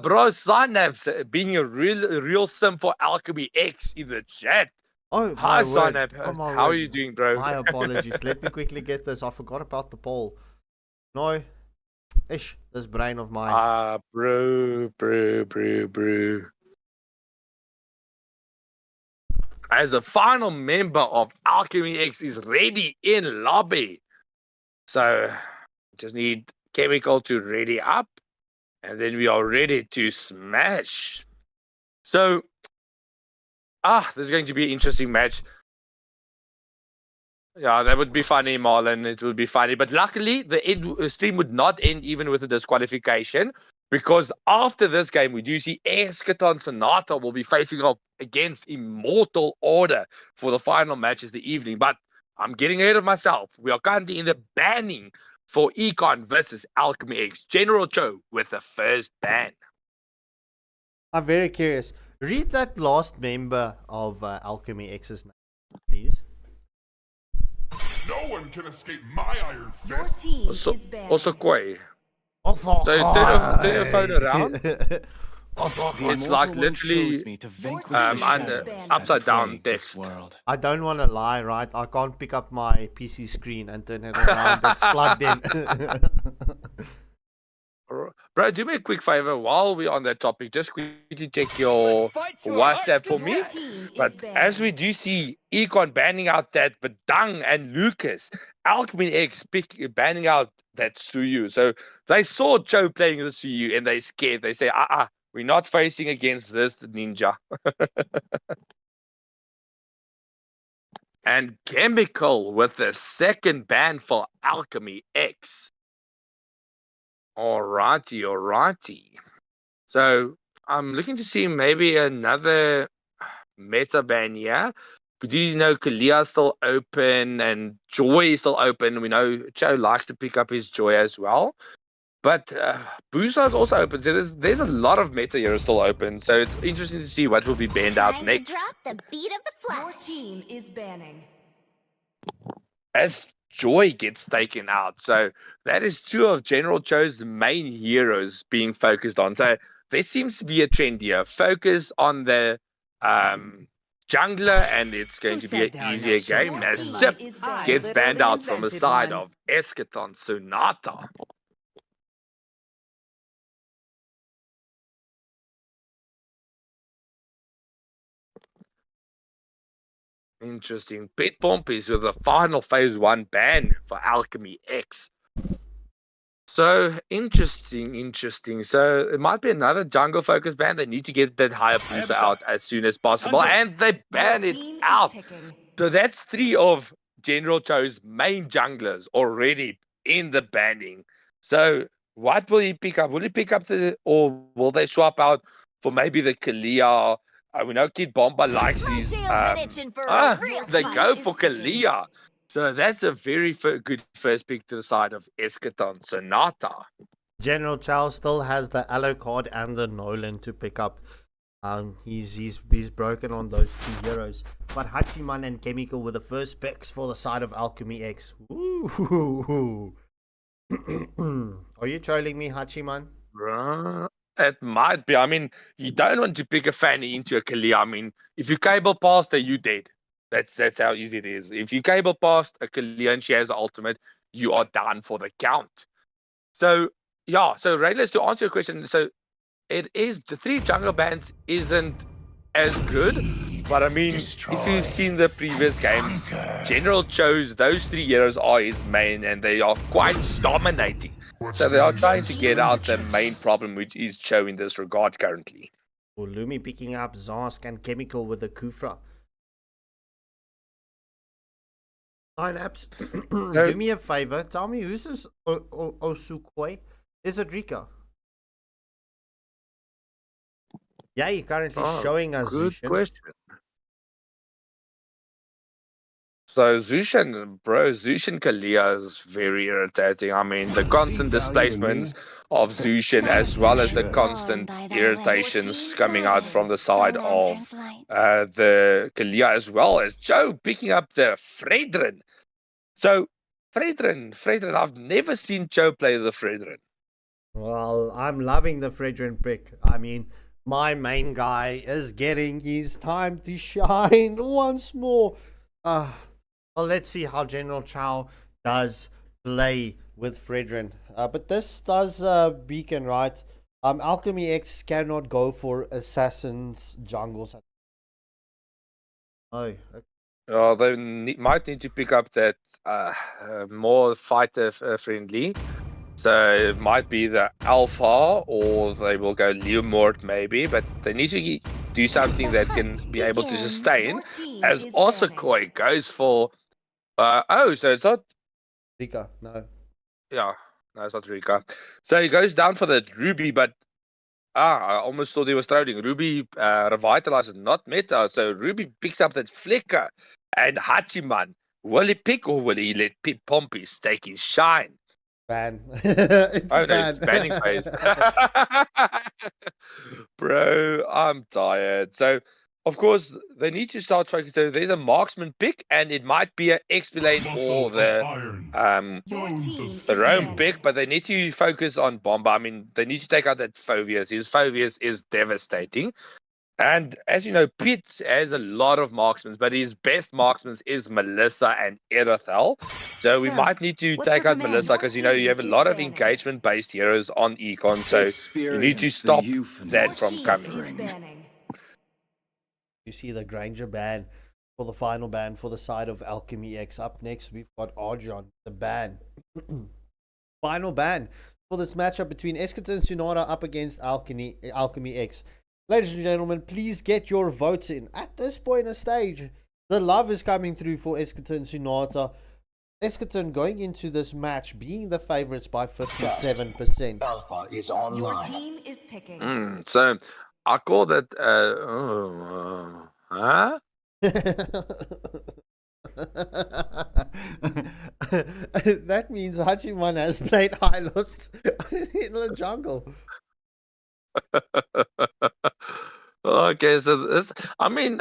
Bro, Synapse being a real sim for Alchemy X in the chat. Oh, hi, my word. Synapse. Oh, my How word. are you doing, bro? My apologies. Let me quickly get this. I forgot about the poll. No. Ish, this brain of mine. Bro. As a final member of Alchemy X is ready in lobby. So, just need Chemical to ready up. And then we are ready to smash. So, this is going to be an interesting match. Yeah, that would be funny, Marlon. It would be funny. But luckily, the stream would not end even with a disqualification because after this game, we do see Eschaton Sonata will be facing off against Immortal Order for the final matches the evening. But I'm getting ahead of myself. We are currently in the banning for Econ versus Alchemy X. General Cho with the first ban. I'm very curious. Read that last member of Alchemy X's name, please. No one can escape my iron Your fist. team Also, is banned. also Koi. Also, So turn your phone around. The It's like immortal one literally chose me to vanquish Um, the and, shadows that upside down plague this text. world. I don't want to lie, right? I can't pick up my PC screen and turn it around. It's plugged in. Bro, do me a quick favor while we're on that topic. Just quickly check your WhatsApp for me. Your team is But banned. as we do see Econ banning out that Badang and Lucas, Alchemy X banning out that Suyu. So they saw Joe playing the Suyu and they scared. They say, we're not facing against this ninja. And Chemical with the second ban for Alchemy X. Alrighty. So I'm looking to see maybe another meta ban here. We do know Kalia's still open and Joy is still open. We know Joe likes to pick up his Joy as well. But Busa is also open. So there's a lot of meta here still open. So it's interesting to see what will be banned out Time next. to drop the beat of the Your flash. team is banning. As Joy gets taken out. So that is two of General Cho's main heroes being focused on. So there seems to be a trend here. Focus on the jungler, and it's going to be an easier game Your as team Chip is banned. gets banned out from the side of Eschaton Sonata. Interesting. Pit Pomp is with the final phase 1 ban for Alchemy X. So interesting. So it might be another jungle focus ban. They need to get that higher booster out as soon as possible, and they ban Your it team is out. picking. So that's 3 of General Cho's main junglers already in the banning. So what will he pick up? Will he pick up or will they swap out for maybe the Kalia? We know Kid Bomba likes My his. tail's been itching for a real They fight. go for Kalia. So that's a very good first pick to the side of Eschaton Sonata. General Chow still has the Alucard and the Nolan to pick up. He's broken on those two heroes. But Hachiman and Chemical were the first picks for the side of Alchemy X. Ooh. Are you trolling me, Hachiman? It might be. I mean, you don't want to pick a Fanny into a Kalia. I mean, if you cable past her, you dead. That's how easy it is. If you cable past a Kalia and she has the ultimate, you are done for the count. So yeah, so Rayless, to answer your question, so it is the 3 jungle bans isn't as good, but I mean, if you've seen the previous games, General chose those 3 heroes are his main, and they are quite dominating. So they are trying to get out the main problem, which is Cho in this regard currently. Lumi picking up Zask and Chemical with the Kufra. Synapse, do me a favor. Tell me, who's this Osukoi? Is it Rika? Yeah, you're currently showing us Good Zushin. question. So Zushin Kalia is very irritating. I mean, the constant displacements of Zushin, as well as the constant irritations coming out from the side of the Kalia, as well as Joe picking up the Fredrin. So Fredrin, I've never seen Joe play the Fredrin. Well, I'm loving the Fredrin pick. I mean, my main guy is getting his time to shine once more. Well, let's see how General Chow does play with Fredrin. But this does beacon, right? Alchemy X cannot go for assassins jungles. Oh, okay. They might need to pick up that more fighter friendly. So it might be the Alpha, or they will go Leomord maybe, but they need to do something that can be able to sustain. As Osakoi goes for so it's not Rika, no. Yeah. No, it's not Rika. So he goes down for the Ruby, but I almost thought he was trolling. Ruby revitalizes, not meta. So Ruby picks up that flicker. And Hachiman, will he pick or will he let Pompey stake his shine? Ban. It's Oh no, ban. it's banning phase. Bro, I'm tired. So of course they need to start focusing. So there's a marksman pick, and it might be an XP lane or the Your team the is Rome banning. pick, but they need to focus on Bomba. I mean, they need to take out that Phobius. His Phobius is devastating. And as you know, Pitt has a lot of marksmen, but his best marksmen is Melissa and Erethel. So we Sir, might need to what's take your out command? Melissa Your because you know you team have a is lot of banning. engagement-based heroes on Econ. So you need to Experience the stop euphemism that Your from team coming. is banning. You see the Granger ban for the final ban for the side of Alchemy X. Up next, we've got Arjon, the ban. Final ban for this matchup between Esketon and Tsunada up against Alchemy X. Ladies and gentlemen, please get your votes in. At this point in stage, the love is coming through for Esketon and Tsunada. Esketon going into this match being the favorites by 57%. Alpha is Your online. team is picking. So I call that. Huh? That means Hachiman has played Hylos in the jungle. Okay, so this, I mean,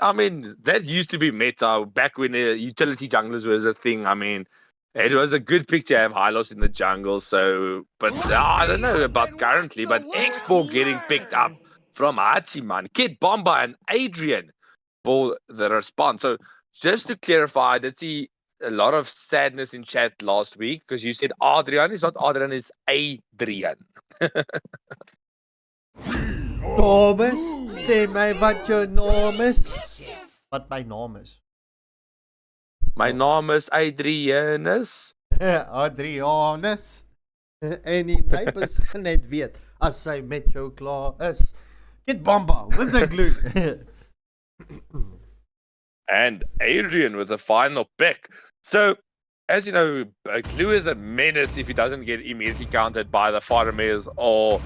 that used to be meta back when utility junglers was a thing. I mean, it was a good picture to have Hylos in the jungle. So, but I don't know about currently. But Expo getting picked up from Hachiman, Kid Bomba, and Adrian for the response. So, just to clarify, I did see a lot of sadness in chat last week because you said Adrian. It's not Adrian, it's Adrian. Normus, sê my wat jou naam is. Wat my naam is. My naam is Adrianus. Adrianus. En die neighbors gaan net weet as sy met jou klaar is. Get Bomba with the glue. And Adrian with the final pick. So, as you know, Glue is a menace if he doesn't get immediately countered by the Farmers or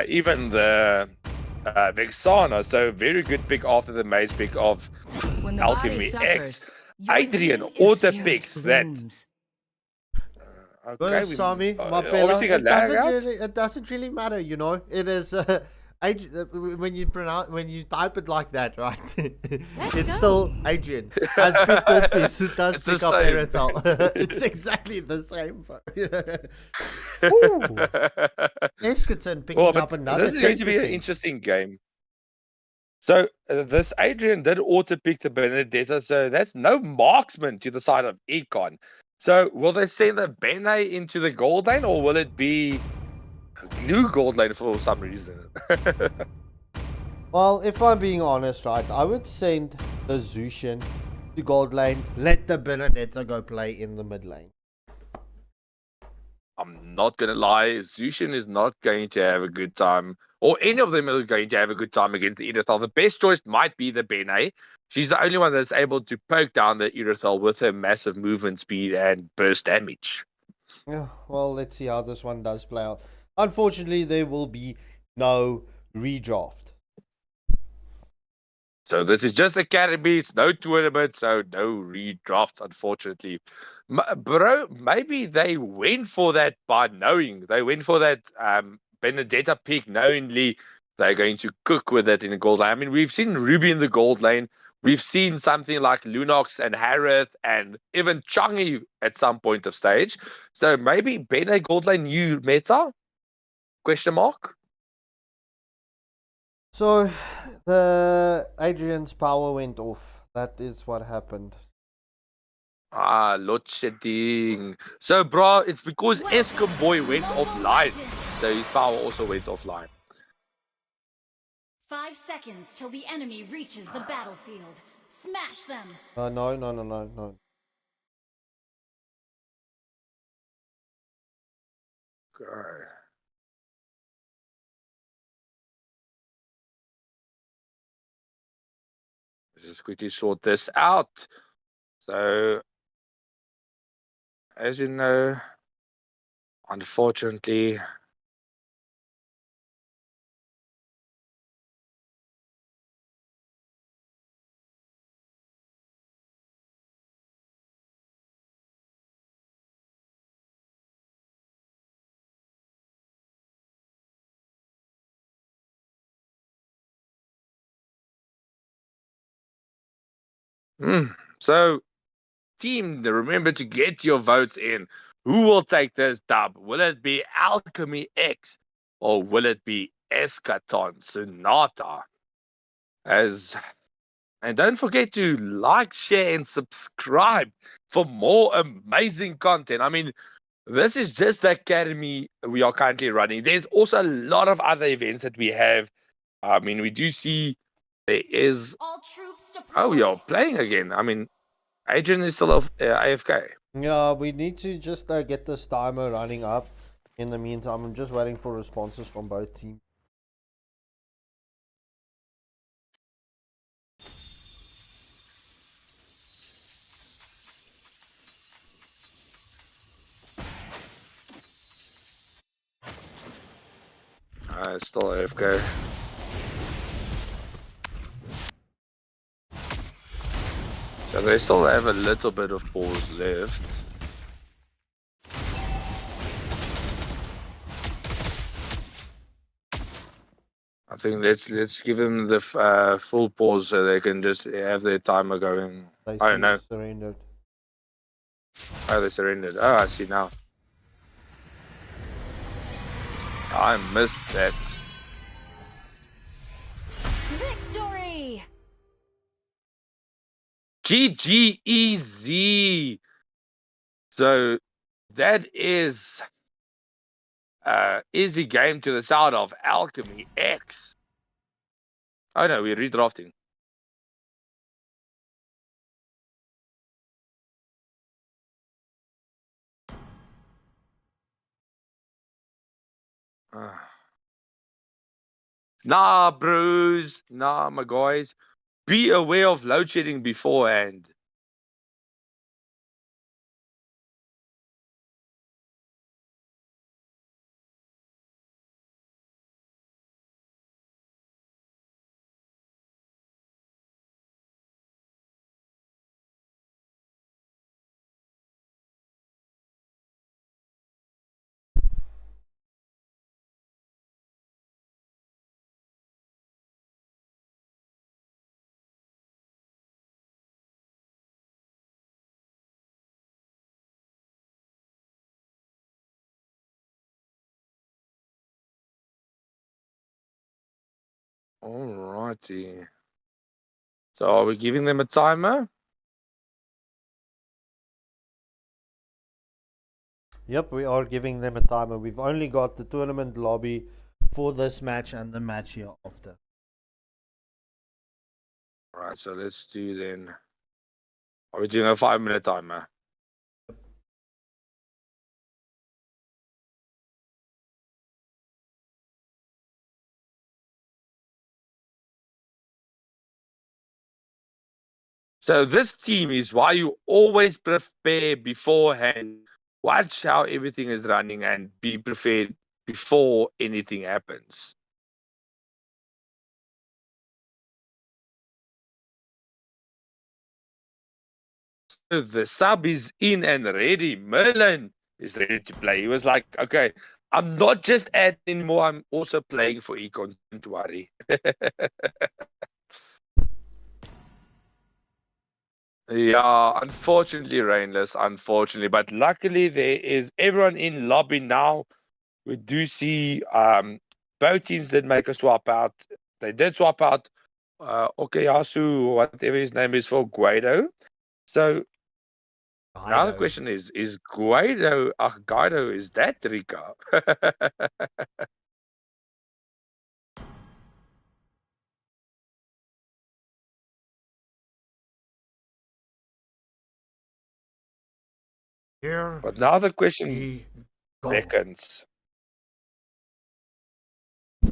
even the Vexana. So, very good pick after the mage pick of When the Alchemy body suffers, X. Your Adrian team is auto spirit picks that. blooms. Well, Okay, Sammy, Mapela, obviously got lag out. it doesn't really matter, you know. It is when you type it like that, right? It's still Adrian. As Pit Pompis, who does It's the pick up same. Erethel. It's exactly the same. Esketon picking Well, but up another this is going to be an 10%. interesting game. So this Adrian did auto pick the Benedetta, so that's no marksman to the side of Econ. So will they send the Bene into the gold lane, or will it be Glue gold lane for some reason? Well, if I'm being honest, right, I would send the Zushin to gold lane, let the Benedetta go play in the mid lane. I'm not gonna lie, Zushin is not going to have a good time, or any of them are going to have a good time against the Irithel. The best choice might be the Bene. She's the only one that's able to poke down the Irithel with her massive movement speed and burst damage. Yeah, well, let's see how this one does play out. Unfortunately, there will be no redraft. So this is just Academy. It's no tournament, so no redraft, unfortunately. Bro, maybe they went for that by knowing. They went for that Benedetta pick knowingly. They're going to cook with it in the gold lane. I mean, we've seen Ruby in the gold lane. We've seen something like Lunox and Harith and even Changi at some point of stage. So maybe Bene gold lane new meta? Question mark? So, the Adrian's power went off. That is what happened. Load shedding. So, bro, it's because Eskom Boy went offline. So his power also went offline. 5 seconds till the enemy reaches the battlefield. Smash them. No. Okay. Let's just quickly sort this out. So, as you know, unfortunately. So, team, remember to get your votes in. Who will take this dub? Will it be Alchemy X or will it be Eschaton Sonata? And don't forget to like, share, and subscribe for more amazing content. I mean, this is just the academy we are currently running. There's also a lot of other events that we have. I mean, we do see there is. All troops Oh, we deployed. are playing again. I mean, Adrian is still AFK. Yeah, we need to just get this timer running up. In the meantime, I'm just waiting for responses from both teams. Still AFK. So they still have a little bit of pause left. I think let's give them the full pause so they can just have their timer going. They I don't know. surrendered. Oh, they surrendered. Oh, I see now. I missed that. Victory! GGEZ. So that is easy game to the side of Alchemy X. Oh no, we're redrafting. Nah, bros. Nah, my guys. Be aware of load shedding beforehand. Alrighty. So are we giving them a timer? Yep, we are giving them a timer. We've only got the tournament lobby for this match and the match here after. Alright, so let's do then. Are we doing a 5-minute timer? So this team is why you always prepare beforehand. Watch how everything is running and be prepared before anything happens. So the sub is in and ready. Merlin is ready to play. He was like, okay, I'm not just adding anymore, I'm also playing for Econ. Don't worry. Yeah, unfortunately, Rainless, unfortunately. But luckily, there is everyone in lobby now. We do see both teams did make a swap out. They did swap out Okayasu, whatever his name is, for Guido. So now the question is Guido, Guido, is that Rika? Here But now the question we go. beckons.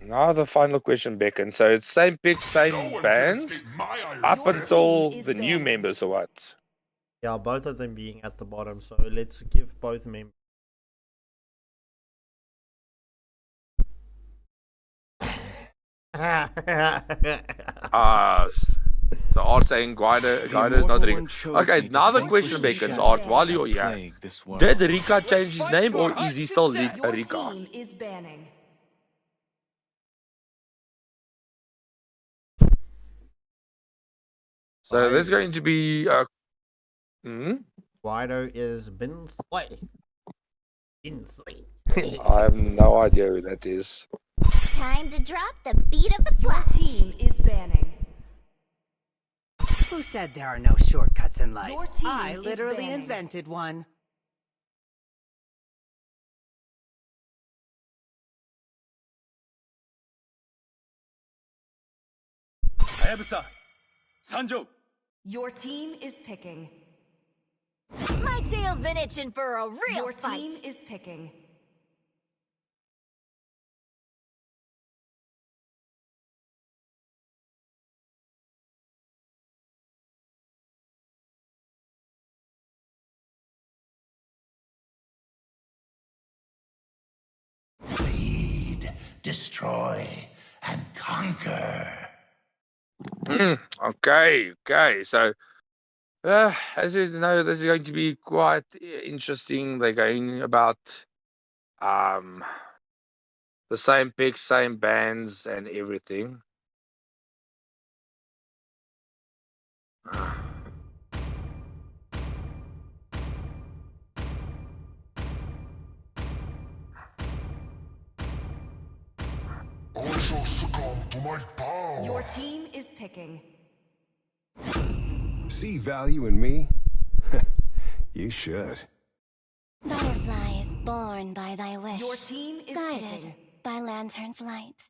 Now the final question beckons. So it's same picks, same No one can bands, escape my iron up fist. until Team is the new banned. members or what? Yeah, both of them being at the bottom. So let's give both members. So Art saying Guido is not Rika. Okay, now the question beckons, Art, while you're here, did Rika change his name or is he still Rika? Team is banning. So there's going to be Guido is Bin Slay. Bin Slay. I have no idea who that is. Time to drop the beat of the Your flash. team is banning. Who said there are no shortcuts in life? Your team I is literally banning. invented one. Your team is picking. My tail's been itching for a real Your fight. team is picking. Lead, destroy, and conquer. Okay. So, as you know, this is going to be quite interesting. They're going about the same picks, same bands, and everything. I shall succumb to my power. Your team is picking. See value in me? You should. Butterfly is born by thy wish. Your team is guided picking. by lantern's light.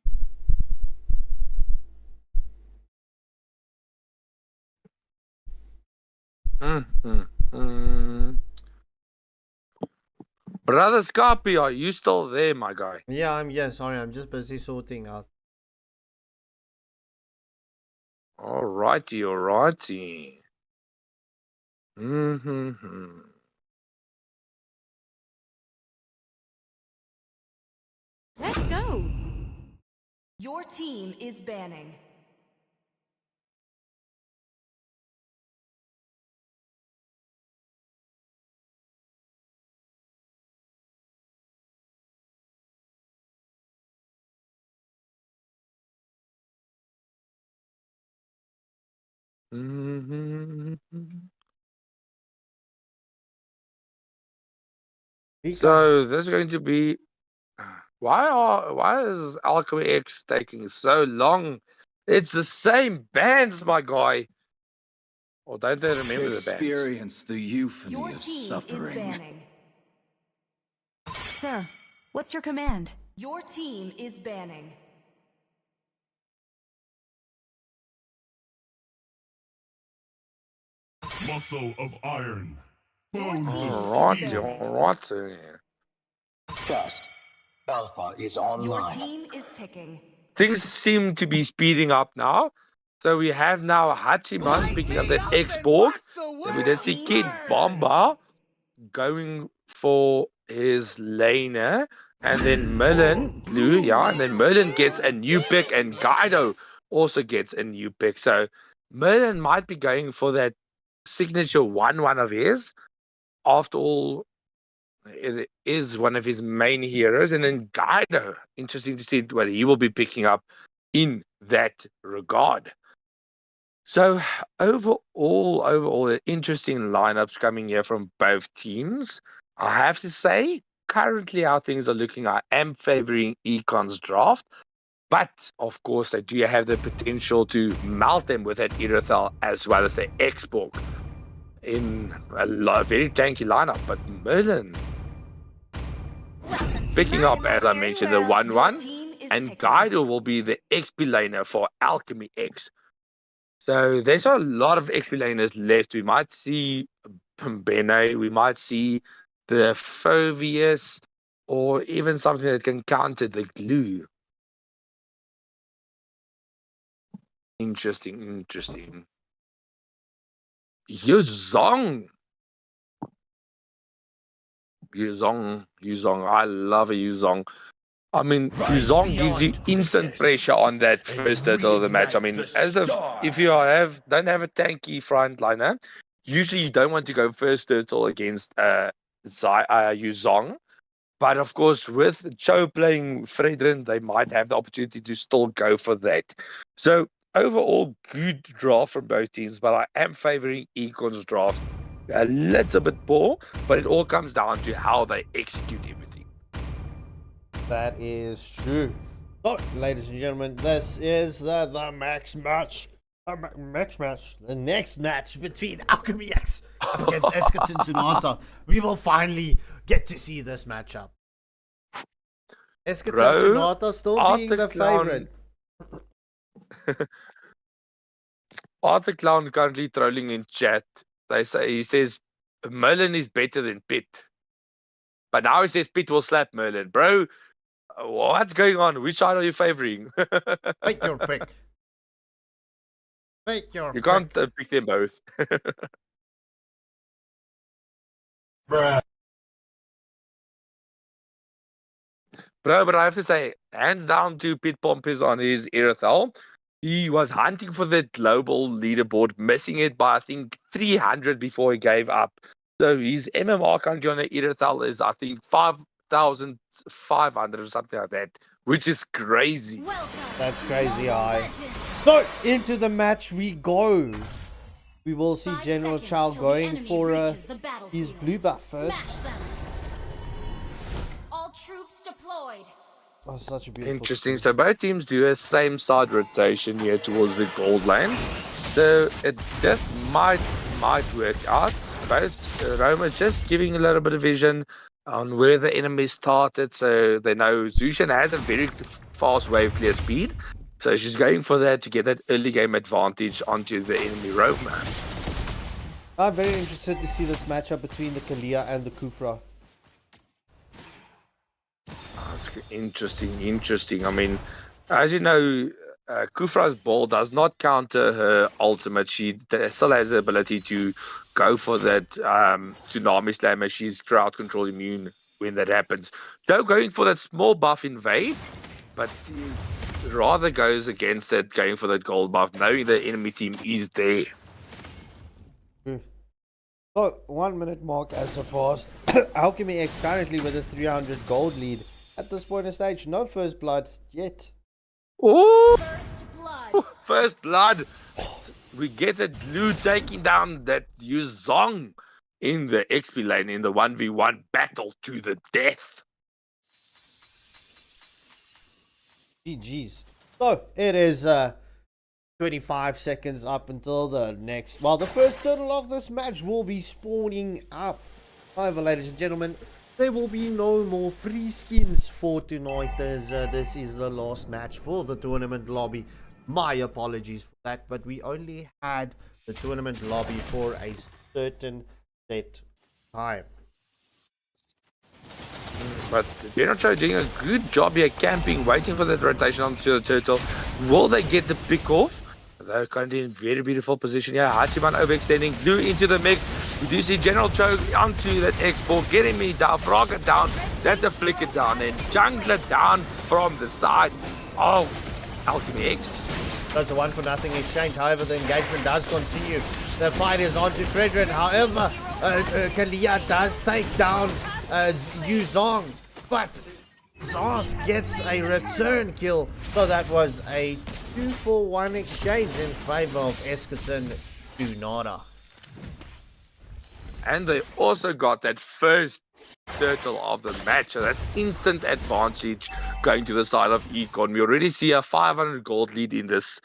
Brother Scarpy, are you still there, my guy? Yeah, sorry, I'm just busy sorting out. Alrighty. Let's go. Your team is banning. So there's going to be why is Alchemy X taking so long? It's the same bands, my guy. Or don't they remember the bands? Experience the euphony Your of team suffering. is banning. Sir, what's your command? Your team is banning. Muscle of iron. Bones Alrighty. Trust. Alpha is Your online. team is picking. Things seem to be speeding up now. So we have now Hachiman picking up that X-Borg. Then we did see Kid Bomba going for his laner. And then Merlin, Blue, yeah. And then Merlin gets a new pick and Guido also gets a new pick. So Merlin might be going for that signature 1-1 of his. After all, it is one of his main heroes. And then Guido, interesting to see what he will be picking up in that regard. So overall, interesting lineups coming here from both teams. I have to say, currently how things are looking, I am favoring Econ's draft. But, of course, they do have the potential to melt them with that Irithel as well as the X-Borg in a very tanky lineup. But Merlin picking up, as I mentioned, the 1-1. And Guido will be the XP laner for Alchemy X. So there's a lot of XP laners left. We might see Bene, we might see the Phoveus, or even something that can counter the glue. Interesting. Yuzong. I love a Yuzong. I mean, Yuzong gives you instant pressure on that first turtle of the match. I mean, if you don't have a tanky frontliner, usually you don't want to go first turtle against Yuzong. But of course, with Cho playing Fredrin, they might have the opportunity to still go for that. So overall, good draft from both teams, but I am favoring Econ's draft a little bit more. But it all comes down to how they execute everything. That is true. So, ladies and gentlemen, this is the max match. The next match between Alchemy X up against Eskerton Sonata. We will finally get to see this matchup. Eskerton Sonata still being the favorite. Arthur Clown currently trolling in chat. He says Merlin is better than Pitt. But now he says Pitt will slap Merlin. Bro, what's going on? Which side are you favoring? Pick your pick. You can't pick them both. Bruh. Bro, but I have to say, hands down to Pit Pompous on his Irithel. He was hunting for the global leaderboard, missing it by, I think, 300 before he gave up. So his MMR currently on the Irithel is, I think, 5,500 or something like that, which is crazy. That's crazy, So, into the match we go. We will see General Chow going for his blue buff first. All troops deployed. Oh, such a beautiful Interesting. So both teams do a same side rotation here towards the gold lane. So it just might work out. Both Roma just giving a little bit of vision on where the enemy started. So they know Zushan has a very fast wave clear speed. So she's going for that to get that early game advantage onto the enemy Roma. I'm very interested to see this matchup between the Kalia and the Kufra. Interesting. I mean, as you know, Kufra's ball does not counter her ultimate. She still has the ability to go for that tsunami slammer. She's crowd control immune when that happens. Joe going for that small buff invade, but rather goes against it, going for that gold buff, knowing the enemy team is there. So, 1 minute mark has surpassed. Alchemy X currently with a 300 gold lead. At this point in stage, no first blood yet. Oh, First blood. We get that Glue taking down that Yuzong in the XP lane in the 1v1 battle to the death. GG's. So, it is 25 seconds up until the next. Well, the first turtle of this match will be spawning up. However, ladies and gentlemen, there will be no more free skins for tonight, as this is the last match for the tournament lobby. My apologies for that, but we only had the tournament lobby for a certain set time. But Genocho doing a good job here, camping, waiting for that rotation onto the turtle. Will they get the pick off? They're currently in very beautiful position here. Hachiman overextending, Glue into the mix. We do see General Cho onto that export, getting me down, Frogger down. That's a flicker down, and Jungler down from the side of Alchemy X. That's a 1-for-0 exchange. However, the engagement does continue. The fight is on to Fredrin. However, Kalia does take down Yuzong, but Zos gets a return kill. So that was a 2-for-1 exchange in favor of Eskerton Sonata. And they also got that first turtle of the match. So that's instant advantage going to the side of Econ. We already see a 500 gold lead in this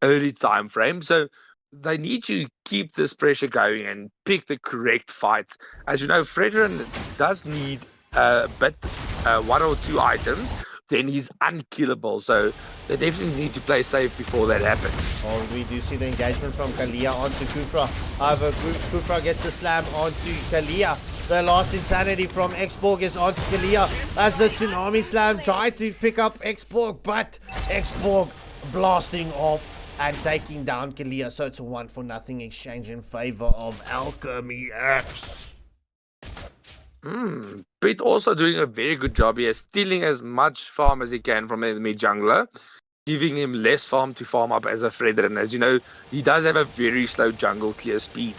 early time frame. So they need to keep this pressure going and pick the correct fights. As you know, Fredrin does need one or two items, then he's unkillable. So they definitely need to play safe before that happens. Well, we do see the engagement from Kalia onto Kufra. However, Kufra gets a slam onto Kalia. The last insanity from Xborg is onto Kalia as the tsunami slam tried to pick up Xborg, but Xborg blasting off and taking down Kalia. So it's a 1-for-0 exchange in favor of Alchemy X. Pete also doing a very good job here, stealing as much farm as he can from the enemy jungler, giving him less farm to farm up as a Fredrin. As you know, he does have a very slow jungle clear speed.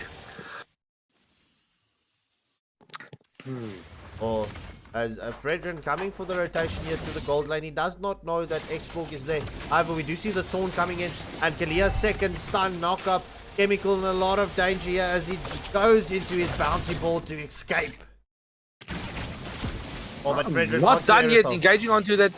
Or as Fredrin coming for the rotation here to the gold lane. He does not know that Xborg is there. However, we do see the taunt coming in, and Kalia's second stun knock up. Chemical in a lot of danger here as he goes into his bouncy ball to escape. Oh, but Fredrin Not done yet, engaging onto that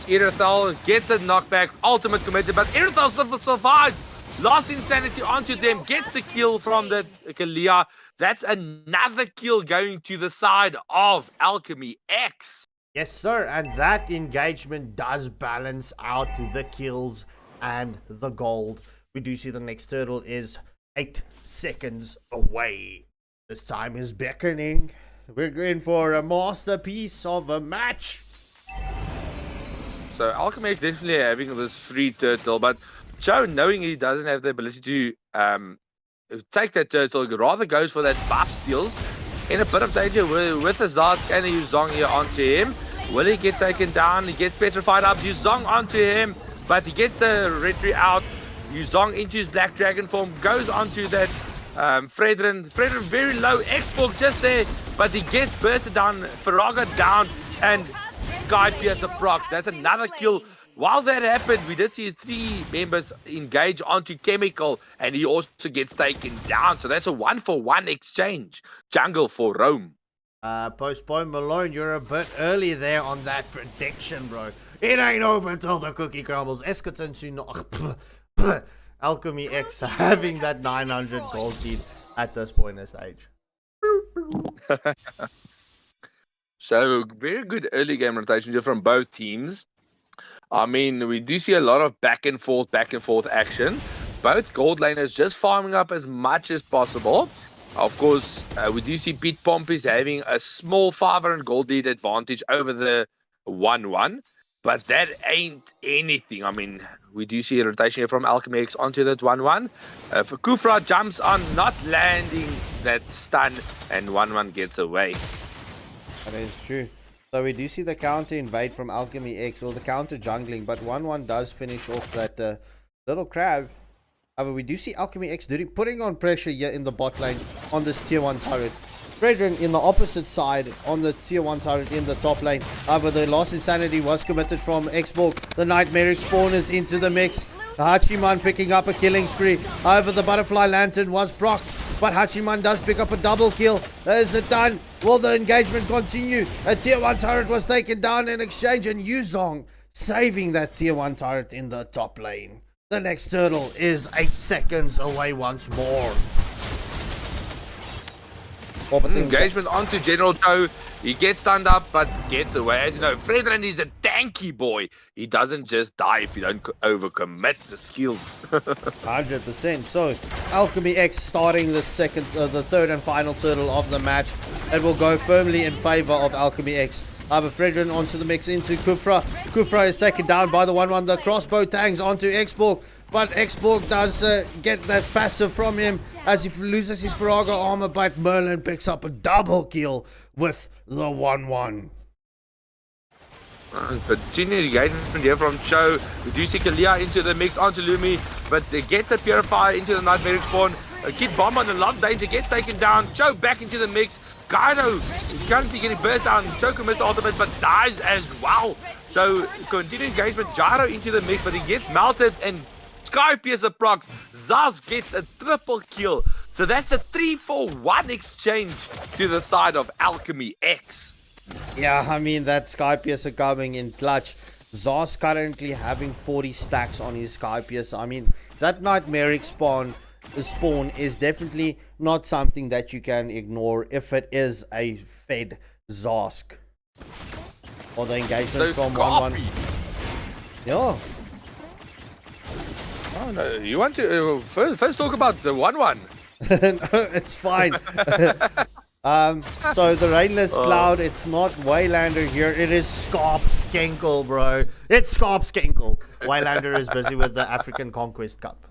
Irithal, gets a knockback, ultimate committed, but Irithal survives. Lost insanity onto them, gets the kill from the Kalia. That's another kill going to the side of Alchemy X. Yes, sir, and that engagement does balance out the kills and the gold. We do see the next turtle is 8 seconds away. This time is beckoning. We're going for a masterpiece of a match. So Alchemy X definitely having this free turtle, but Joe, knowing he doesn't have the ability to take that turtle, rather goes for that buff steals. In a bit of danger with a Zask and a Yuzong here onto him. Will he get taken down? He gets petrified up. Yuzong onto him, but he gets the retreat out. Yuzong into his Black Dragon form, goes onto that Fredrin. Fredrin very low, Xborg just there, but he gets bursted down, Faraga down, and Guy Pierce procs. That's another kill. While that happened, we did see 3 members engage onto Chemical, and he also gets taken down. So that's a 1-for-1 exchange. Jungle for Rome. Postpone Malone, you're a bit early there on that prediction, bro. It ain't over until the cookie crumbles. Escaton to Alchemy X having that 900 gold lead at this point in the stage. So very good early game rotation here from both teams. I mean, we do see a lot of back and forth action. Both gold laners just farming up as much as possible. Of course, we do see Pete Pompey's having a small 500 gold lead advantage over the 1-1. But that ain't anything. I mean, we do see a rotation here from Alchemy X onto that 1-1. Kufra jumps on, not landing that stun, and 1-1 gets away. That is true. So we do see the counter invade from Alchemy X, or the counter jungling, but 1-1 does finish off that little crab. However, we do see Alchemy X putting on pressure here in the bot lane on this tier 1 turret. Fredrin in the opposite side on the tier 1 turret in the top lane. However, the lost insanity was committed from Xborg. The Nightmaric Spawn is into the mix. Hachiman picking up a killing spree. However, the Butterfly Lantern was procced, but Hachiman does pick up a double kill. Is it done? Will the engagement continue? A tier 1 turret was taken down in exchange, and Yuzong saving that tier 1 turret in the top lane. The next turtle is 8 seconds away once more. Engagement onto General Joe. He gets stunned up, but gets away. As you know, Fredrin is the tanky boy. He doesn't just die if you don't overcommit the skills. 100%. So, Alchemy X starting the third and final turtle of the match. It will go firmly in favor of Alchemy X. Fredrin onto the mix into Kufra. Kufra is taken down by the 1-1. The crossbow tangs onto Xborg. But Xborg does get that passive from him as he loses his Faraga armor, but Merlin picks up a double kill with the 1-1. Continued engagement here from Cho. We do see Kalia into the mix onto Lumi, but gets a Purifier into the Nightmaric Spawn. Kid Bomb on a lot of danger, gets taken down. Cho back into the mix. Kaido is currently getting burst down. Cho commits the ultimate, but dies as well. So continued engagement. Gyro into the mix, but he gets melted, and Sky Piercer procs. Zaz gets a triple kill. So that's a 3-for-1 exchange to the side of Alchemy X. Yeah, I mean, that Sky Piercer coming in clutch. Zaz currently having 40 stacks on his Sky Piercer. I mean, that Nightmaric Spawn is definitely not something that you can ignore if it is a fed Zask. Or the engagement so from 1-1. Yeah. Oh no, you want to first talk about the 1-1. No, it's fine. So the Rainless Cloud, it's not Waylander here, it is Scarp Skenkel, bro. It's Scarp Skenkel. Waylander is busy with the African Conquest Cup.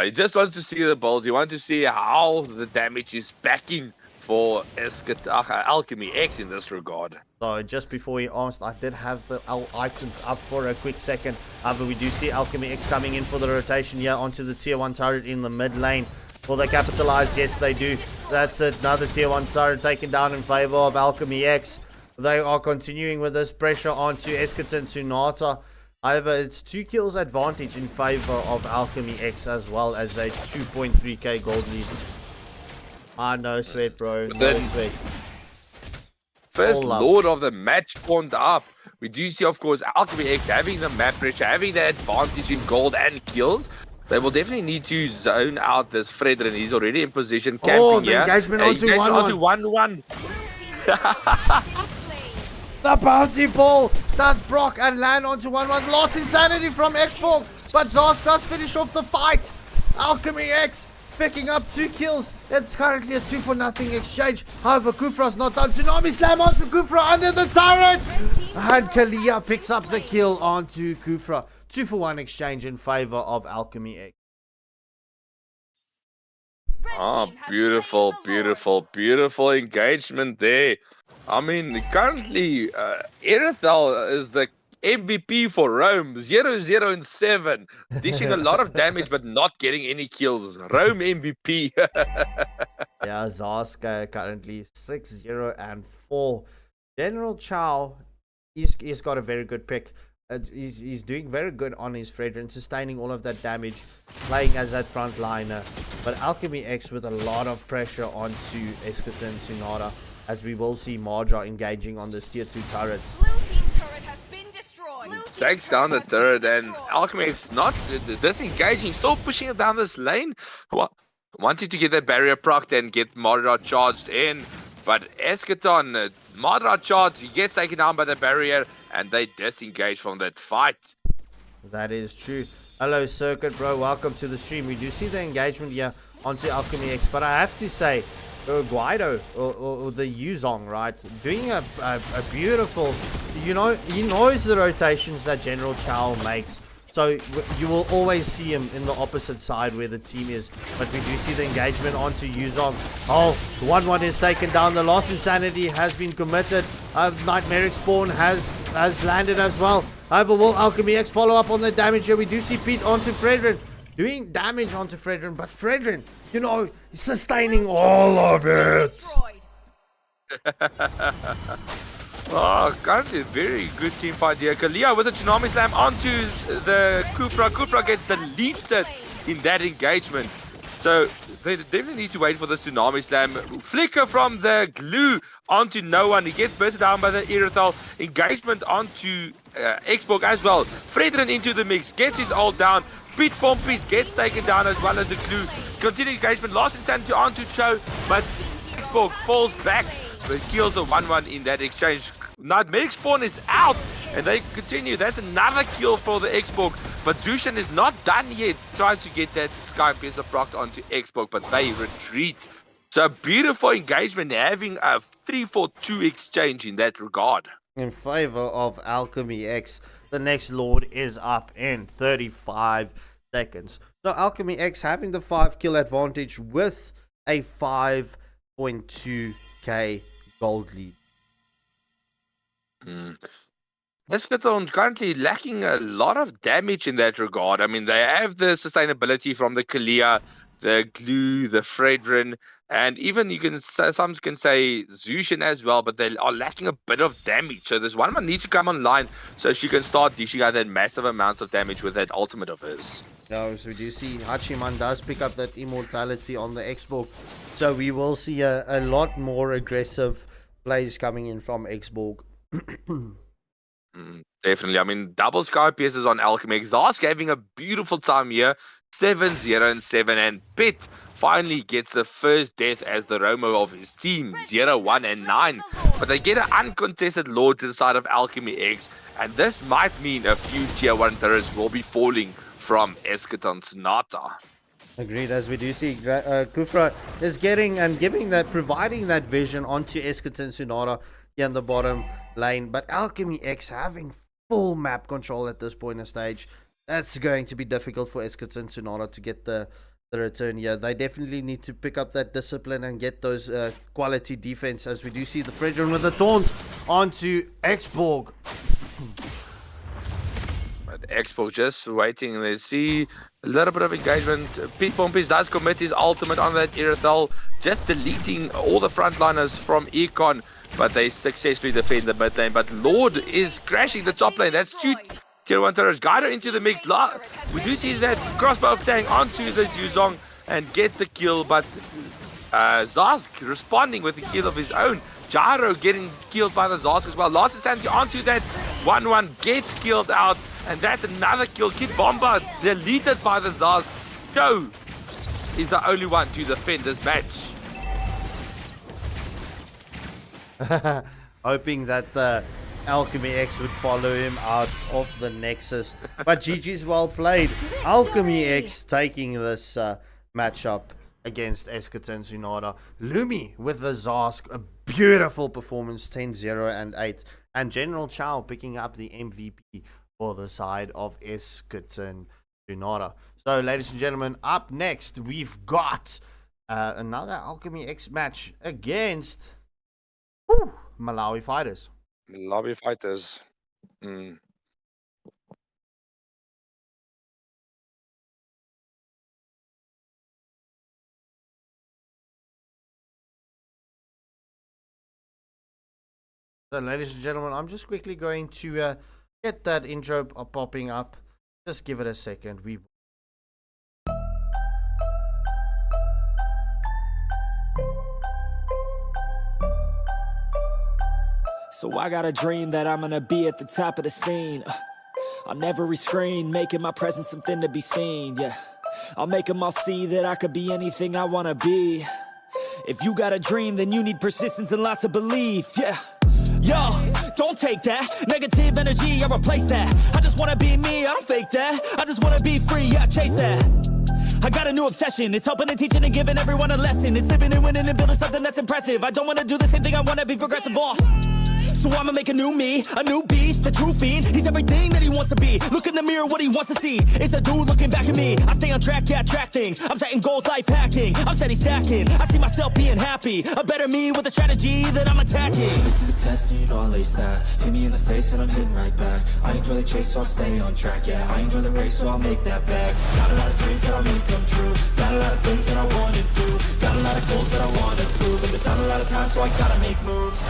He just wants to see the build. He wants to see how the damage is backing for Alchemy X in this regard. So just before he asked, I did have the items up for a quick second. However, we do see Alchemy X coming in for the rotation here onto the tier 1 turret in the mid lane. Will they capitalize? Yes, they do. That's it. Another tier 1 turret taken down in favor of Alchemy X. They are continuing with this pressure onto Esketon Tsunata. However, it's 2 kills advantage in favor of Alchemy X as well as a 2.3k gold lead. No sweat, bro. No sweat. First Lord of the match spawned up. We do see, of course, Alchemy X having the map pressure, having the advantage in gold and kills. They will definitely need to zone out this Fredrin. He's already in position, camping the engagement onto 1-1. The bouncy ball does Brock and land onto 1-1. Lost insanity from Xborg, but Zos does finish off the fight. Alchemy X picking up 2 kills. It's currently a 2-for-0 exchange. However, Kufra's not done. Tsunami slam onto Kufra under the turret. And Kalia picks up the kill onto Kufra. 2-for-1 exchange in favor of Alchemy X. Oh, beautiful, beautiful, beautiful engagement there. I mean, currently, Irithel is the MVP for Rome, 0-0-7, dishing a lot of damage but not getting any kills. Rome MVP. Yeah, Zaska currently 6-0-4. General Chow, he's got a very good pick. He's doing very good on his Fredrin, sustaining all of that damage, playing as that front liner. But Alchemy X with a lot of pressure onto Esketon and Tsunata, as we will see Marja engaging on this tier 2 turret. Blue team turret has been destroyed. Takes down the turret, and Alchemy X not disengaging, still pushing it down this lane. Wanting to get that barrier procced and get Marja charged in. But Esketon, Marja charged, he gets taken down by the barrier, and they disengage from that fight. That is true. Hello, Circuit Bro. Welcome to the stream. We do see the engagement here onto Alchemy X, but I have to say, Guido or the Yuzong, right, doing a beautiful, you know, he knows the rotations that General Chow makes. So you will always see him in the opposite side where the team is. But we do see the engagement onto Yuzong. Oh, 1-1 is taken down. The Lost Insanity has been committed. Nightmaric Spawn has landed as well. However, will Alchemy X follow up on the damage here? We do see Pete onto Fredrin, doing damage onto Fredrin. But Fredrin, you know, sustaining all of it. Oh, currently a very good team fight here. Kalia with a Tsunami Slam onto the Kufra. Kufra gets deleted in that engagement. So they definitely need to wait for the Tsunami Slam. Flicker from the glue onto no one. He gets burst down by the Irithel. Engagement onto Xborg as well. Fredrin into the mix. Gets his ult down. Pete Pompies gets taken down as well as the glue. Continued engagement. Lost insanity onto Cho. But Xborg falls back. But kills a 1-1 in that exchange. Nightmaric Spawn is out, and they continue. That's another kill for the Xborg, but Zushan is not done yet. Tries to get that Sky Piercer proc onto Xborg, but they retreat. So beautiful engagement, having a 3-4-2 exchange in that regard. In favor of Alchemy X, the next Lord is up in 35 seconds. So Alchemy X having the 5 kill advantage with a 5.2k gold lead. Esketon currently lacking a lot of damage in that regard. I mean, they have the sustainability from the Kalia, the glue, the Fredrin, and even you can say, some can say Zushin as well, but they are lacking a bit of damage. So this one needs to come online so she can start dishing out that massive amounts of damage with that ultimate of hers. No, so we do see Hachiman does pick up that immortality on the Xborg. So we will see a lot more aggressive plays coming in from Xborg. Definitely. I mean, double Sky Pierces on Alchemy X. Zask having a beautiful time here. 7-0-7, and Pit finally gets the first death as the Romo of his team. 0-1-9. But they get an uncontested Lord to the side of Alchemy X, and this might mean a few tier 1 turrets will be falling from Esketon Tsunata. Agreed, as we do see Kufra is getting and giving that, providing that vision onto Esketon Tsunata here in the bottom lane, but Alchemy X having full map control at this point in stage. That's going to be difficult for Eskits and Tsunara to get the return here. They definitely need to pick up that discipline and get those quality defense, as we do see the Fredrin with the taunt onto Xborg. But Xborg just waiting. They see a little bit of engagement. Pete Pompis does commit his ultimate on that Irithel, just deleting all the frontliners from Econ, but they successfully defend the mid lane. But Lord is crashing the top lane. That's two Tier 1 turrets. Guider into the mix. We do see that crossbow of Tang onto the Yuzong and gets the kill, but Zask responding with the kill of his own. Gyro getting killed by the Zask as well. Last Santi onto that 1-1, gets killed out, and that's another kill. Kid Bomba deleted by the Zask. Joe is the only one to defend this match. Hoping that the Alchemy X would follow him out of the Nexus. But GG's well played. Alchemy X taking this matchup against Eskits and Tsunara. Lumi with the Zask. A beautiful performance, 10-0 and 8. And General Chow picking up the MVP for the side of Eskits and Tsunara. So, ladies and gentlemen, up next, we've got another Alchemy X match against Malawi Fighters. Lobby fighters. So, ladies and gentlemen, I'm just quickly going to get that intro popping up. Just give it a second. So I got a dream that I'm gonna be at the top of the scene. On every screen, making my presence something to be seen, yeah. I'll make them all see that I could be anything I wanna be. If you got a dream, then you need persistence and lots of belief, yeah. Yo, don't take that negative energy, I replace that. I just wanna be me, I don't fake that. I just wanna be free, yeah, chase that. I got a new obsession, it's helping and teaching and giving everyone a lesson. It's living and winning and building something that's impressive. I don't wanna do the same thing, I wanna be progressive. So I'ma make a new me, a new beast, a true fiend. He's everything that he wants to be. Look in the mirror, what he wants to see. It's a dude looking back at me. I stay on track, yeah, track things. I'm setting goals, life hacking. I'm steady stacking. I see myself being happy. A better me with a strategy that I'm attacking. Through the test and you know I'll ace that. Hit me in the face and I'm hitting right back. I enjoy the chase so I'll stay on track, yeah. I enjoy the race so I'll make that bag. Got a lot of dreams that I'll make come true. Got a lot of things that I wanna do. Got a lot of goals that I wanna prove. But there's not a lot of time so I gotta make moves.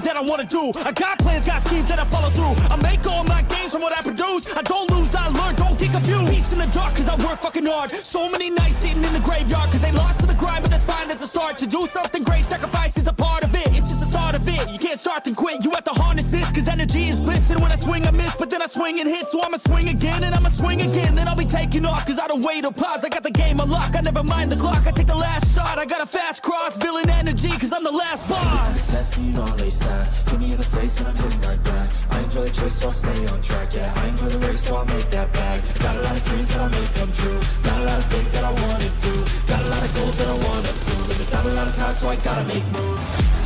That I wanna do. I got plans, got schemes that I follow through. I make all my gains from what I produce. I don't lose, I learn, don't get confused. Peace in the dark, cause I work fucking hard. So many nights sitting in the graveyard, cause they lost to the grind, but that's fine, that's a start. To do something great, sacrifice is a part of it. It's just the start of it. You can't start then quit, you have to harness this, cause energy is bliss. And when I swing, I miss, but then I swing and hit. So I'ma swing again, and I'ma swing again. Then I'll be taking off, cause I don't wait or pause. I got the game unlocked, I never mind the clock. I take the last shot, I got a fast cross. Villain energy, cause I'm the last boss. Test and you know I'll ace that. Hit me in the face and I'm hitting right back. I enjoy the chase so I'll stay on track, yeah. I enjoy the race so I'll make that bag. Got a lot of dreams that I'll make come true. Got a lot of things that I wanna do. Got a lot of goals that I wanna prove. But there's not a lot of time so I gotta make moves.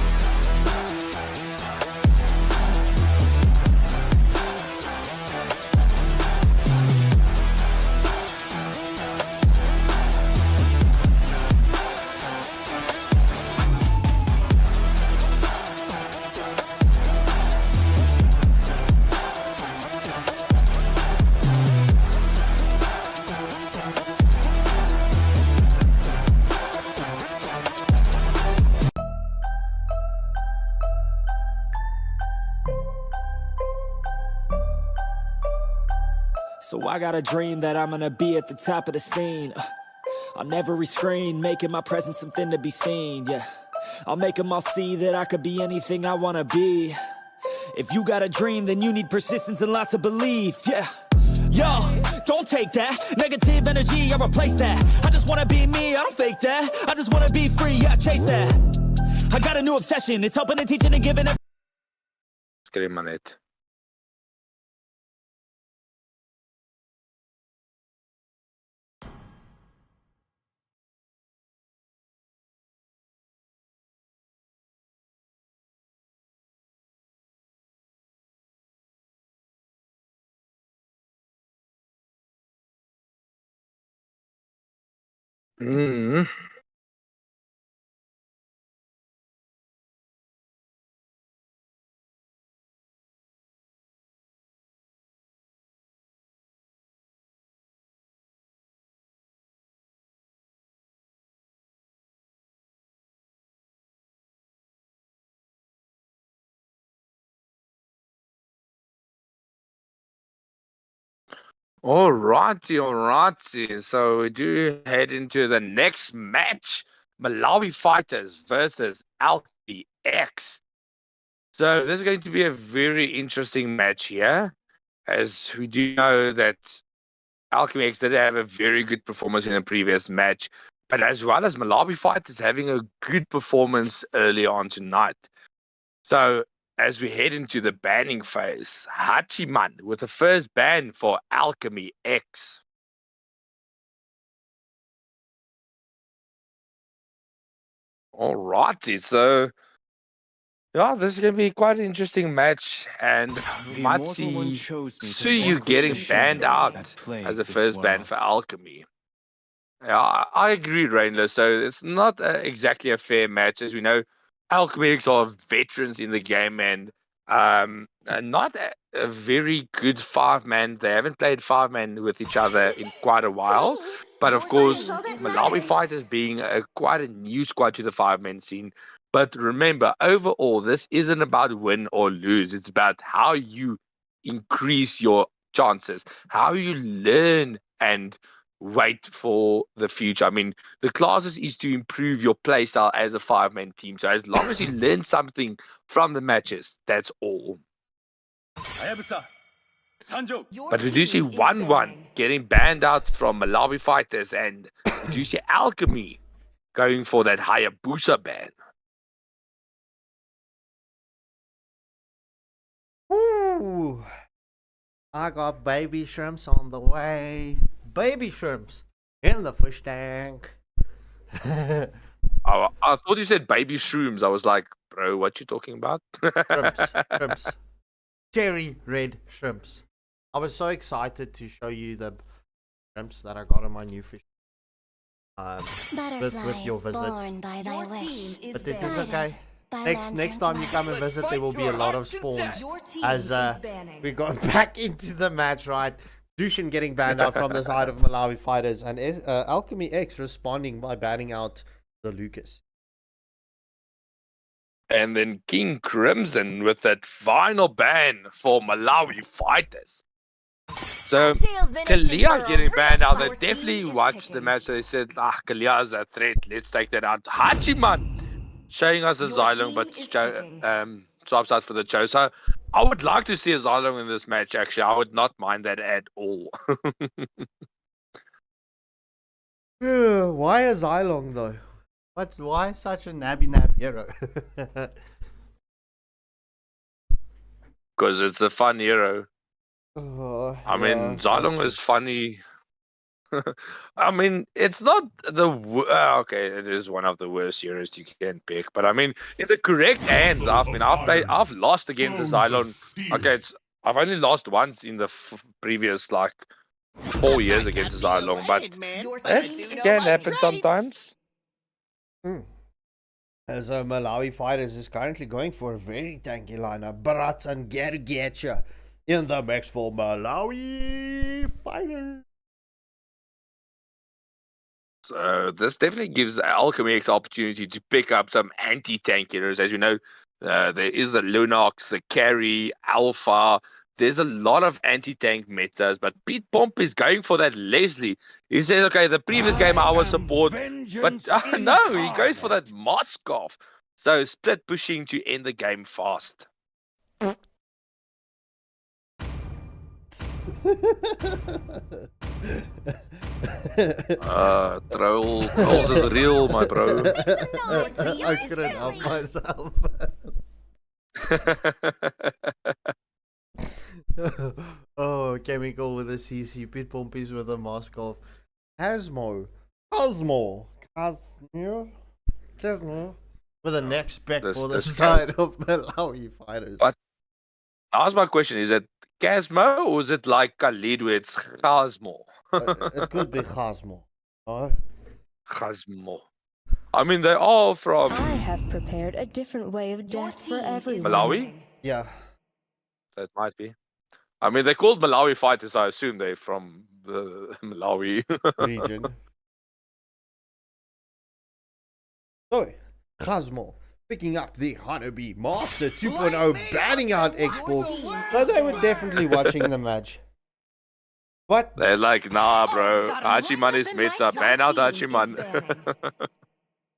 So I got a dream that I'm gonna be at the top of the scene. On every screen, making my presence something to be seen, yeah. I'll make them all see that I could be anything I wanna be. If you got a dream, then you need persistence and lots of belief, yeah. Yo, don't take that. Negative energy, I replace that. I just wanna be me, I don't fake that. I just wanna be free, yeah, chase that. I got a new obsession, it's helping and teaching and giving. Skrev man net. Mm. Alrighty. So we do head into the next match. Malawi Fighters versus Alchemy X. So this is going to be a very interesting match here, as we do know that Alchemy X did have a very good performance in the previous match, but as well as Mlbb Fighters having a good performance early on tonight. So as we head into the banning phase, Hachiman with the first ban for Alchemy X. Alrighty, so yeah, this is going to be quite an interesting match, and we might see Suyu getting banned out as the first ban for Alchemy. Yeah, I agree, Rainler. So it's not exactly a fair match. As we know, Alchemics are veterans in the game and not a very good five-man. They haven't played five-man with each other in quite a while. But of course, Malawi Fighters being quite a new squad to the five-man scene. But remember, overall, this isn't about win or lose. It's about how you increase your chances, how you learn and wait for the future. I mean, the classes is to improve your playstyle as a five-man team. So as long as you learn something from the matches, that's all. But we do see 1-1 getting banned out from Malawi Fighters, and we do see Alchemy going for that Hayabusa ban. Ooh. I got baby shrimps on the way. Baby shrimps in the fish tank. I thought you said baby shrooms. I was like, bro, what you talking about? Shrimps. Cherry red shrimps. I was so excited to show you the shrimps that I got on my new fish. With your visit. But it is okay. Next time you come and visit, there will be a lot of spawns. As we go back into the match, right? Dushin getting banned out from the side of Malawi Fighters, and Alchemy X responding by banning out the Lucas. And then King Crimson with that final ban for Malawi Fighters. So Kalia getting banned out. They definitely watched the match. They said, Kalia is a threat. Let's take that out. Hachiman showing us a Xylong, but swaps out for the Cho. So I would like to see a Xylong in this match, actually. I would not mind that at all. Why a Xylong, though? Why such a nab hero? Because it's a fun hero. I mean, Xylong is funny. I mean, it's not the okay. It is one of the worst heroes you can pick, but I mean, in the correct hands, I've lost against the Xylong. Okay, I've only lost once in the previous like 4 years against the Xylong, but it can happen sometimes. As Malawi Fighters is currently going for a very tanky lineup, Barat and Gergetja in the mix for Malawi Fighters. So this definitely gives Alchemy X opportunity to pick up some anti-tank heroes. As you know, there is the Lunox, the Carry, Alpha. There's a lot of anti-tank metas, but Pete Pomp is going for that Leslie. He says, okay, the previous game I was support, but no, he goes for that Moskov. So split pushing to end the game fast. Trolls is real, my bro. I couldn't help myself. Oh, Chemical with a CC, Pit Pompies with a mask off. Cosmo with the next pick for the side of Malawi fighters. But ask my question: is it Casmo or is it like Khalid where it's Khasmo? It could be Cosmo. Khasmo. I mean, they are from I have prepared a different way of death for everyone. Malawi. Yeah. That might be. I mean, they're called Malawi fighters. I assume they're from the Malawi region. So, Cosmo picking up the Honeybee Master 2.0, banning out Export. So they were definitely watching the match. What? They're like, nah, bro. Hachiman is meta. Ban out Hachiman.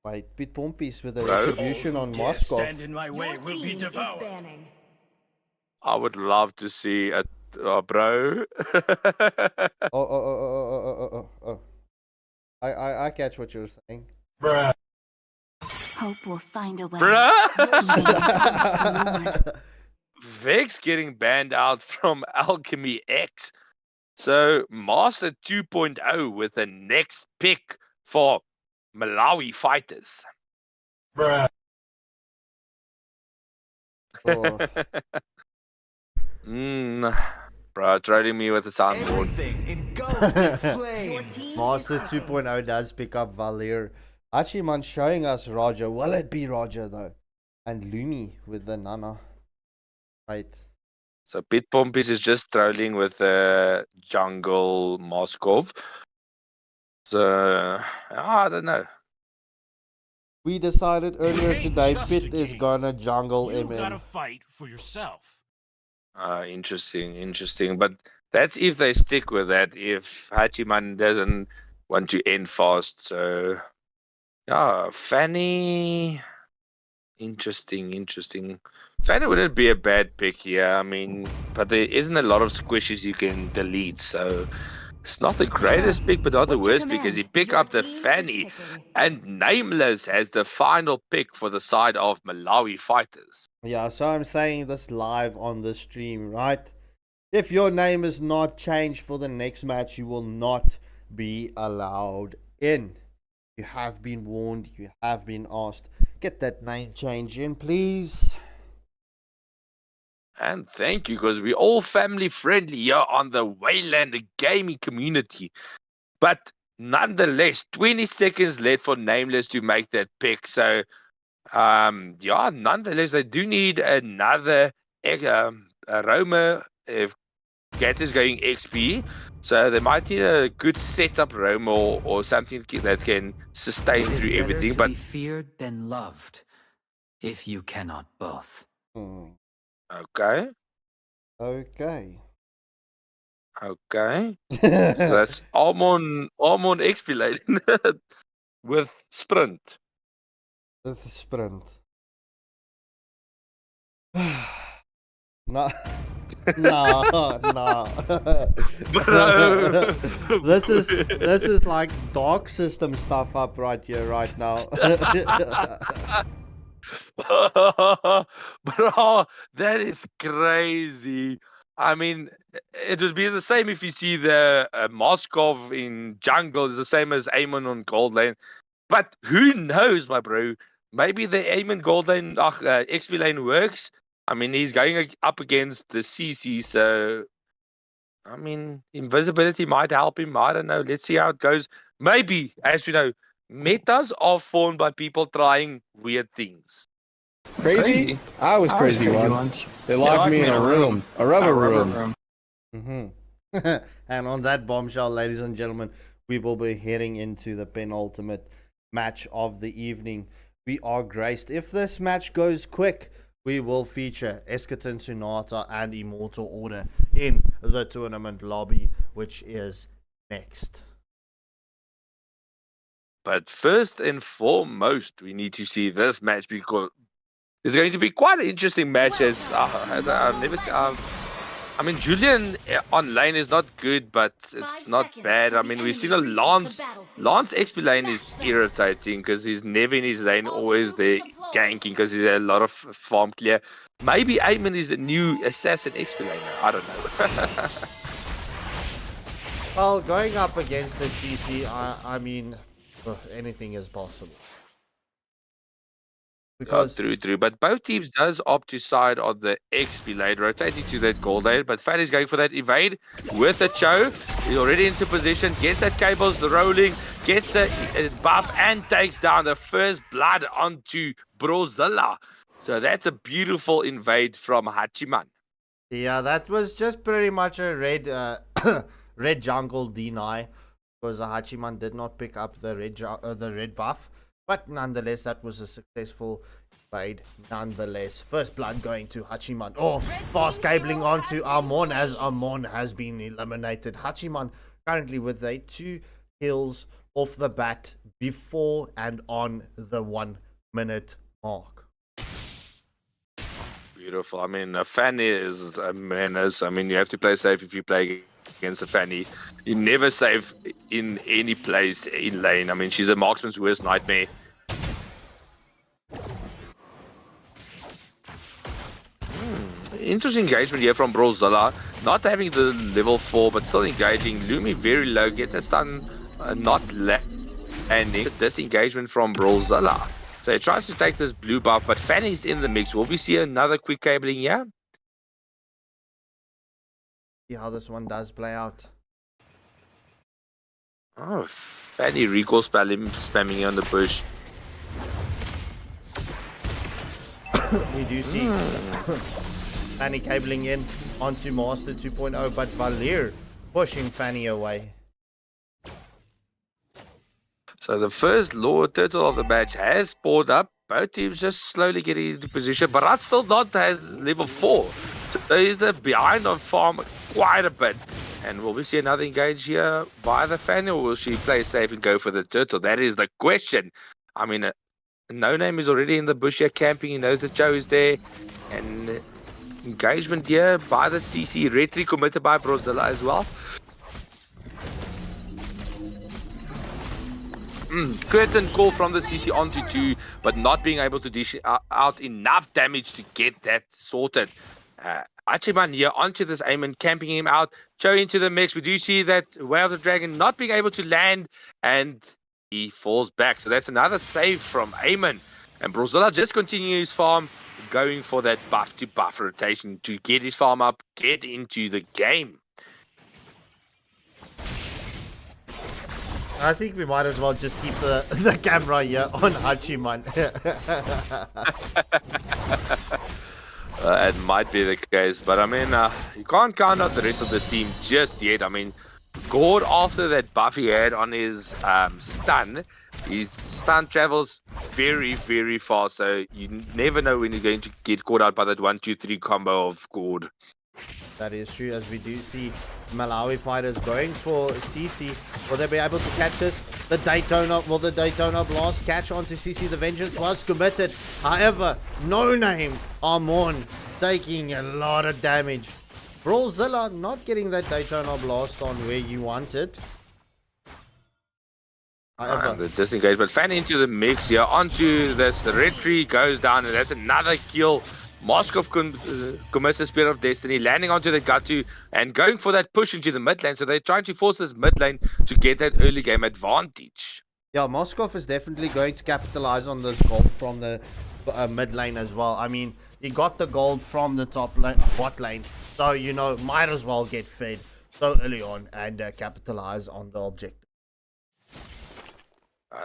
Wait, Pit Pompies with a Bro. retribution on Moscow. Stand in my way will be devoured. I would love to see a bro. Oh. I catch what you're saying. Bruh. Hope will find a way. Bruh. Vex getting banned out from Alchemy X. So Master 2.0 with the next pick for Malawi fighters. Bruh. Oh. Bro, trolling me with the soundboard. Master 2.0 does pick up Valir. Hachiman showing us Roger. Will it be Roger though? And Lumi with the Nana. Right. So Pit Pompies is just trolling with the jungle Moskov. So I don't know. We decided earlier today Pit is gonna jungle You gotta MM. fight for yourself. Interesting. But that's if they stick with that. If Hachiman doesn't want to end fast. So yeah, Fanny. Interesting. Fanny wouldn't be a bad pick here. I mean, but there isn't a lot of squishes you can delete. So it's not the greatest pick, but not the worst because he pick up the Fanny. And Nameless has the final pick for the side of Malawi fighters. Yeah, so I'm saying this live on the stream, right? If your name is not changed for the next match, you will not be allowed in. You have been warned, you have been asked. Get that name change in, please. And thank you, because we're all family friendly here on the Waylander gaming community. But nonetheless, 20 seconds left for Nameless to make that pick. So, yeah, nonetheless, they do need another Roma if Gat is going XP. So they might need a good setup roam or something that can sustain through everything. But be feared than loved, if you cannot both. okay. So that's Almond XP lady with sprint. With sprint. No. No. This is like dark system stuff up right here, right now. Bro, that is crazy. I mean, it would be the same if you see the Moskov in jungle is the same as Amon on gold lane. But who knows, my bro? Maybe the Amon gold lane XP lane works. I mean, he's going up against the CC, so I mean, invisibility might help him. I don't know. Let's see how it goes. Maybe, as we know, metas are formed by people trying weird things. Crazy? I was crazy once. They locked me in a room, a rubber room. And on that bombshell, ladies and gentlemen, we will be heading into the penultimate match of the evening. We are graced. If this match goes quick, we will feature Eschaton Sonata and Immortal Order in the tournament lobby, which is next. But first and foremost, we need to see this match because it's going to be quite an interesting match. As I've I mean, Julian on lane is not good, but it's not bad. I mean, we've seen a Lance. Lance XP lane is irritating because he's never in his lane, always there ganking because he's a lot of farm clear. Maybe Eamon is the new assassin XP laner. I don't know. Well, going up against the CC, I mean, anything is possible. Because True. But both teams does opt to side on the XP lane, rotating to that gold lane. But Fan is going for that evade with a Cho. He's already into position, gets that cables rolling, gets the buff, and takes down the first blood onto Brozilla. So that's a beautiful invade from Hachiman. yeah, that was just pretty much a red red jungle deny, because Hachiman did not pick up the red buff. But nonetheless, that was a successful invade. Nonetheless, first blood going to Hachiman. Oh, fast cabling onto Amon as Amon has been eliminated. Hachiman currently with 2 kills off the bat before and on the 1 minute mark. Beautiful. I mean, a Fanny is a menace. I mean, you have to play safe if you play against a Fanny. You never save in any place in lane. I mean, she's a marksman's worst nightmare. Interesting engagement here from Brozilla. Not having the level 4, but still engaging. Lumi very low, gets a stun, not landing. This engagement from Brozilla. So he tries to take this blue buff, but Fanny's in the mix. Will we see another quick cabling here? See how this one does play out. Oh, Fanny recall spamming on the bush. We do see Fanny cabling in onto Master 2.0, but Valir pushing Fanny away. So the first Lord Turtle of the match has spawned up. Both teams just slowly getting into position. Barat still not has level 4. So he's behind on farm quite a bit. And will we see another engage here by the Fanny, or will she play safe and go for the Turtle? That is the question. I mean, No Name is already in the bush here camping. He knows that Joe is there. And engagement here by the CC. Retry committed by Brozilla as well. Curtain call from the CC onto 2, but not being able to dish out enough damage to get that sorted. Hachiman here onto this Eamon, camping him out. Joe into the mix. We do see that Way of the Dragon not being able to land, and he falls back. So that's another save from Eamon. And Brozilla just continues farm, going for that buff to buff rotation to get his farm up, get into the game. I think we might as well just keep the camera here on Hachiman. It might be the case, but I mean, you can't count out the rest of the team just yet. I mean, Gord, after that buff he had on his his stun travels very, very fast, so you never know when you're going to get caught out by that 1-2-3 combo of Gord. That is true, as we do see Malawi fighters going for CC. Will they be able to catch this? Will the Daytona blast catch onto CC? The vengeance was committed. However, No Name Amon taking a lot of damage. Brozilla not getting that Daytona blast on where you want it. And the disengagement. Fan into the mix here. Onto this. The red tree goes down, and that's another kill. Moskov commits the Spear of Destiny, landing onto the Gatu and going for that push into the mid lane. So they're trying to force this mid lane to get that early game advantage. Yeah, Moskov is definitely going to capitalize on this gold from the mid lane as well. I mean, he got the gold from the bot lane. So, you know, might as well get fed so early on and capitalize on the objective.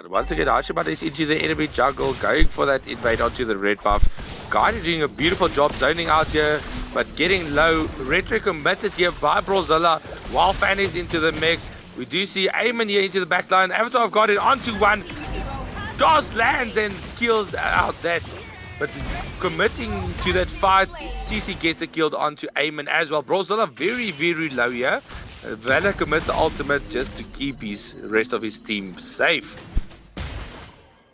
Once again, Hachiman is into the enemy jungle, going for that invade onto the red buff. Guy doing a beautiful job zoning out here, but getting low. Retro committed here by Brozilla, while Fan is into the mix. We do see Eamon here into the back line. Avatar got it onto one. Joss lands and kills out that. But committing to that fight, CC gets a kill onto Eamon as well. Brozilla very, very low here. Valor commits the ultimate just to keep his rest of his team safe.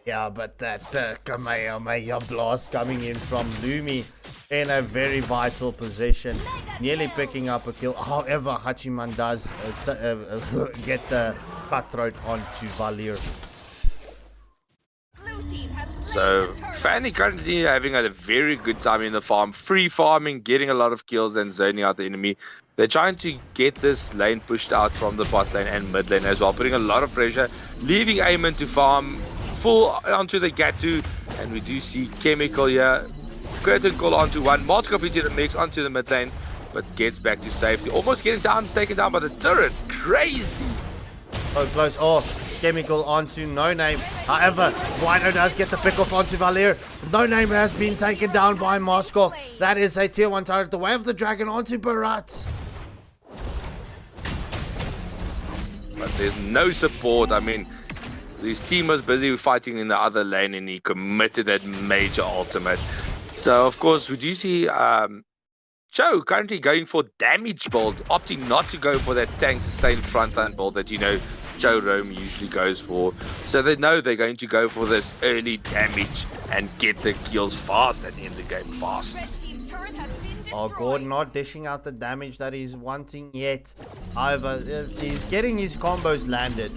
Yeah, but that Kamehameha blast coming in from Lumi in a very vital position, nearly picking up a kill. However, Hachiman does get the cutthroat onto Valir. So Fanny currently having a very good time in the farm, free farming, getting a lot of kills and zoning out the enemy. They're trying to get this lane pushed out from the bot lane and mid lane as well, putting a lot of pressure, leaving Eamon to farm full onto the Gatu, and we do see Chemical here. Curtain call onto one, Moskov into the mix, onto the mid lane, but gets back to safety. Almost getting taken down by the turret. Crazy. So close. Oh, Chemical onto No Name. However, Wino does get the pick off onto Valir. No Name has been taken down by Moskov. That is a tier 1 turret. The Way of the Dragon onto Barat. But there's no support. I mean, his team was busy fighting in the other lane and he committed that major ultimate. So, of course, we do see Cho currently going for damage build, opting not to go for that tank sustained frontline build that, you know, Cho Rome usually goes for. So they know they're going to go for this early damage and get the kills fast and end the game fast. Oh, Gordon not dishing out the damage that he's wanting yet. However, he's getting his combos landed.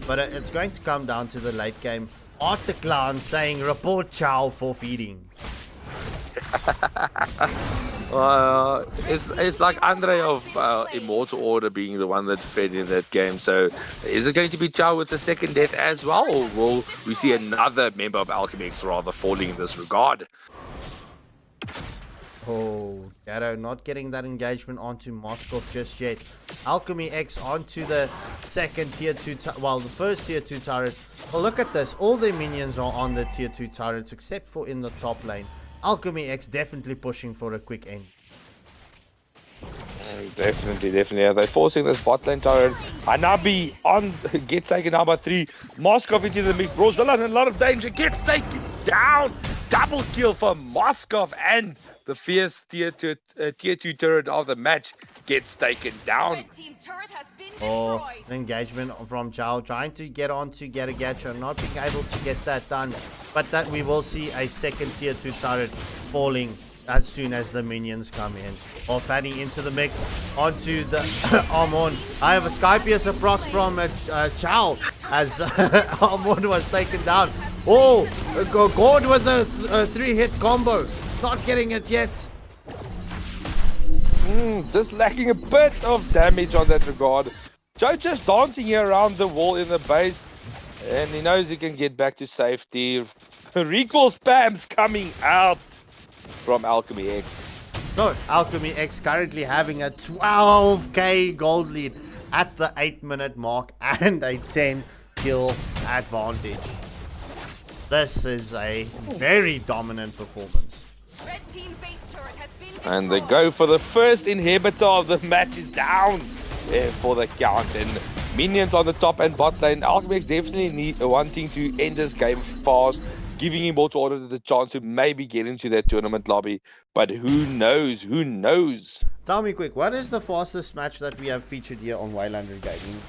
But it's going to come down to the late game. Art the Clown saying, report Chow for feeding. It's like Andre of Immortal Order being the one that fed in that game. So is it going to be Chow with the second death as well, or will we see another member of Alchemy X rather falling in this regard? Oh, Gatto not getting that engagement onto Moskov just yet. Alchemy X onto the second tier 2, the first tier 2 turret. Well, look at this. All the minions are on the tier 2 turrets except for in the top lane. Alchemy X definitely pushing for a quick end. Definitely. They're forcing this bot lane turret. Hanabi gets taken down by 3. Moskov into the mix. Brozilla in a lot of danger. Gets taken down. Double kill for Moskov, and the fierce tier 2 turret of the match gets taken down. Oh, engagement from Chow trying to get on to get a Gacha, not being able to get that done. But that we will see a second tier 2 turret falling as soon as the minions come in. Or Fanny into the mix onto the Armon. I have a Skypius approx from Chow as Armon was taken down. Oh, Gord with a 3-hit combo. Not getting it yet. Just lacking a bit of damage on that regard. Joe just dancing here around the wall in the base, and he knows he can get back to safety. Recoil spams coming out from Alchemy X. No, Alchemy X currently having a 12k gold lead at the 8-minute mark and a 10 kill advantage. This is a very dominant performance. And they go for the first inhibitor of the match is down for the count. And minions on the top and bot lane. Alchemy X definitely wanting to end this game fast, giving Immortal Order the chance to maybe get into that tournament lobby. But who knows? Who knows? Tell me quick, what is the fastest match that we have featured here on Waylander Gaming?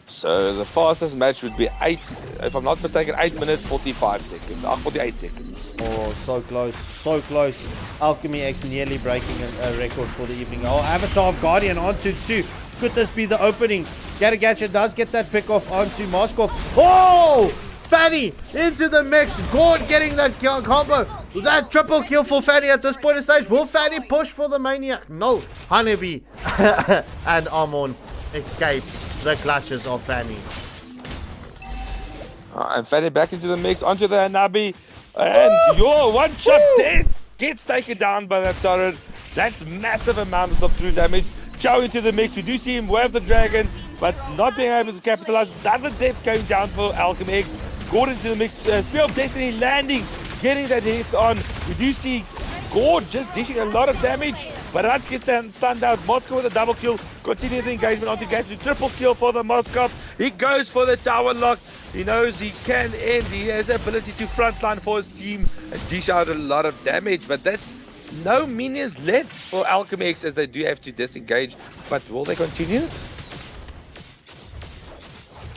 So the fastest match would be 8, if I'm not mistaken, 8 minutes 45 seconds, 48 seconds. Oh, so close, so close. Alchemy X nearly breaking a record for the evening. Oh, Avatar of Guardian onto 2. Could this be the opening? Gatagacha does get that pick off onto Moskov. Oh! Fanny into the mix. Gord getting that kill combo. That triple kill for Fanny at this point of stage. Will Fanny push for the Maniac? No. Honeybee and Armon escapes the clutches of Fanny. And Fanny back into the mix, onto the Hanabi. And your one-shot death gets taken down by that turret. That's massive amounts of true damage. Chow into the mix. We do see him wave the dragon, but not being able to capitalize. Another death going down for Alchemy X. Gord into the mix. Spear of Destiny landing, getting that hit on. We do see Gord just dishing a lot of damage. Barats gets stunned out. Moskov with a double kill. Continue the engagement onto Gatu. Triple kill for the Moskov. He goes for the tower lock. He knows he can end. He has the ability to frontline for his team and dish out a lot of damage. But that's no minions left for Alchemy X as they do have to disengage. But will they continue?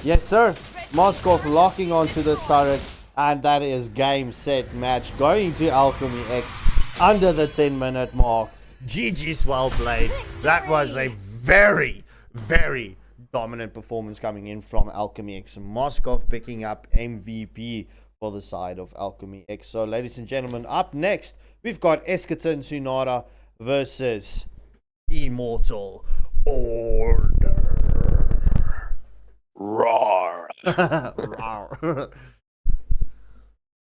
Yes, sir. Moskov locking onto this turret. And that is game, set, match. Going to Alchemy X. under the 10-minute mark. GG's well played. That was a very, very dominant performance coming in from Alchemy X. Moskov picking up MVP for the side of Alchemy X. So, ladies and gentlemen, up next, we've got Eschaton Tsunada versus Immortal Order. Roar. Roar.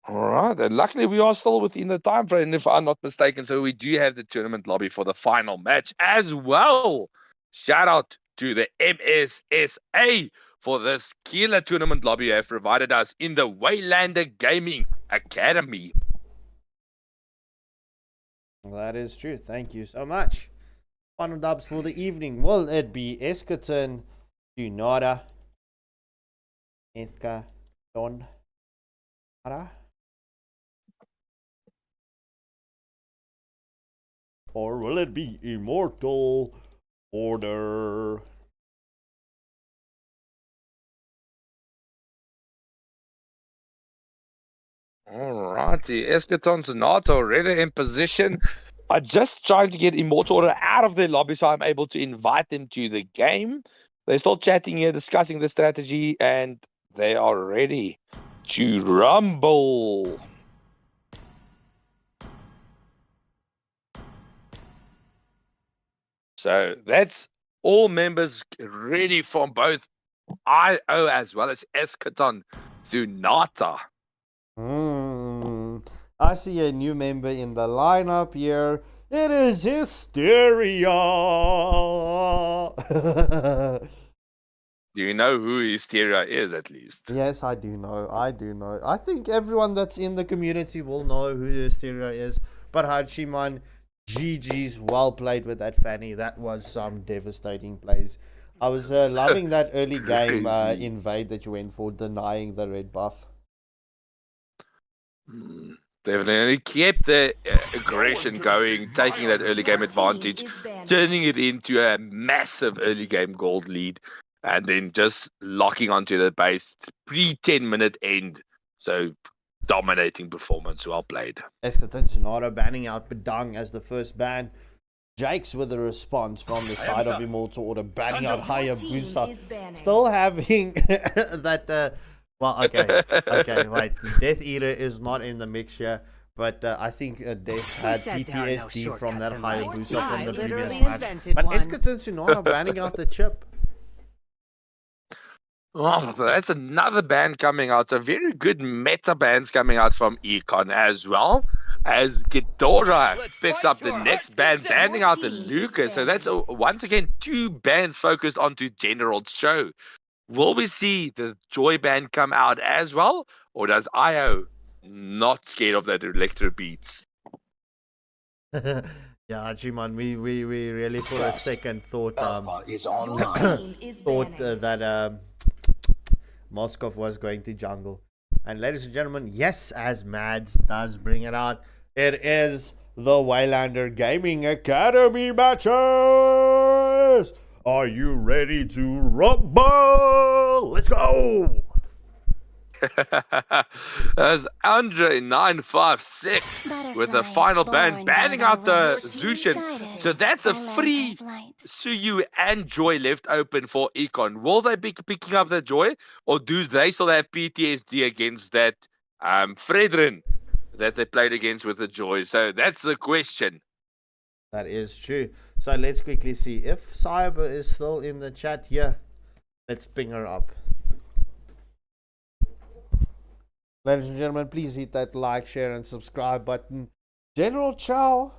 All right, and luckily we are still within the time frame, if I'm not mistaken. So we do have the tournament lobby for the final match as well. Shout out to the MSSA for this killer tournament lobby you have provided us in the Waylander Gaming Academy. That is true. Thank you so much. Final dubs for the evening. Will it be Eschaton Tsunada? Eschaton Tsunada? Or will it be Immortal Order? Alrighty, Eschaton Sonata already in position. I just trying to get Immortal Order out of their lobby so I'm able to invite them to the game. They're still chatting here, discussing the strategy, and they are ready to rumble. So that's all members ready from both IO as well as Eschaton Tsunata. I see a new member in the lineup here. It is Hysteria. Do you know who Hysteria is at least? Yes, I do know. I do know. I think everyone that's in the community will know who Hysteria is. But Hachiman, GG's well played with that Fanny. That was some devastating plays. I was loving that early game invade that you went for, denying the red buff. Definitely kept the aggression going, taking that early game advantage, turning it into a massive early game gold lead, and then just locking onto the base pre-10-minute end. So dominating performance, well played. Eschaton Tsunada banning out Bedang as the first ban. Jakes with a response from the side of Immortal Order, banning out Hayabusa. Still having that... well, okay, wait. Death Eater is not in the mix here, but I think Death had PTSD from that Hayabusa from the previous match. But Eschaton Tsunada banning out the chip. Oh, that's another band coming out. So very good meta bands coming out from Econ as well. As Ghidorah picks up the next band, banning out the Lucas. So that's once again 2 bands focused onto General Show. Will we see the Joy band come out as well? Or does IO not scared of that electro beats? Yeah, Jiman, we really for a second thought that Moskov was going to jungle. And ladies and gentlemen, yes, as Mads does bring it out, it is the Waylander Gaming Academy matches. Are you ready to rumble? Let's go! That's Andre 956 with the final ban banning out the Zushin. So that's a free Suyu and Joy left open for Econ. Will they be picking up the Joy, or do they still have PTSD against that Fredrin that they played against with the Joy? So that's the question. That is true. So let's quickly see if Cyber is still in the chat here. Let's ping her up. Ladies and gentlemen, please hit that like, share, and subscribe button. General Chow.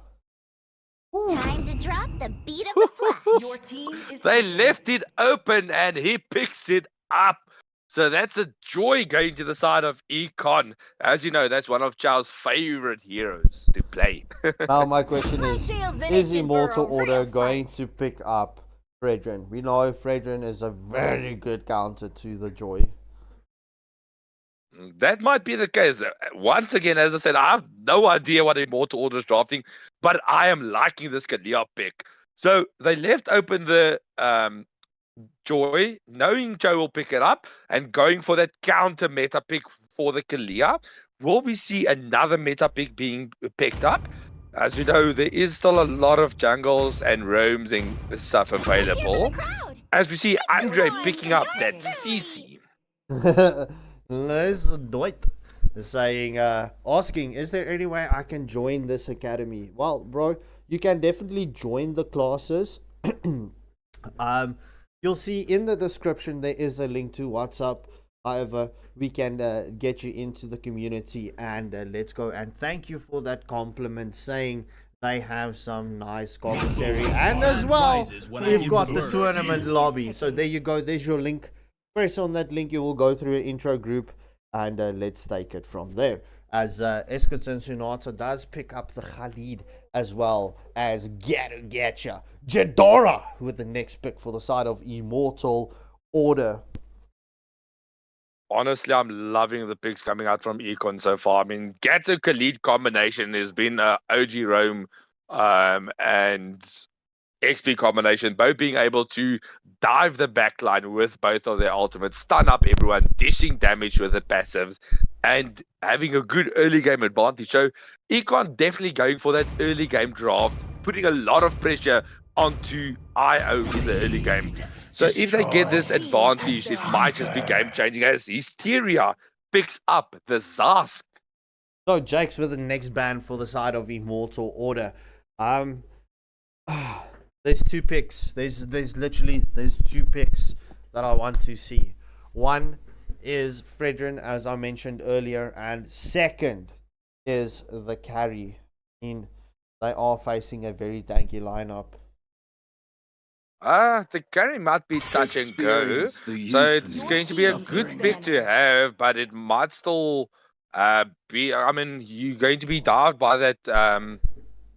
Time to drop the beat of the flash. Your team is They left it open and he picks it up. So that's a Joy going to the side of Econ. As you know, that's one of Chow's favorite heroes to play. Now my question is Immortal Order going to pick up Fredrin? We know Fredrin is a very good counter to the Joy. That might be the case. Once again, as I said, I have no idea what Immortal Order is drafting, but I am liking this Kalia pick. So they left open the Joy, knowing Joe will pick it up and going for that counter meta pick for the Kalia. Will we see another meta pick being picked up? As we know, there is still a lot of jungles and roams and stuff available. As we see Andre picking up that CC. Let's do it. Saying, asking, is there any way I can join this academy? Well, bro, you can definitely join the classes. You'll see in the description there is a link to WhatsApp. However, we can get you into the community, and let's go. And thank you for that compliment, saying they have some nice commentary. And as well, we've got the tournament lobby. So there you go. There's your link. Press on that link. You will go through an intro group, and let's take it from there. As Eskitson Sunata does pick up the Khalid, as well as Getcha Jedora with the next pick for the side of Immortal Order. Honestly, I'm loving the picks coming out from Econ so far. I mean, Gato Khalid combination has been a OG Rome and XP combination, both being able to dive the backline with both of their ultimates, stun up everyone, dishing damage with the passives, and having a good early game advantage. So Econ definitely going for that early game draft, putting a lot of pressure onto IO in the early game. So if they get this advantage, it might just be game-changing as Hysteria picks up the Zask. So Jake's with the next ban for the side of Immortal Order. There's two picks. There's two picks that I want to see. One is Fredrin, as I mentioned earlier, and second is the carry. They are facing a very tanky lineup. The carry might be touch and go, so it's going to be a good pick to have, but it might still be. I mean, you're going to be dived by that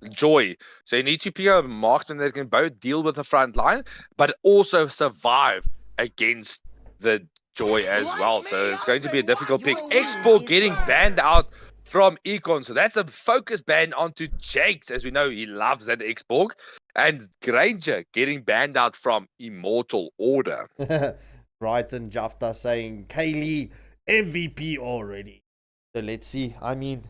Joy, so you need to pick a marksman that can both deal with the front line, but also survive against the Joy as well. So it's going to be a difficult pick. Export getting banned out from Econ, so that's a focus ban onto Jakes, as we know he loves that Export. And Granger getting banned out from Immortal Order. Brighton Jafta saying Kaylee MVP already. So let's see. I mean,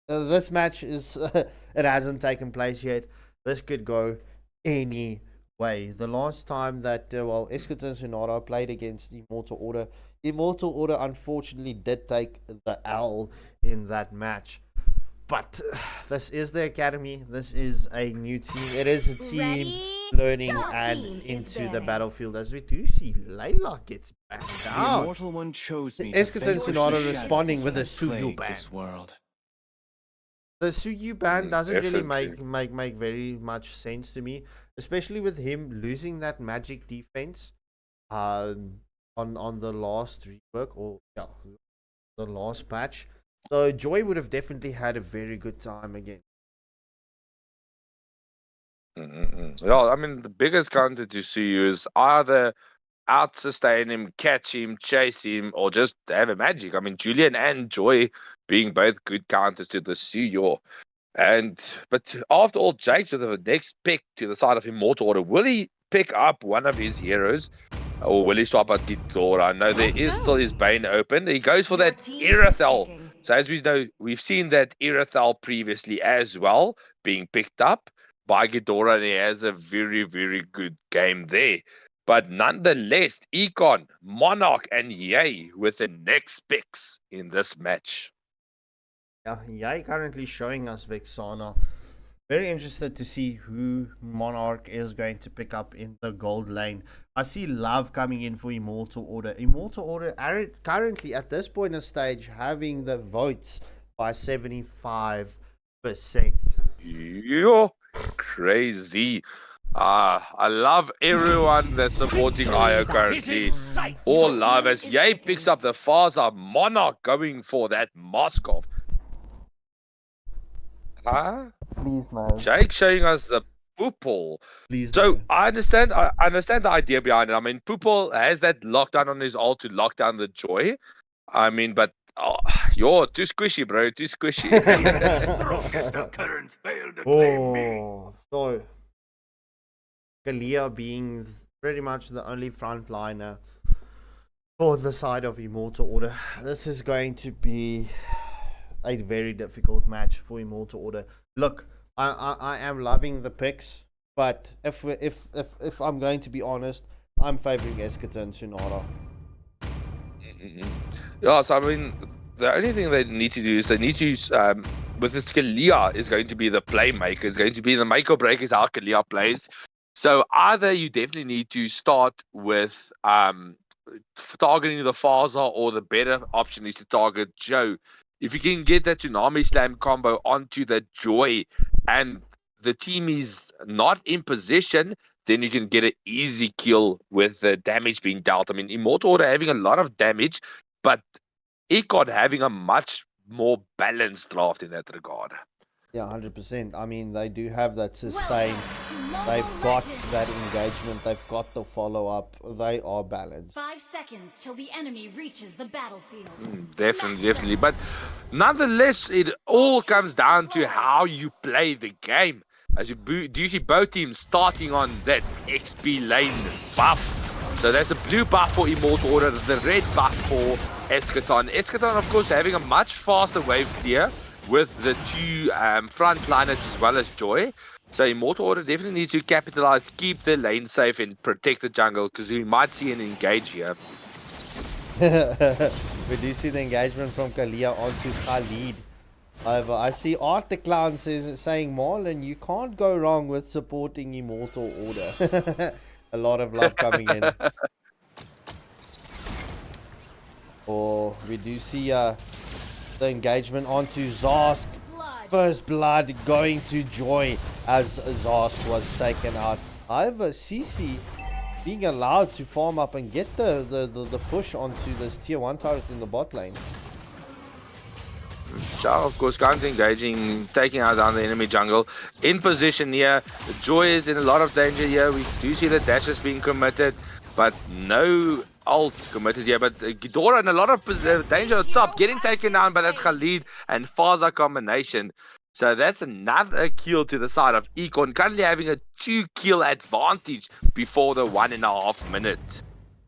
this match is it hasn't taken place yet. This could go any way. The last time that Eskitson Sonata played against Immortal Order, Immortal Order unfortunately did take the L in that match. But this is the academy. This is a new team. It is a team learning and into the battlefield. As we do see, Layla gets banned out. The Immortal One chose me. Eskitson Sonata responding with a Suyu ban. The Suyu ban doesn't really make very much sense to me, especially with him losing that magic defense on the last rework, or the last patch. So Joy would have definitely had a very good time again. Yeah, I mean, the biggest counter to Suyu is either out sustain him, catch him, chase him, or just have a magic. I mean, Julian and Joy being both good counters to the Suyu. But after all, Jake's with the next pick to the side of Immortal Order, will he pick up one of his heroes? Or will he swap out Dora? No, there is still his Bane open. He goes for that Irithel. So as we know, we've seen that Irithel previously as well being picked up by Ghidorah, and he has a very, very good game there. But nonetheless, Econ, Monarch, and Yay with the next picks in this match. Yeah, Yay currently showing us Vexana. Very interested to see who Monarch is going to pick up in the gold lane. I see Love coming in for Immortal Order. Immortal Order are currently at this point in stage having the votes by 75%. You're crazy. I love everyone that's supporting IO currently. All love as Yay picks up the Faza. Monarch going for that Moskov. Please no. Jake showing us the Poople. Please so no. I understand the idea behind it. I mean, Poople has that lockdown on his ult to lock down the Joy. I mean, but you're too squishy, bro. Too squishy. So Kalia being pretty much the only frontliner for the side of Immortal Order. This is going to be a very difficult match for Immortal Order. Look, I am loving the picks, but if I'm going to be honest, I'm favoring Escata and Tsunada. Yeah, so I mean, the only thing they need to do is they need to use, with its Kalia is going to be the playmaker. It's going to be the make or break is how Kalia plays. So either you definitely need to start with targeting the Faza, or the better option is to target Joe. If you can get that Tsunami Slam combo onto the Joy and the team is not in position, then you can get an easy kill with the damage being dealt. I mean, Immortal Order having a lot of damage, but Econ having a much more balanced draft in that regard. Yeah, 100%. I mean, they do have that sustain. They've got that engagement. They've got the follow-up. They are balanced. 5 seconds till the enemy reaches the battlefield. Definitely. But nonetheless, it all comes down to how you play the game. As you do you see both teams starting on that XP lane buff. So that's a blue buff for Immortal Order, the red buff for Eschaton. Eschaton, of course, having a much faster wave clear with the two frontliners as well as Joy. So Immortal Order definitely need to capitalize, keep the lane safe and protect the jungle, because we might see an engage here. We do see the engagement from Kalia onto Khalid. However, I see Art the Clown saying, Marlon, you can't go wrong with supporting Immortal Order. A lot of love coming in. Or we do see the engagement onto Zask. First blood going to Joy as Zask was taken out. However, CC being allowed to farm up and get the push onto this tier 1 turret in the bot lane. Shao, of course, counter engaging, taking out down the enemy jungle. In position here, Joy is in a lot of danger here. We do see the dashes being committed, but no ult committed here. But Ghidorah in a lot of danger at the top, getting taken down by that Khalid and Faza combination. So that's another kill to the side of Econ, currently having a 2-kill advantage before the 1.5 minute.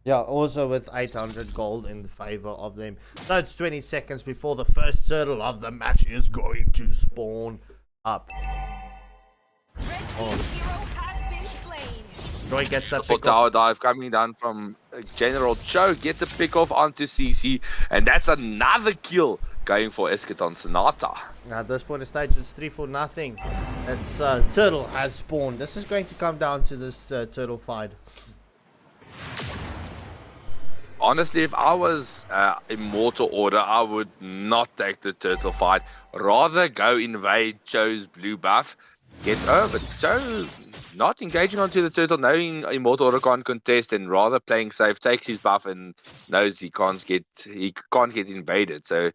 Yeah, also with 800 gold in favor of them. So it's 20 seconds before the first turtle of the match is going to spawn up. Joy gets that for tower dive coming down from General Cho, gets a pick off onto CC, and that's another kill going for Eschaton Sonata. Now at this point of stage, it's 3-0. It's turtle has spawned. This is going to come down to this turtle fight. Honestly, if I was Immortal Order, I would not take the turtle fight. Rather go invade Cho's blue buff. Get over. Cho not engaging onto the turtle, knowing Immortal Order can't contest, and rather playing safe, takes his buff and knows he can't get invaded. So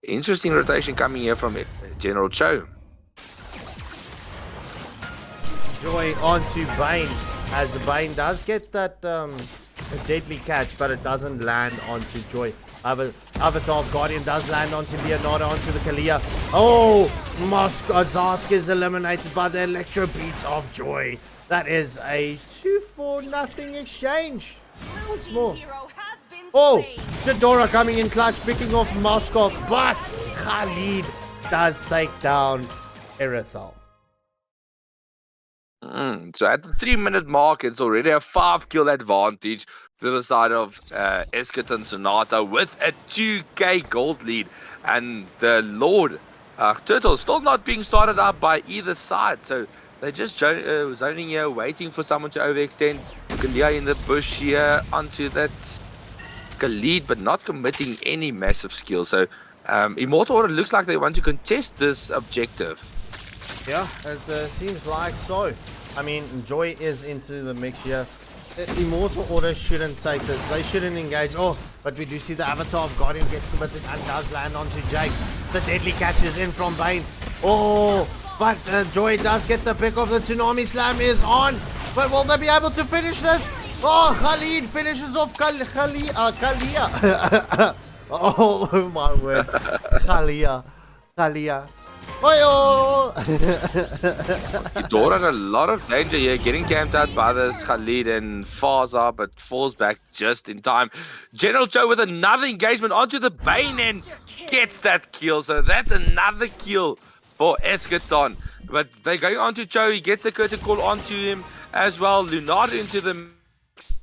interesting rotation coming here from General Cho. Joy onto Bane, as Bane does get that a deadly catch, but it doesn't land onto Joy. Avatar Guardian does land onto Leonardo, onto the Kalia. Oh, Zask is eliminated by the electro beats of Joy. That is a 2-0 exchange. Once more. Oh, Ghidorah coming in clutch, picking off Moskov, but Khalid does take down Erethal. So at the 3-minute mark, it's already a 5-kill advantage to the side of Eschaton Sonata with a 2k gold lead. And the Lord Turtle still not being started up by either side. So they're just zoning here, waiting for someone to overextend. Kalia in the bush here onto that lead, but not committing any massive skill. So Immortal Order looks like they want to contest this objective. Yeah, it seems like so. I mean, Joy is into the mix here. Immortal Order shouldn't take this. They shouldn't engage. Oh, but we do see the Avatar of Guardian gets committed and does land onto Jakes. The deadly catch is in from Bane. Oh, but Joy does get the pick of the Tsunami Slam is on. But will they be able to finish this? Oh, Khalid finishes off Kalia. Oh, my word. Kalia. Ghidorah in a lot of danger here, getting camped out by this Khalid and Faza, but falls back just in time. General Cho with another engagement onto the Bane and gets that kill. So that's another kill for Eschaton. But they're going on to Cho. He gets the curtain call onto him as well. Leonardo into the mix.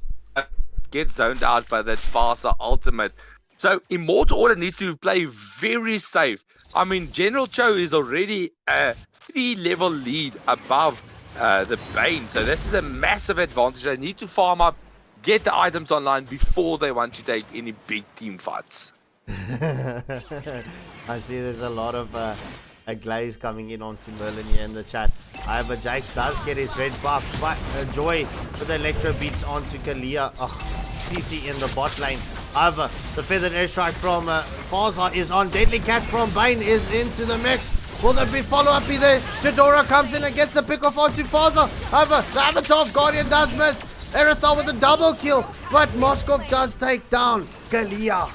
Gets zoned out by that Farsa ultimate. So Immortal Order needs to play very safe. I mean, General Cho is already a 3-level lead above the Bane. So this is a massive advantage. They need to farm up, get the items online before they want to take any big team fights. I see there's a lot of a glaze coming in onto Merlin here in the chat. However, Jakes does get his red buff, but Joy with the electro beats onto Kalia. CC in the bot lane. However, the feathered airstrike from Farsa is on. Deadly catch from Bane is into the mix. Will there be follow-up be there? Jadora comes in and gets the pick off onto Farsa. However, the Avatar of Guardian does miss. Erythal with a double kill, but Moskov does take down Kalia.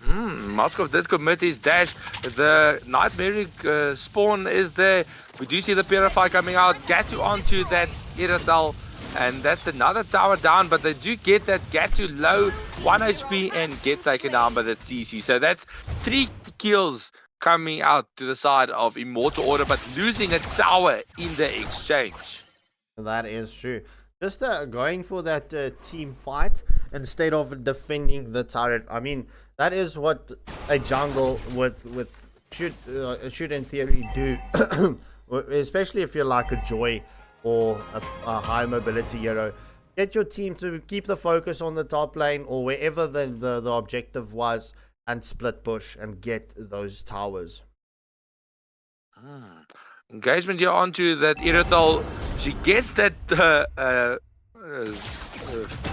Moskov did commit his dash. The Nightmaric spawn is there. We do see the Purify coming out. Gatu onto that Erythal. And that's another tower down. But they do get that Gatu low 1 HP and get taken down by that CC. So that's 3 kills coming out to the side of Immortal Order. But losing a tower in the exchange. That is true. Just going for that team fight instead of defending the turret. I mean, that is what a jungle should in theory do, especially if you're like a Joy or a high mobility hero. Get your team to keep the focus on the top lane or wherever the objective was, and split push and get those towers. Engagement here onto that Erythal. She gets that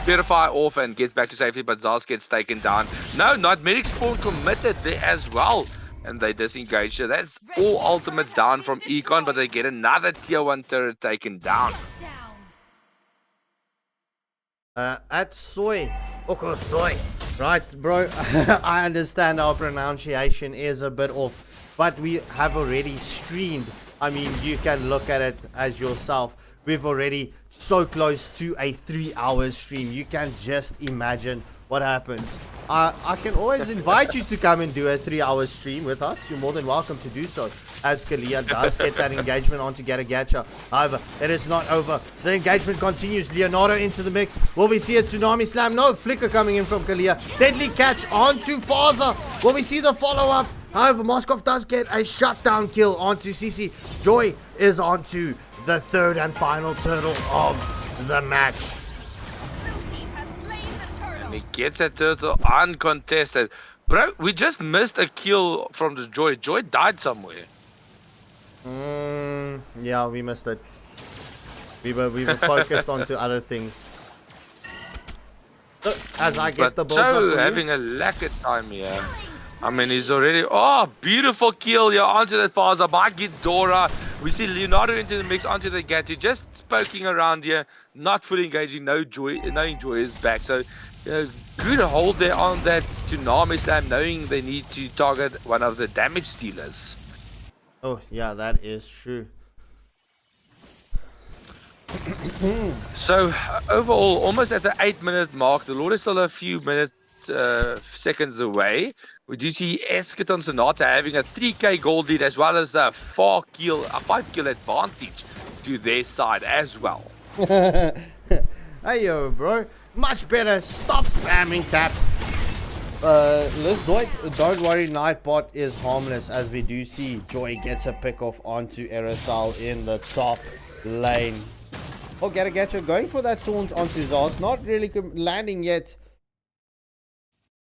Purify off and gets back to safety, but Zals gets taken down. No, Nightmaric spawn committed there as well. And they disengage. So that's all ultimates down from Econ, but they get another tier 1 turret taken down. At Soy. Oko Soy. Right, bro. I understand our pronunciation is a bit off, but we have already streamed. I mean, you can look at it as yourself. We've already so close to a 3-hour stream. You can just imagine what happens. I can always invite you to come and do a 3-hour stream with us. You're more than welcome to do so, as Kalia does get that engagement onto Garagacha. However, it is not over. The engagement continues. Leonardo into the mix. Will we see a Tsunami Slam? No, Flicker coming in from Kalia. Deadly catch onto Farsa. Will we see the follow-up? However, Moskov does get a shutdown kill onto CC. Joy is onto the 3rd and final turtle of the match. And he gets that turtle uncontested. Bro, we just missed a kill from the Joy. Joy died somewhere. Yeah, we missed it. We were focused onto other things. So, as I get the builds up for having a lack of time here. I mean, he's already... Oh, beautiful kill here onto that Farsa by Ghidorah. We see Leonardo into the mix onto the Gatu. Just poking around here. Not fully engaging. No Joy is back. So, good hold there on that Tsunami Slam, knowing they need to target one of the damage stealers. Oh, yeah, that is true. So, overall, almost at the 8-minute mark. The Lord is still a few seconds away. We do see Eschaton Sonata having a 3k gold lead as well as a 5 kill advantage to their side as well. Hey yo, bro, much better. Stop spamming taps. Don't worry, Nightbot is harmless, as we do see Joy gets a pick off onto Erythal in the top lane. Oh, Garagacha going for that taunt onto Zaz, not really landing yet.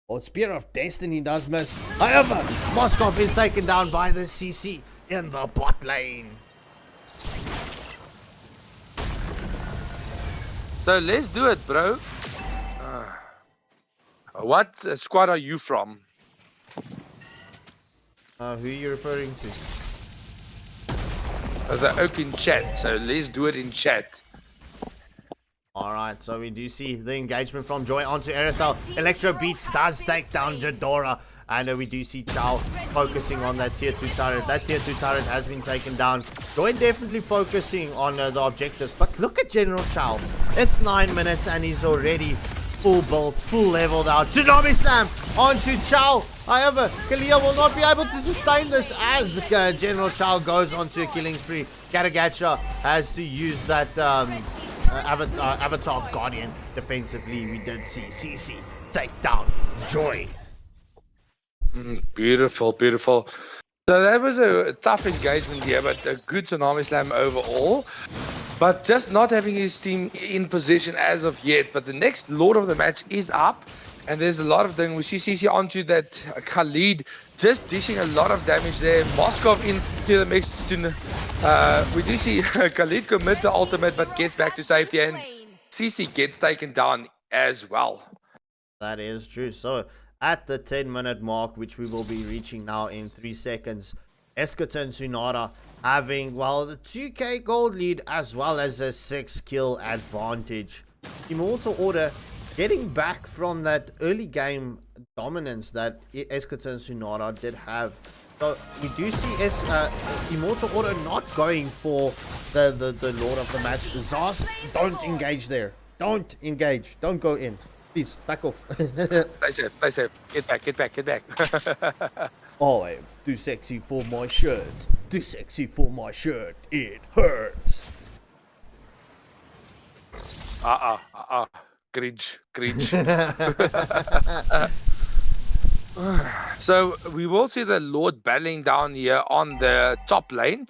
Oh, Spear of Destiny does miss. However, Moskov is taken down by the CC in the bot lane. So let's do it, bro. What squad are you from? Who are you referring to? The oak in chat. So let's do it in chat. Alright, so we do see the engagement from Joy onto Erythal. Electro Beats does take down Ghidorah. And we do see Chow focusing on that tier 2 turret. That tier 2 turret has been taken down. Joy definitely focusing on the objectives. But look at General Chow. It's 9 minutes and he's already full build, full leveled out. Tsunami Slam onto Chow. However, Kalia will not be able to sustain this as General Shao goes onto a killing spree. Karagacha has to use that Avatar of Guardian defensively. We did see CC take down Joy. Beautiful, beautiful. So that was a tough engagement here, but a good Tsunami Slam overall. But just not having his team in position as of yet. But the next Lord of the match is up. And there's a lot of them. We see CC onto that Khalid, just dishing a lot of damage there. Moskov into the mix. We do see Khalid commit the ultimate, but gets back to safety. And CC gets taken down as well. That is true. So at the 10-minute mark, which we will be reaching now in 3 seconds, Eskerton Tsunada having, well, the 2k gold lead as well as a 6-kill advantage. Immortal Order getting back from that early game dominance that Eskerton Tsunada did have. So we do see Immortal Order not going for the Lord of the match. Zaz, don't engage there. Don't engage. Don't go in. Please, back off. Play safe, play safe. Get back, get back, get back. I'm too sexy for my shirt. Too sexy for my shirt. It hurts. Cringe, cringe. So we will see the Lord battling down here on the top lane,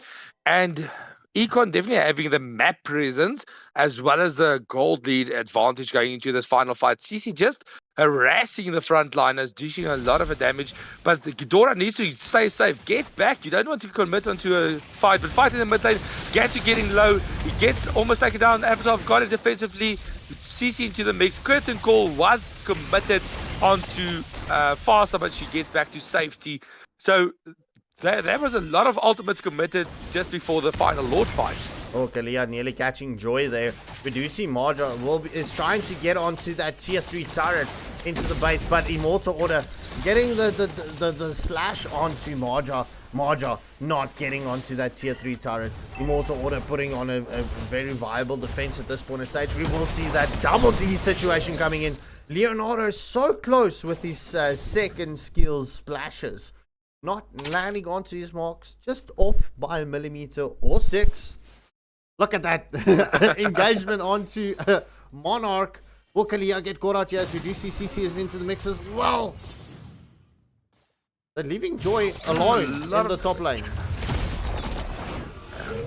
and Econ definitely having the map presence as well as the gold lead advantage going into this final fight. CC just harassing the front liners, dishing a lot of damage, but the Ghidorah needs to stay safe. Get back. You don't want to commit onto a fight, but fight in the mid lane. Get to getting low. He gets almost taken down. Avatar got it defensively. CC into the mix. Curtain Call was committed onto Faster, but she gets back to safety. So there was a lot of ultimates committed just before the final Lord fight. Oh, Kalia nearly catching Joy there. We do see Marja is trying to get onto that tier 3 turret into the base, but Immortal Order getting the slash onto Marja. Marja not getting onto that tier 3 turret. Immortal Order putting on a very viable defense at this point in stage. We will see that double D situation coming in. Leonardo so close with his second skills splashes. Not landing onto his marks, just off by a millimeter or 6. Look at that engagement onto Monarch. Will Kalia get caught out here as we do see CC is into the mix as well? They're leaving Joy alone in the top lane.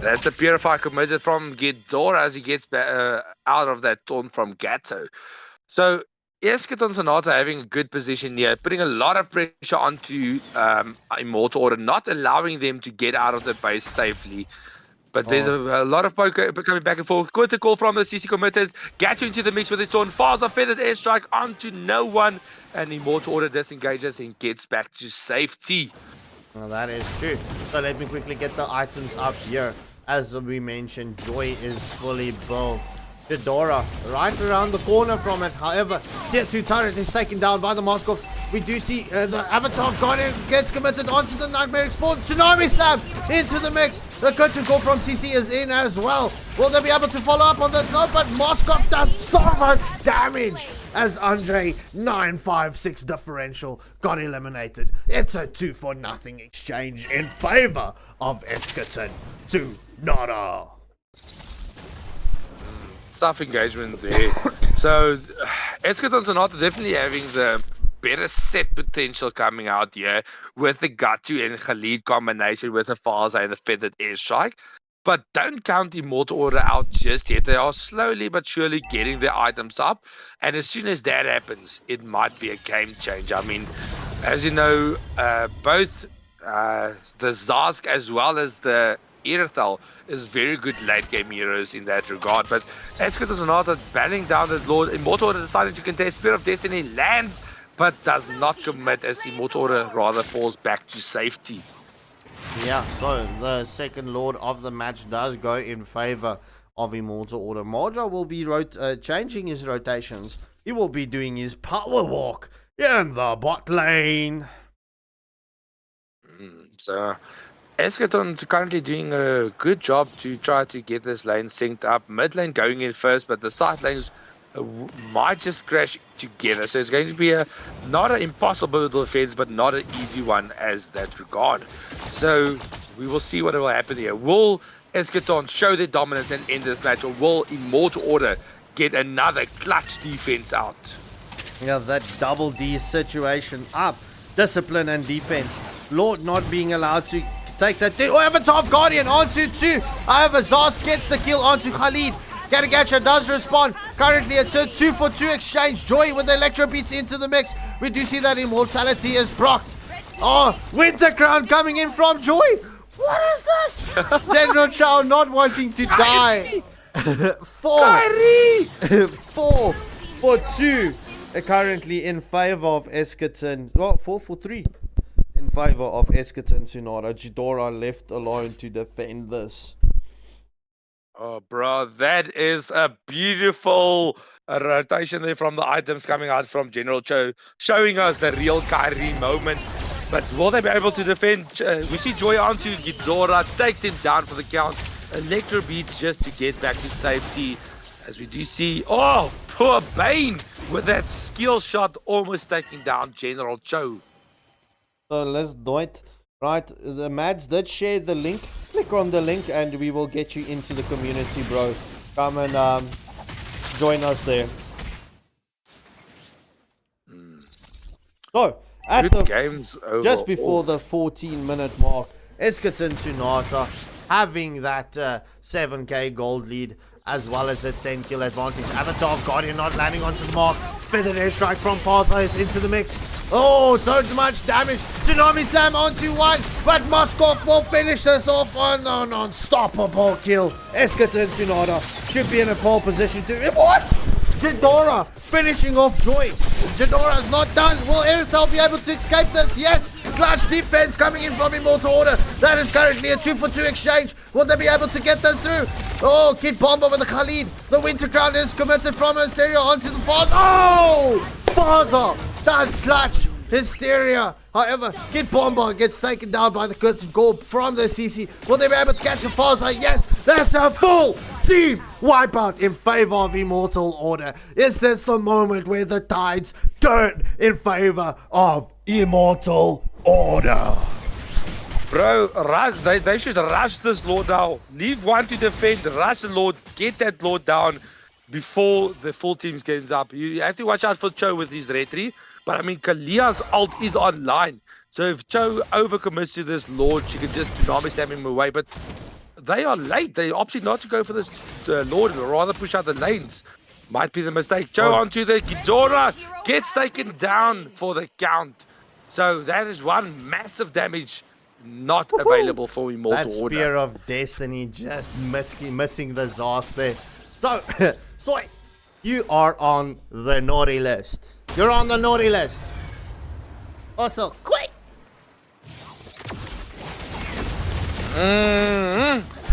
That's a Purify committed from Ghidorah as he gets out of that taunt from Gatto. So Eskerton Tsunada having a good position here, putting a lot of pressure onto Immortal Order, not allowing them to get out of the base safely. But there's a lot of poker coming back and forth. Good call from the CC committed. Gatto into the mix with its own. Faza feathered airstrike onto no one. And Immortal Order disengages and gets back to safety. Well, that is true. So let me quickly get the items up here. As we mentioned, Joy is fully built. Ghidorah right around the corner from it. However, tier 2 turret is taken down by the Moskov. We do see the Avatar of Guardian gets committed onto the Nightmare Spawn. Tsunami Slam into the mix. The curtain call from CC is in as well. Will they be able to follow up on this? No, but Moskov does so much damage as Andre 956 differential got eliminated. It's a 2-for-0 exchange in favor of Eskerton Tsunada. Tough engagement there. So Eskerton Tsunada definitely having the better set potential coming out here with the Gatu and Khalid combination with the Faza and the feathered airstrike. But don't count Immortal Order out just yet. They are slowly but surely getting their items up. And as soon as that happens, it might be a game changer. I mean, as you know, both the Zarsk as well as the Irithal is very good late game heroes in that regard. But Eskerton Tsunada battling down the Lord. Immortal Order deciding to contest. Spirit of Destiny lands, but does not commit as Immortal Order rather falls back to safety. Yeah, so the second Lord of the match does go in favor of Immortal Order. Marja will be changing his rotations. He will be doing his power walk in the bot lane. So Eskerton currently doing a good job to try to get this lane synced up. Mid lane going in first, but the side lanes might just crash together. So it's going to be not an impossible defense, but not an easy one as that regard. So we will see what will happen here. Will Eschaton show their dominance and end this match, or will Immortal Order get another clutch defense out? Yeah, that double D situation up. Discipline and defense. Lord not being allowed to take that. Oh, Avatar of Guardian onto 2. However, Zos gets the kill onto Khalid. Garagacha does respond. Currently, it's a 2-for-2 exchange. Joy with the Electro Beats into the mix. We do see that Immortality is blocked. Oh, Winter Crown coming in from Joy. What is this? General Chow not wanting to die. 4 for 2. Currently in favor of Eschaton. Well, 4 for 3. In favor of Eschaton Tsunada. Ghidorah left alone to defend this. Oh, bro, that is a beautiful rotation there from the items coming out from General Cho, showing us the real Kyrie moment. But will they be able to defend? We see Joy onto Ghidorah, takes him down for the count. Electro Beats just to get back to safety. As we do see, oh, poor Bane with that skill shot almost taking down General Cho. So let's do it. Right, the Mads did share the link. Click on the link and we will get you into the community, bro. Come and join us there. So, at the games just before the 14-minute mark, Eschaton Tsunada having that 7k gold lead as well as a 10 kill advantage. Avatar of Guardian not landing onto the mark. Feathered airstrike from Parza is into the mix. Oh, so much damage. Tsunami slam onto 1, but Moskov will finish this off on an unstoppable kill. Eschaton Tsunada should be in a pole position to... What? Ghidorah finishing off Joy. Ghidorah's not done. Will Erythel be able to escape this? Yes. Clutch defense coming in from Immortal Order. That is currently a 2-for-2 exchange. Will they be able to get this through? Oh, Kid Bomber with the Khalid. The Winter Crown is committed from Hysteria onto the Faza. Oh! Faza does clutch Hysteria. However, Kid Bomber gets taken down by the curtain goal from the CC. Will they be able to catch the Faza? Yes. That's a full team wipeout in favor of Immortal Order. Is this the moment where the tides turn in favor of Immortal Order? Bro, rush, they should rush this Lord down. Leave one to defend, rush the Lord, get that Lord down before the full team gets up. You have to watch out for Cho with his retry. But I mean, Kalia's ult is online. So if Cho overcommits to this Lord, she can just tsunami slam him away. But they are late. They opted not to go for this Lord and rather push out the lanes. Might be the mistake. Cho onto the Ghidorah gets taken down for the count. So that is one massive damage not available for Immortal Order. That Spear of Destiny just missing the Zas there. So, Soy, you are on the naughty list. You're on the naughty list. Also, quick!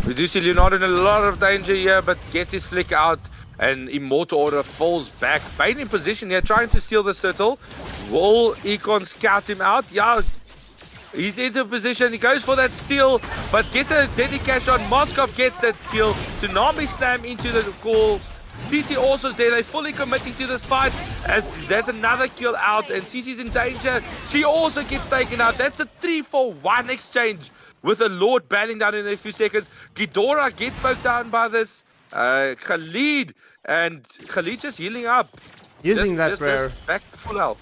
We do see Leonardo in a lot of danger here, but gets his flick out, and Immortal Order falls back. Bane in position here, trying to steal the turtle. Will Econ scout him out? Yeah, he's into position. He goes for that steal, but gets a deadly catch on. Moskov gets that kill. Tsunami slam into the goal. CC also is there. They're fully committing to this fight as there's another kill out, and CC's in danger. She also gets taken out. That's a 3-for-1 exchange with a Lord battling down in a few seconds. Ghidorah gets poked down by this. Khalid just healing up. Using that prayer. Back to full health.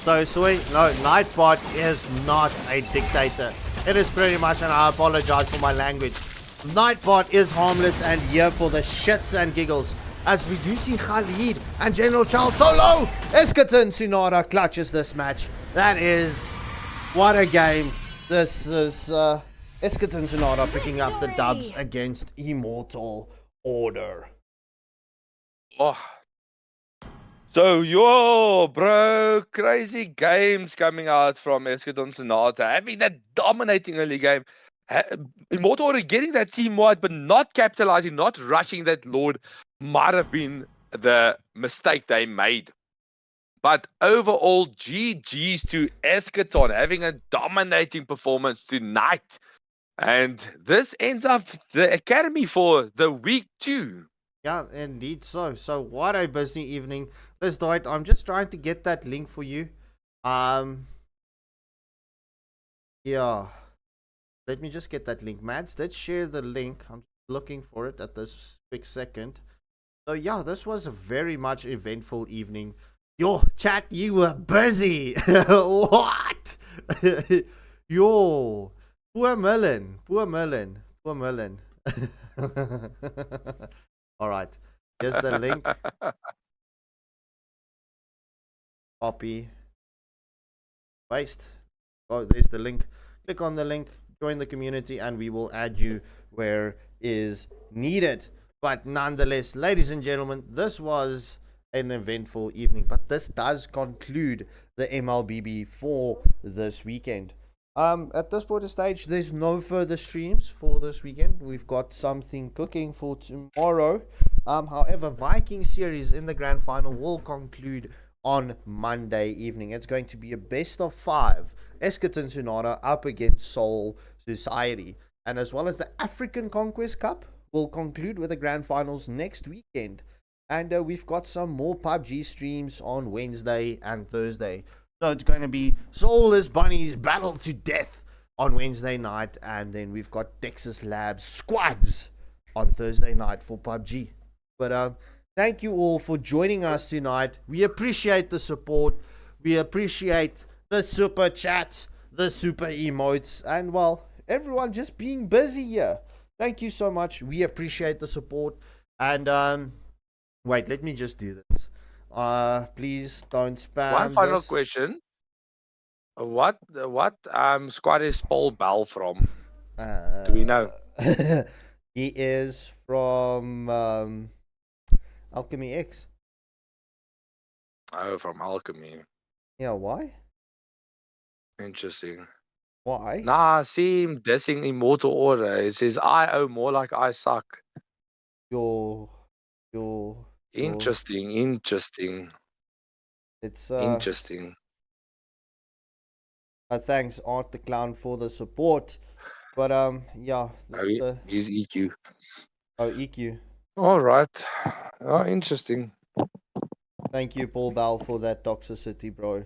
So, Sui, no, Nightbot is not a dictator. It is pretty much, and I apologize for my language. Nightbot is harmless and here for the shits and giggles. As we do see Khalid and General Charles solo. Eschaton Tsunada clutches this match. That is, what a game. This is Eschaton Tsunada picking up the dubs against Immortal Order. Oh. So, yo, bro, crazy games coming out from Eschaton Tsunada. Having that dominating early game. Immortal Order getting that team wide, but not capitalizing, not rushing that Lord might have been the mistake they made. But overall, GG's to Eschaton having a dominating performance tonight. And this ends up the academy for the week 2. Yeah, indeed so. So what a busy evening. Let's do it. I'm just trying to get that link for you. Yeah. Let me just get that link. Mads, let's share the link. I'm looking for it at this quick second. So yeah, this was a very much eventful evening. Yo, chat, you were busy. What? Yo, poor Merlin. All right, here's the link. Copy. Paste. Oh, there's the link. Click on the link, join the community, and we will add you where is needed. But nonetheless, ladies and gentlemen, this was an eventful evening. But this does conclude the Mlbb for this weekend. At this point of stage, there's no further streams for this weekend. We've got something cooking for tomorrow. However, Viking series in the grand final will conclude on Monday evening. It's going to be a best of 5. Eskerton Sonata up against Soul Society. And as well as the African Conquest Cup will conclude with the grand finals next weekend. And we've got some more PUBG streams on Wednesday and Thursday. So it's going to be Soulless Bunnies Battle to Death on Wednesday night. And then we've got Texas Labs Squads on Thursday night for PUBG. But thank you all for joining us tonight. We appreciate the support. We appreciate the super chats, the super emotes, and well, everyone just being busy here. Thank you so much. We appreciate the support. And wait, let me just do this. Please don't spam. One final question. What squad is Paul Bell from? Do we know? He is from Alchemy X. Oh, from Alchemy. Yeah, why? Interesting. Why? Nah, I see him dissing Immortal Order. It says I owe more like I suck. Interesting. It's interesting. Thanks Art the Clown for the support. But yeah. He's EQ. Oh, EQ. All right. Oh, interesting. Thank you, Paul Bell, for that toxicity, bro.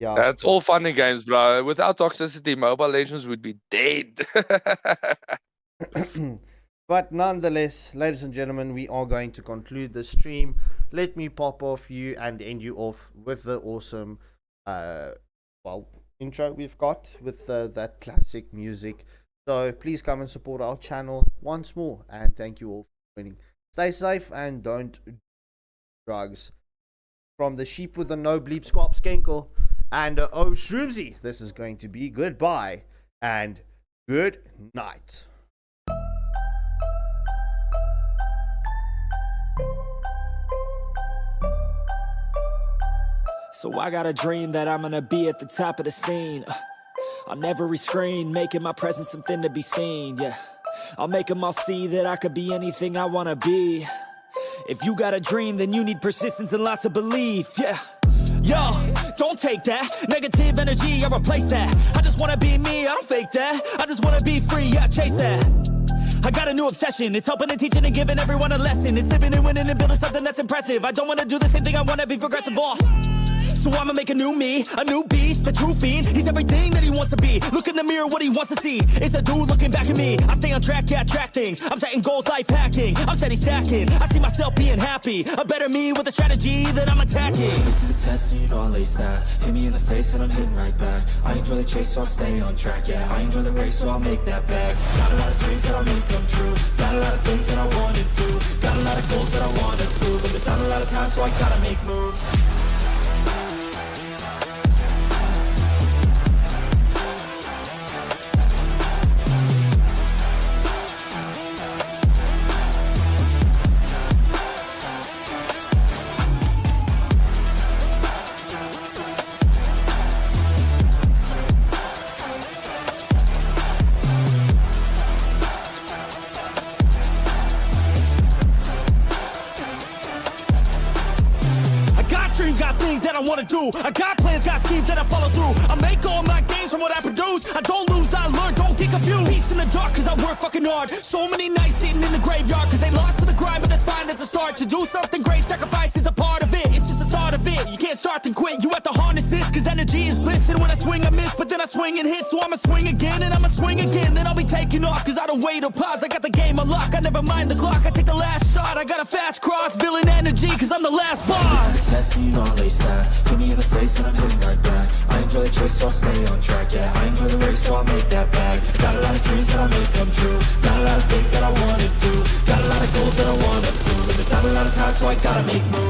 Yeah. That's all fun and games, bro. Without toxicity, Mobile Legends would be dead. But nonetheless, ladies and gentlemen, we are going to conclude the stream. Let me pop off you and end you off with the awesome intro we've got with that classic music. So please come and support our channel once more, and thank you all for joining. Stay safe and don't do drugs. From the sheep with the no bleep squab skenkle and oh Shroomsy, this is going to be goodbye and good night. So I got a dream that I'm gonna be at the top of the scene, on every screen, making my presence something to be seen, yeah. I'll make them all see that I could be anything I wanna be. If you got a dream, then you need persistence and lots of belief, yeah. Yo, don't take that negative energy, I replace that. I just wanna be me, I don't fake that. I just wanna be free, yeah, chase that. I got a new obsession, it's helping and teaching and giving everyone a lesson. It's living and winning and building something that's impressive. I don't wanna do the same thing, I wanna be progressive, So I'ma make a new me, a new beast, a true fiend. He's everything that he wants to be. Look in the mirror, what he wants to see. It's a dude looking back at me. I stay on track, yeah, track things. I'm setting goals, life hacking. I'm steady stacking. I see myself being happy. A better me with a strategy that I'm attacking. To the test and you know I'll ace that. Hit me in the face and I'm hitting right back. I enjoy the chase, so I'll stay on track, yeah. I enjoy the race, so I'll make that back. Got a lot of dreams that I'll make come true. Got a lot of things that I wanna do. Got a lot of goals that I wanna prove. But there's not a lot of time, so I gotta make moves. I wanna do. I got plans, got schemes that I follow through. I make all my gains from what I produce. I don't lose, I learn, don't think of you. Peace in the dark, cause I work fucking hard. So many nights sitting in the graveyard, cause they lost to the grind, but that's fine as a start. To do something great, sacrifice is a part of it. It's just the start of it. You can't start then quit. You have to harness this, cause energy is bliss. And when I swing, I miss, but then I swing and hit. So I'ma swing again, and I'ma swing again. Then I'll be taking off, cause I don't wait or pause. I got the game unlocked, I never mind the clock. I take the last shot, I got a fast cross. Villain energy, cause I'm the last boss. Test and you know I lace that. Hit me in the face and I'm hitting right back. I enjoy the chase, so I'll stay on track. Yeah, I enjoy the race, so I'll make that bag. Got a lot of dreams that I'll make come true. Got a lot of things that I wanna do. Got a lot of goals that I wanna prove. And there's not a lot of time, so I gotta make moves.